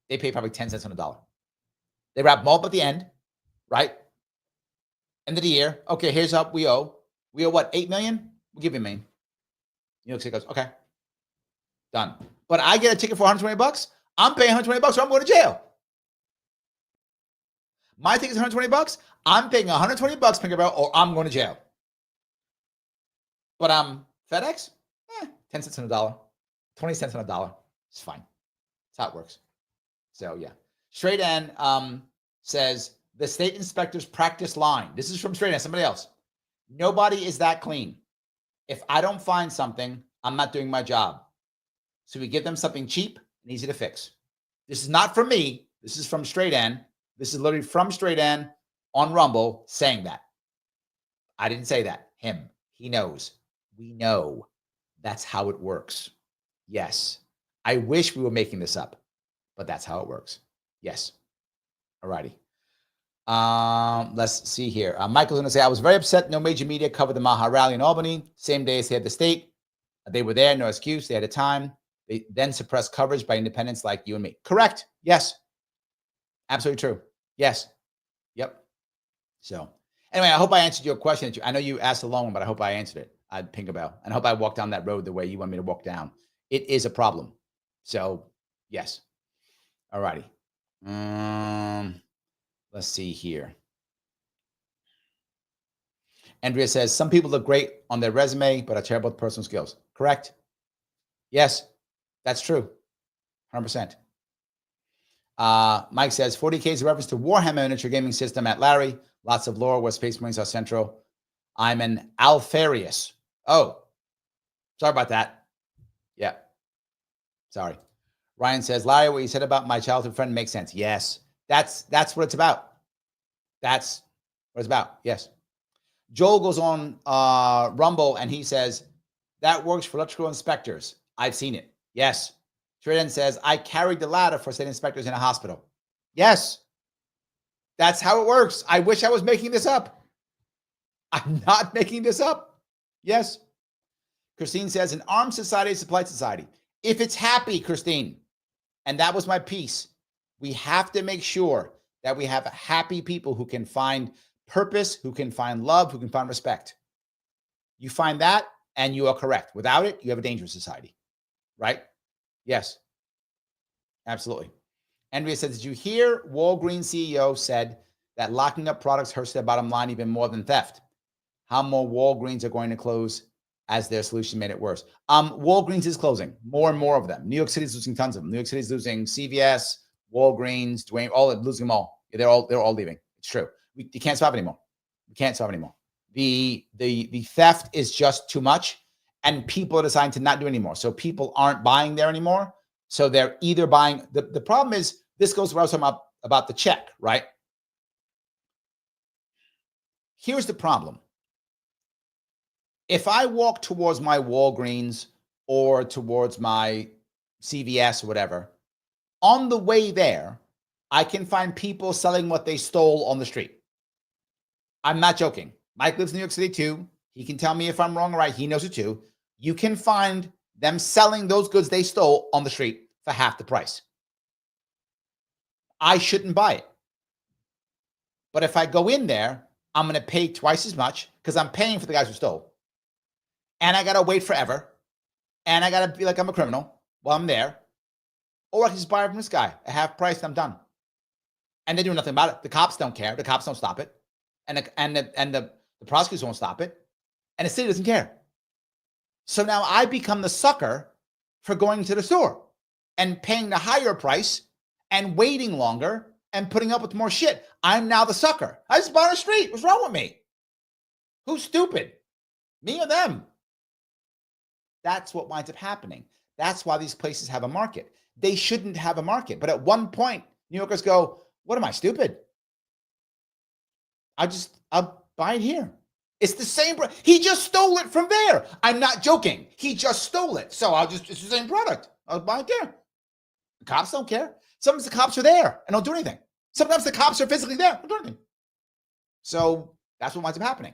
They pay probably 10 cents on a dollar. They wrap them all up at the end, right? End of the year. Okay, here's how we owe. We owe what, 8 million? We'll give you $1 million. New York City goes, okay, done. But I get a ticket for $120. I'm paying $120 or I'm going to jail. My ticket's $120. I'm paying $120, Pinkerbell, or I'm going to jail. But FedEx, 10 cents on a dollar, 20 cents on a dollar. It's fine. That's how it works. So yeah. Straight N says, the state inspectors practice lying. This is from Straight N, somebody else. Nobody is that clean. If I don't find something, I'm not doing my job. So we give them something cheap and easy to fix. This is not from me. This is from Straight N. This is literally from Straight N on Rumble saying that. I didn't say that. Him. He knows. We know. That's how it works. Yes. I wish we were making this up, but that's how it works. Yes. All righty. Let's see here. Michael's going to say, I was very upset. No major media covered the Maha rally in Albany. Same day as they had the state. They were there. No excuse. They had a time. They then suppressed coverage by independents like you and me. Correct. Yes. Absolutely true. Yes. Yep. So anyway, I hope I answered your question. I know you asked a long one, but I hope I answered it. I'd ping a bell. And I hope I walk down that road the way you want me to walk down. It is a problem. So, yes. All righty. Let's see here. Andrea says, some people look great on their resume, but are terrible at personal skills. Correct. Yes, that's true. 100%. Mike says, 40K is a reference to Warhammer miniature gaming system at Larry. Lots of lore where Space Marines are central. I'm an Alfarius. Oh, sorry about that. Yeah. Sorry. Ryan says, Larry, what you said about my childhood friend makes sense. Yes. That's what it's about. That's what it's about. Yes. Joel goes on Rumble and he says, that works for electrical inspectors. I've seen it. Yes. Triden says, I carried the ladder for state inspectors in a hospital. Yes. That's how it works. I wish I was making this up. I'm not making this up. Yes. Christine says, an armed society is a polite society. If it's happy, Christine, and that was my piece, we have to make sure that we have happy people who can find purpose, who can find love, who can find respect. You find that, and you are correct. Without it, you have a dangerous society, right? Yes, absolutely. Andrea said, did you hear Walgreens CEO said that locking up products hurts their bottom line even more than theft? How more Walgreens are going to close as their solution made it worse? Walgreens is closing, more and more of them. New York City is losing tons of them. New York City is losing CVS, Walgreens, Dwayne, all losing them all. They're all leaving. It's true. You can't stop anymore. We can't stop anymore. The theft is just too much, and people are deciding to not do it anymore. So people aren't buying there anymore. So they're either buying. The problem is, this goes where I was talking about the check, right? Here's the problem. If I walk towards my Walgreens or towards my CVS or whatever, on the way there, I can find people selling what they stole on the street. I'm not joking. Mike lives in New York City too. He can tell me if I'm wrong or right. He knows it too. You can find them selling those goods they stole on the street for half the price. I shouldn't buy it. But if I go in there, I'm going to pay twice as much because I'm paying for the guys who stole. And I got to wait forever. And I got to be like I'm a criminal while I'm there. Or I can just buy it from this guy at half price and I'm done. And they do nothing about it. The cops don't care. The cops don't stop it. And the prosecutors won't stop it. And the city doesn't care. So now I become the sucker for going to the store and paying the higher price and waiting longer and putting up with more shit. I'm now the sucker. I just bought on the street. What's wrong with me? Who's stupid? Me or them? That's what winds up happening. That's why these places have a market. They shouldn't have a market. But at one point, New Yorkers go, what am I, stupid? I'll buy it here. It's the same. He just stole it from there. I'm not joking. He just stole it. So it's the same product. I'll buy it there. The cops don't care. Sometimes the cops are there and don't do anything. Sometimes the cops are physically there. Don't do anything. So that's what winds up happening.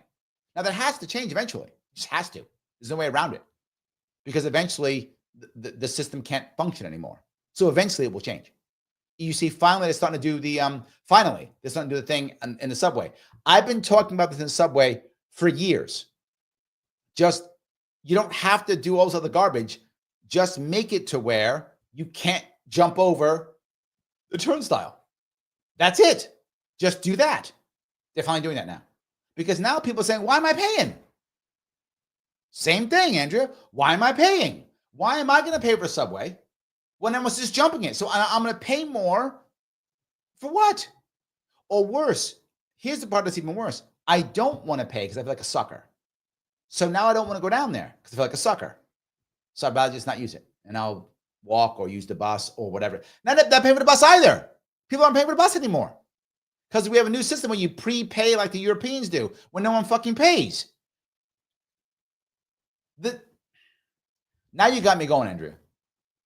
Now that has to change eventually. It just has to. There's no way around it. Because eventually the system can't function anymore. So eventually it will change. You see, finally they're starting to do the thing in the subway. I've been talking about this in the subway for years. Just, you don't have to do all this other garbage. Just make it to where you can't jump over the turnstile. That's it. Just do that. They're finally doing that now. Because now people are saying, why am I paying? Same thing, Andrea. Why am I paying? Why am I going to pay for a subway when everyone's just jumping it? So I'm going to pay more for what? Or worse, here's the part that's even worse. I don't want to pay because I feel like a sucker. So now I don't want to go down there because I feel like a sucker. So I'd rather just not use it. And I'll walk or use the bus or whatever. Not paying for the bus either. People aren't paying for the bus anymore. Because we have a new system where you prepay like the Europeans do when no one fucking pays. Now you got me going, Andrea,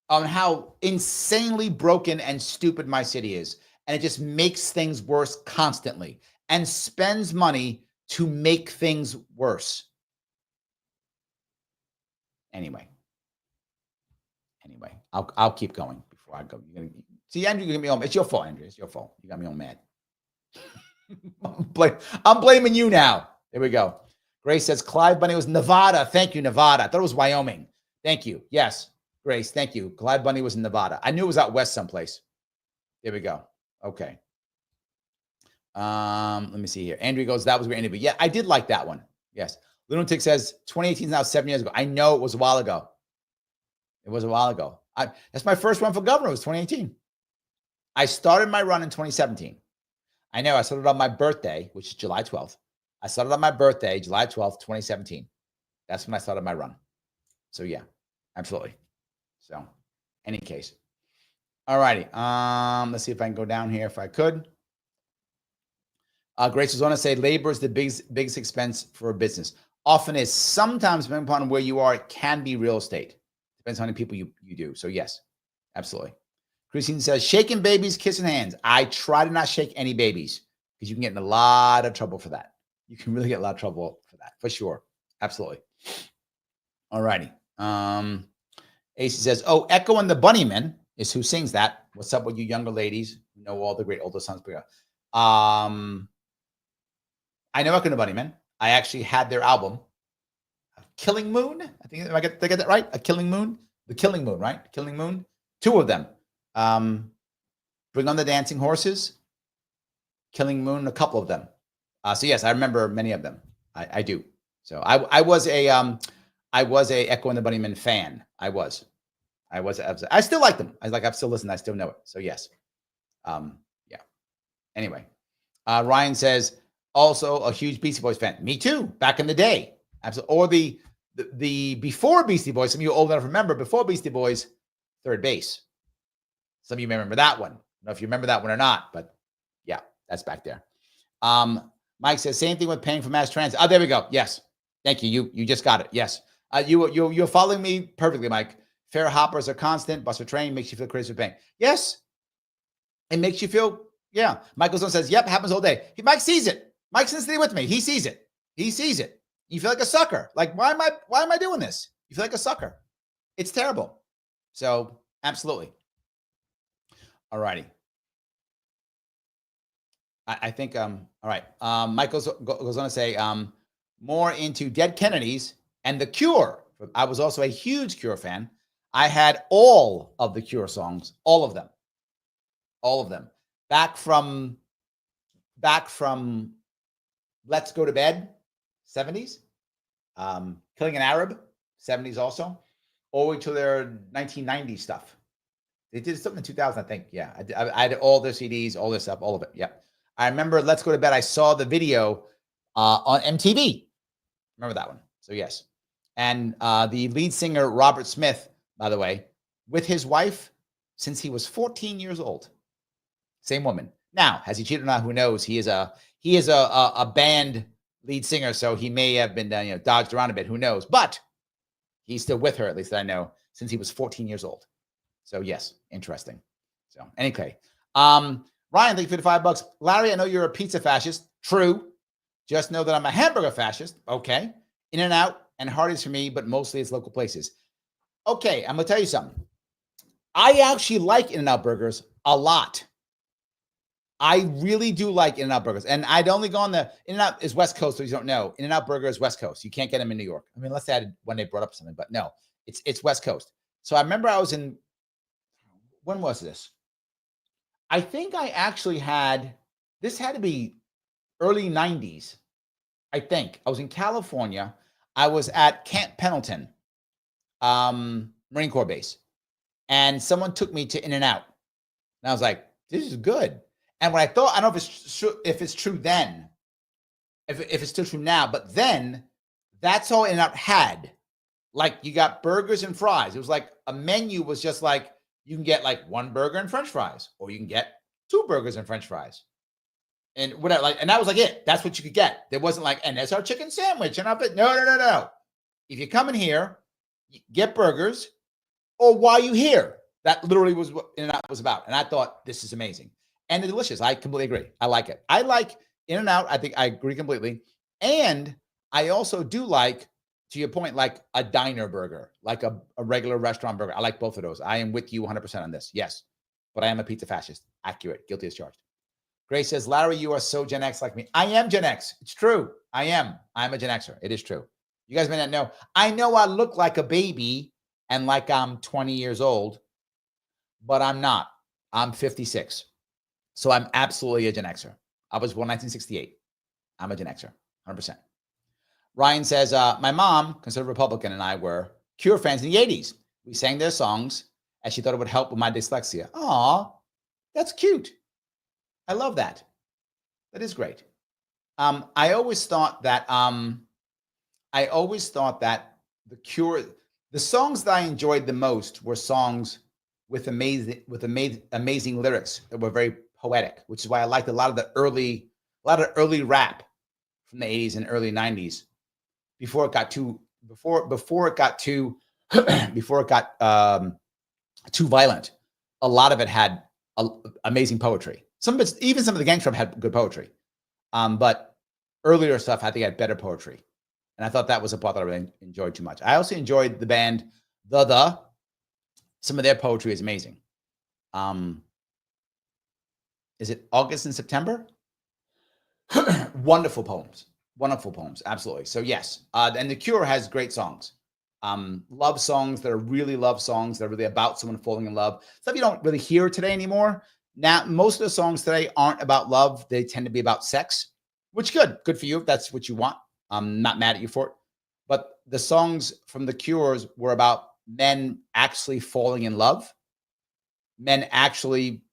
on how insanely broken and stupid my city is. And it just makes things worse constantly and spends money to make things worse. Anyway, I'll keep going before I go. See, Andrew, you get me home. It's your fault, Andrew. It's your fault. You got me all mad. I'm blaming you now. There we go. Grace says Clyde Bunny was Nevada. Thank you, Nevada. I thought it was Wyoming. Thank you. Yes, Grace, thank you. Clyde Bunny was in Nevada. I knew it was out west someplace. There we go. Okay. Let me see here. Andrew goes, that was a great interview. Yeah, I did like that one. Yes. Lunatic says 2018 is now 7 years ago. I know it was a while ago. It was a while ago. That's my first run for governor. It was 2018. I started my run in 2017. I know I started on my birthday, which is July 12th. I started on my birthday, July 12th, 2017. That's when I started my run. So yeah, absolutely. So any case. All righty. Let's see if I can go down here if I could. Grace was on to say labor is the biggest expense for a business. Often is. Sometimes, depending upon where you are, it can be real estate. Depends on how many people you do. So yes, absolutely. Christine says, shaking babies, kissing hands. I try to not shake any babies because you can get in a lot of trouble for that. You can really get a lot of trouble for that, for sure. Absolutely. All righty. AC says, oh, Echo and the Bunnymen is who sings that. What's up with you younger ladies who know all the great older songs? I know Echo and the Bunnymen. I actually had their album, Killing Moon. I think, did I get that right? A Killing Moon? The Killing Moon, right? Killing Moon. 2 of them. Bring on the Dancing Horses, Killing Moon, a couple of them. So yes, I remember many of them. I do. So I was a Echo and the Bunnymen fan. I still like them. I've still listened. I still know it. So yes. Yeah. Anyway, Ryan says also a huge Beastie Boys fan. Me too. Back in the day, absolutely. Or the before Beastie Boys. Some of you old enough to remember before Beastie Boys, Third Base. Some of you may remember that one. I don't know if you remember that one or not, but yeah, that's back there. Mike says same thing with paying for mass transit. Oh, there we go. Yes, thank you. You just got it. Yes, you're following me perfectly, Mike. Fare hoppers are constant. Bus or train makes you feel crazy for paying. Yes, it makes you feel. Yeah, Michael Stone says, "Yep, happens all day." Mike sees it. Mike's instantly with me. He sees it. He sees it. You feel like a sucker. Like why am I doing this? You feel like a sucker. It's terrible. So absolutely. All righty. I think, all right. Michael goes on to say, more into Dead Kennedys and The Cure. I was also a huge Cure fan. I had all of the Cure songs, all of them. All of them. Back from Let's Go to Bed, 70s. Killing an Arab, 70s also. All the way to their 1990s stuff. They did something in 2000, I think. Yeah, I had all their CDs, all this stuff, all of it. Yeah. I remember Let's Go to Bed. I saw the video on MTV. Remember that one. So yes. And the lead singer, Robert Smith, by the way, with his wife since he was 14 years old. Same woman. Now, has he cheated or not? Who knows? He is a band lead singer, so he may have been dodged around a bit. Who knows? But he's still with her, at least I know, since he was 14 years old. So yes, interesting. So anyway, Ryan, thank you for the $5. Larry, I know you're a pizza fascist. True. Just know that I'm a hamburger fascist. Okay. In-N-Out and Hardee's for me, but mostly it's local places. Okay, I'm gonna tell you something. I actually like In-N-Out burgers a lot. I really do like In-N-Out burgers. And I'd only gone the In-N-Out is West Coast, so you don't know. In-N-Out burger is West Coast. You can't get them in New York. I mean, unless they had when they brought up something, but no, it's West Coast. So I remember I was in, when was this? I think I actually this had to be early 90s. I think I was in California. I was at Camp Pendleton, Marine Corps base, and someone took me to In-N-Out. And I was like, this is good. And when I thought, I don't know if it's true then, if it's still true now, but then that's all In-N-Out had. Like you got burgers and fries. It was like a menu was just like, you can get like 1 burger and French fries, or you can get 2 burgers and French fries. And whatever, like, and that was like it. That's what you could get. There wasn't like, and there's our chicken sandwich. And no. If you come in here, get burgers, or why are you here? That literally was what In-N-Out was about. And I thought, this is amazing. And they're delicious. I completely agree. I like it. I like In-N-Out. I think I agree completely. And I also do like, to your point, like a diner burger, like a regular restaurant burger. I like both of those. I am with you 100% on this. Yes. But I am a pizza fascist. Accurate. Guilty as charged. Grace says, Larry, you are so Gen X like me. I am Gen X. It's true. I am. I'm a Gen Xer. It is true. You guys may not know. I know I look like a baby and like I'm 20 years old, but I'm not. I'm 56. So I'm absolutely a Gen Xer. I was born 1968. I'm a Gen Xer, 100%. Ryan says, my mom, conservative Republican, and I were Cure fans in the 80s. We sang their songs as she thought it would help with my dyslexia. Aw, that's cute. I love that. That is great. I always thought that the Cure, the songs that I enjoyed the most were songs with amazing lyrics that were very poetic, which is why I liked a lot of early rap from the 80s and early 90s before it got too too violent. A lot of it had amazing poetry. Even some of the gangster rap had good poetry. But earlier stuff, I think, had better poetry. And I thought that was a part that I really enjoyed too much. I also enjoyed the band The. Some of their poetry is amazing. Is it August and September? Wonderful poems. Absolutely. So yes. And The Cure has great songs. Love songs that are really love songs that are really about someone falling in love. Stuff you don't really hear today anymore. Now, most of the songs today aren't about love. They tend to be about sex, which good for you if that's what you want. I'm not mad at you for it. But the songs from The Cures were about men actually falling in love, men actually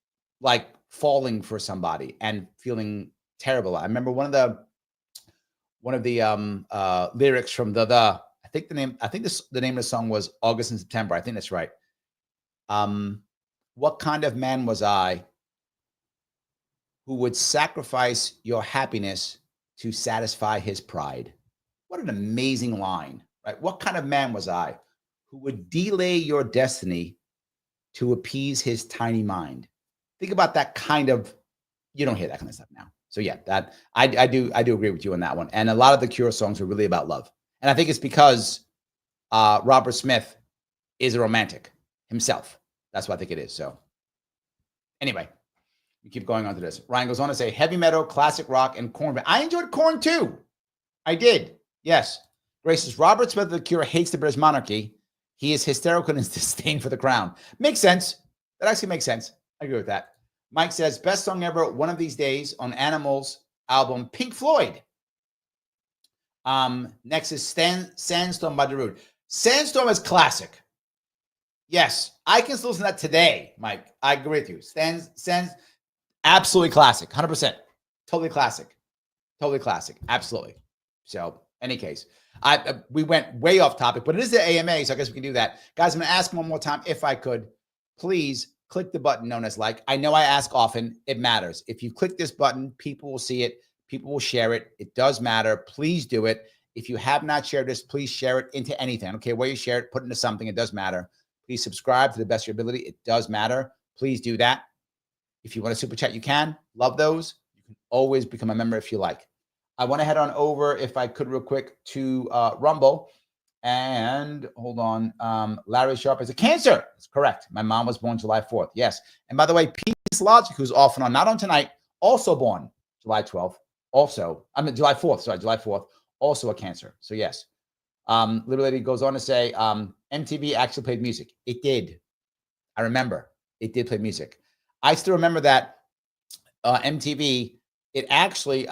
like falling for somebody and feeling terrible. I remember one of the lyrics from the the name of the song was August and September. I think that's right. What kind of man was I who would sacrifice your happiness to satisfy his pride? What an amazing line, right? What kind of man was I who would delay your destiny to appease his tiny mind? Think about that kind of, you don't hear that kind of stuff now. So yeah, that I do agree with you on that one. And a lot of the Cure songs are really about love. And I think it's because Robert Smith is a romantic himself. That's what I think it is. So anyway, we keep going on to this. Ryan goes on to say heavy metal, classic rock, and Korn. I enjoyed Korn too. I did. Yes. Grace says Robert Smith of the Cure hates the British monarchy. He is hysterical in his disdain for the crown. Makes sense. That actually makes sense. I agree with that. Mike says best song ever, One of These Days, on Animals album, Pink Floyd. Next is Sandstorm by Darude. Sandstorm is classic. Yes, I can still listen to that today, Mike. I agree with you. Sands, absolutely classic, 100%. Totally classic. Absolutely. So, any case, we went way off topic, but it is the AMA, so I guess we can do that. Guys, I'm going to ask one more time, if I could, please click the button known as like. I know I ask often. It matters. If you click this button, people will see it. People will share it. It does matter. Please do it. If you have not shared this, please share it into anything. I don't care where you share it. Put it into something. It does matter. Please subscribe to the best of your ability. It does matter. Please do that. If you want to super chat, you can. Love those. You can always become a member if you like. I want to head on over, if I could real quick, to Rumble. And hold on. Larry Sharpe is a Cancer. That's correct. My mom was born July 4th. Yes. And by the way, Peace Logic, who's off and on, not on tonight, also born July 12th. July 4th. Sorry, July 4th. Also a Cancer. So yes. Little Lady goes on to say, MTV actually played music. It did. I remember. It did play music. I still remember that MTV, it actually,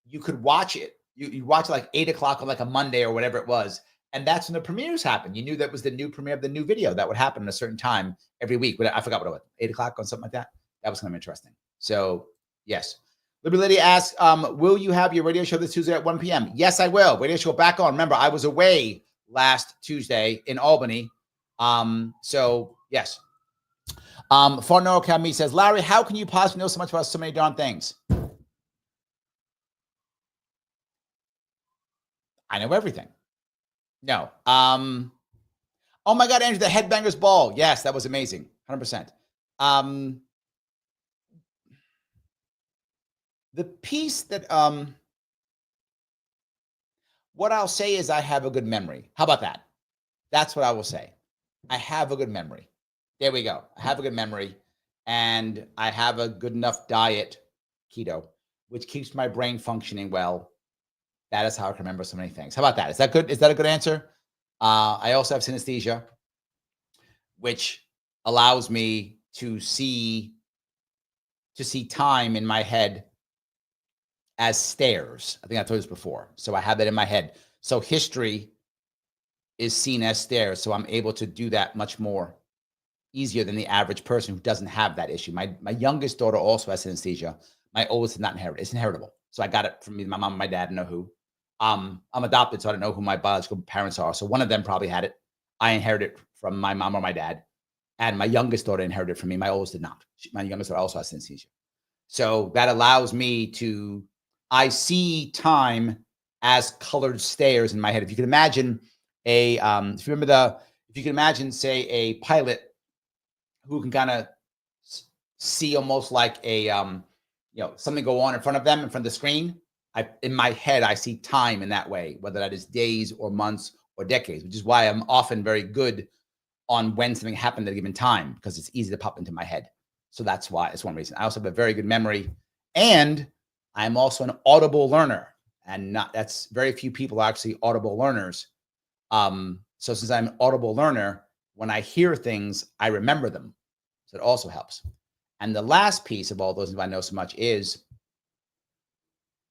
you could watch it. You watch it like 8 o'clock on like a Monday or whatever it was. And that's when the premieres happened. You knew that was the new premiere of the new video that would happen at a certain time every week. I forgot what it was, 8 o'clock on something like that. That was kind of interesting. So yes. Liberty Lady asks, will you have your radio show this Tuesday at 1 p.m.? Yes, I will. Radio show back on. Remember, I was away last Tuesday in Albany. So yes. Farnell Academy says, Larry, how can you possibly know so much about so many darn things? I know everything. No. Oh my God, Andrew, the Headbangers Ball. Yes, that was amazing. 100%. The piece that, what I'll say is I have a good memory. How about that? That's what I will say. I have a good memory. There we go. I have a good memory, and I have a good enough diet, keto, which keeps my brain functioning well. That is how I can remember so many things. How about that? Is that good? Is that a good answer? I also have synesthesia, which allows me to see time in my head as stairs. I think I told you this before. So I have that in my head. So history is seen as stairs. So I'm able to do that much more easier than the average person who doesn't have that issue. My youngest daughter also has synesthesia. My oldest did not inherit it. It's inheritable. So I got it from my mom and my dad. I know who. I'm adopted, so I don't know who my biological parents are. So one of them probably had it. I inherited it from my mom or my dad. And my youngest daughter inherited it from me. My oldest did not. My youngest daughter also has synesthesia. So that allows me to, I see time as colored stairs in my head. If you can imagine if you can imagine, say, a pilot who can kind of see almost like a, something go on in front of them, in front of the screen. In my head, I see time in that way, whether that is days or months or decades, which is why I'm often very good on when something happened at a given time, because it's easy to pop into my head. So that's why. It's one reason. I also have a very good memory, and I'm also an audible learner, and that's very few people are actually audible learners. So since I'm an audible learner, when I hear things, I remember them. So it also helps. And the last piece of all those I know so much is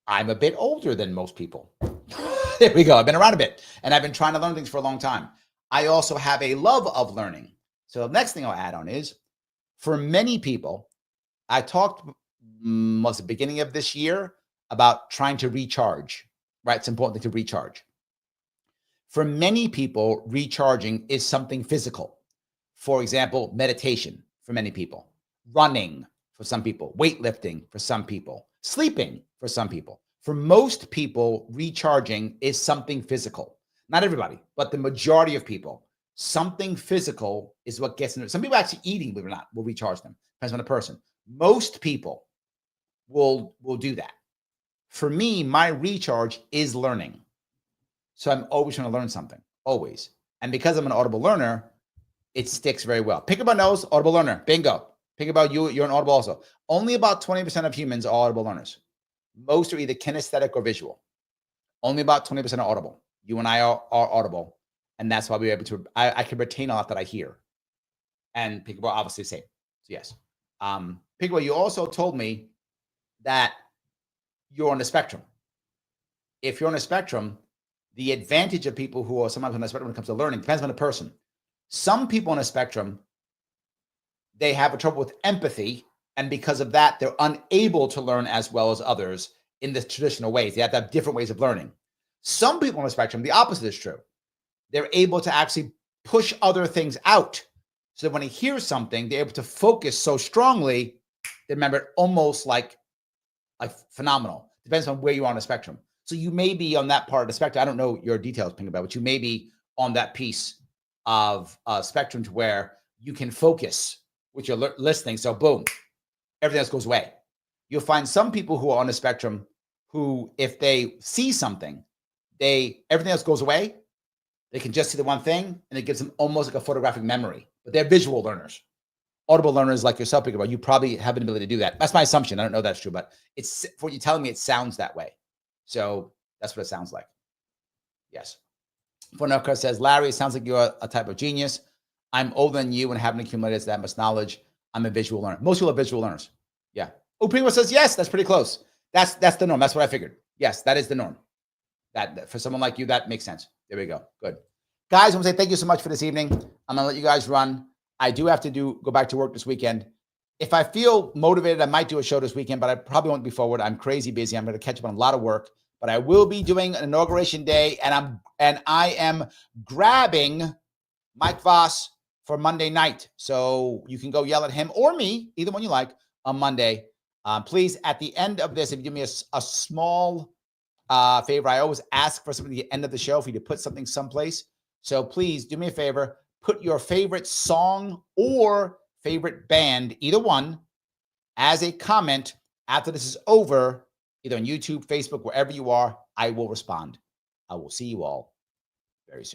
I'm a bit older than most people. There we go. I've been around a bit, and I've been trying to learn things for a long time. I also have a love of learning. So the next thing I'll add on is, for many people, I talked was the beginning of this year about trying to recharge, right? It's important to recharge. For many people, recharging is something physical. For example, meditation for many people, running for some people, weightlifting for some people, sleeping for some people. For most people, recharging is something physical. Not everybody, but the majority of people, something physical is what gets them. Some people actually eating, believe it or not, will recharge them. Depends on the person. Most people will do that. For me, my recharge is learning. So I'm always trying to learn something, always. And because I'm an audible learner, it sticks very well. Pick about nose, audible learner, bingo. Think about you, you're an audible also. Only about 20% of humans are audible learners. Most are either kinesthetic or visual. Only about 20% are audible. You and I are audible. And that's why we're able to, I can retain a lot that I hear. And Pickleball obviously the same. So yes. Pickleball, you also told me that you're on the spectrum. If you're on a spectrum, the advantage of people who are sometimes on the spectrum when it comes to learning depends on the person. Some people on a spectrum, they have a trouble with empathy. And because of that, they're unable to learn as well as others in the traditional ways. They have to have different ways of learning. Some people on the spectrum, the opposite is true. They're able to actually push other things out. So that when they hear something, they're able to focus so strongly, they remember it almost like phenomenal. Depends on where you are on the spectrum. So you may be on that part of the spectrum. I don't know your details, Pink, about, but you may be on that piece of spectrum to where you can focus with your listening. So boom, everything else goes away. You'll find some people who are on the spectrum who, if they see something, everything else goes away. They can just see the one thing, and it gives them almost like a photographic memory. But they're visual learners. Audible learners like yourself, Pink, about, you probably have an ability to do that. That's my assumption. I don't know if that's true, but it's for what you're telling me, it sounds that way. So that's what it sounds like. Yes. Fonoka says, Larry, it sounds like you're a type of genius. I'm older than you and haven't accumulated that much knowledge. I'm a visual learner. Most people are visual learners. Yeah. Oh, Primo says, yes, that's pretty close. That's the norm. That's what I figured. Yes, that is the norm. That for someone like you, that makes sense. There we go. Good. Guys, I want to say thank you so much for this evening. I'm going to let you guys run. I do have to go back to work this weekend. If I feel motivated, I might do a show this weekend, but I probably won't be forward. I'm crazy busy. I'm going to catch up on a lot of work, but I will be doing an inauguration day, and I am grabbing Mike Voss for Monday night. So you can go yell at him or me, either one you like, on Monday. Please, at the end of this, if you give me a small favor, I always ask for something at the end of the show for you to put something someplace. So please do me a favor, put your favorite song or favorite band, either one, as a comment after this is over, either on YouTube, Facebook, wherever you are. I will respond. I will see you all very soon.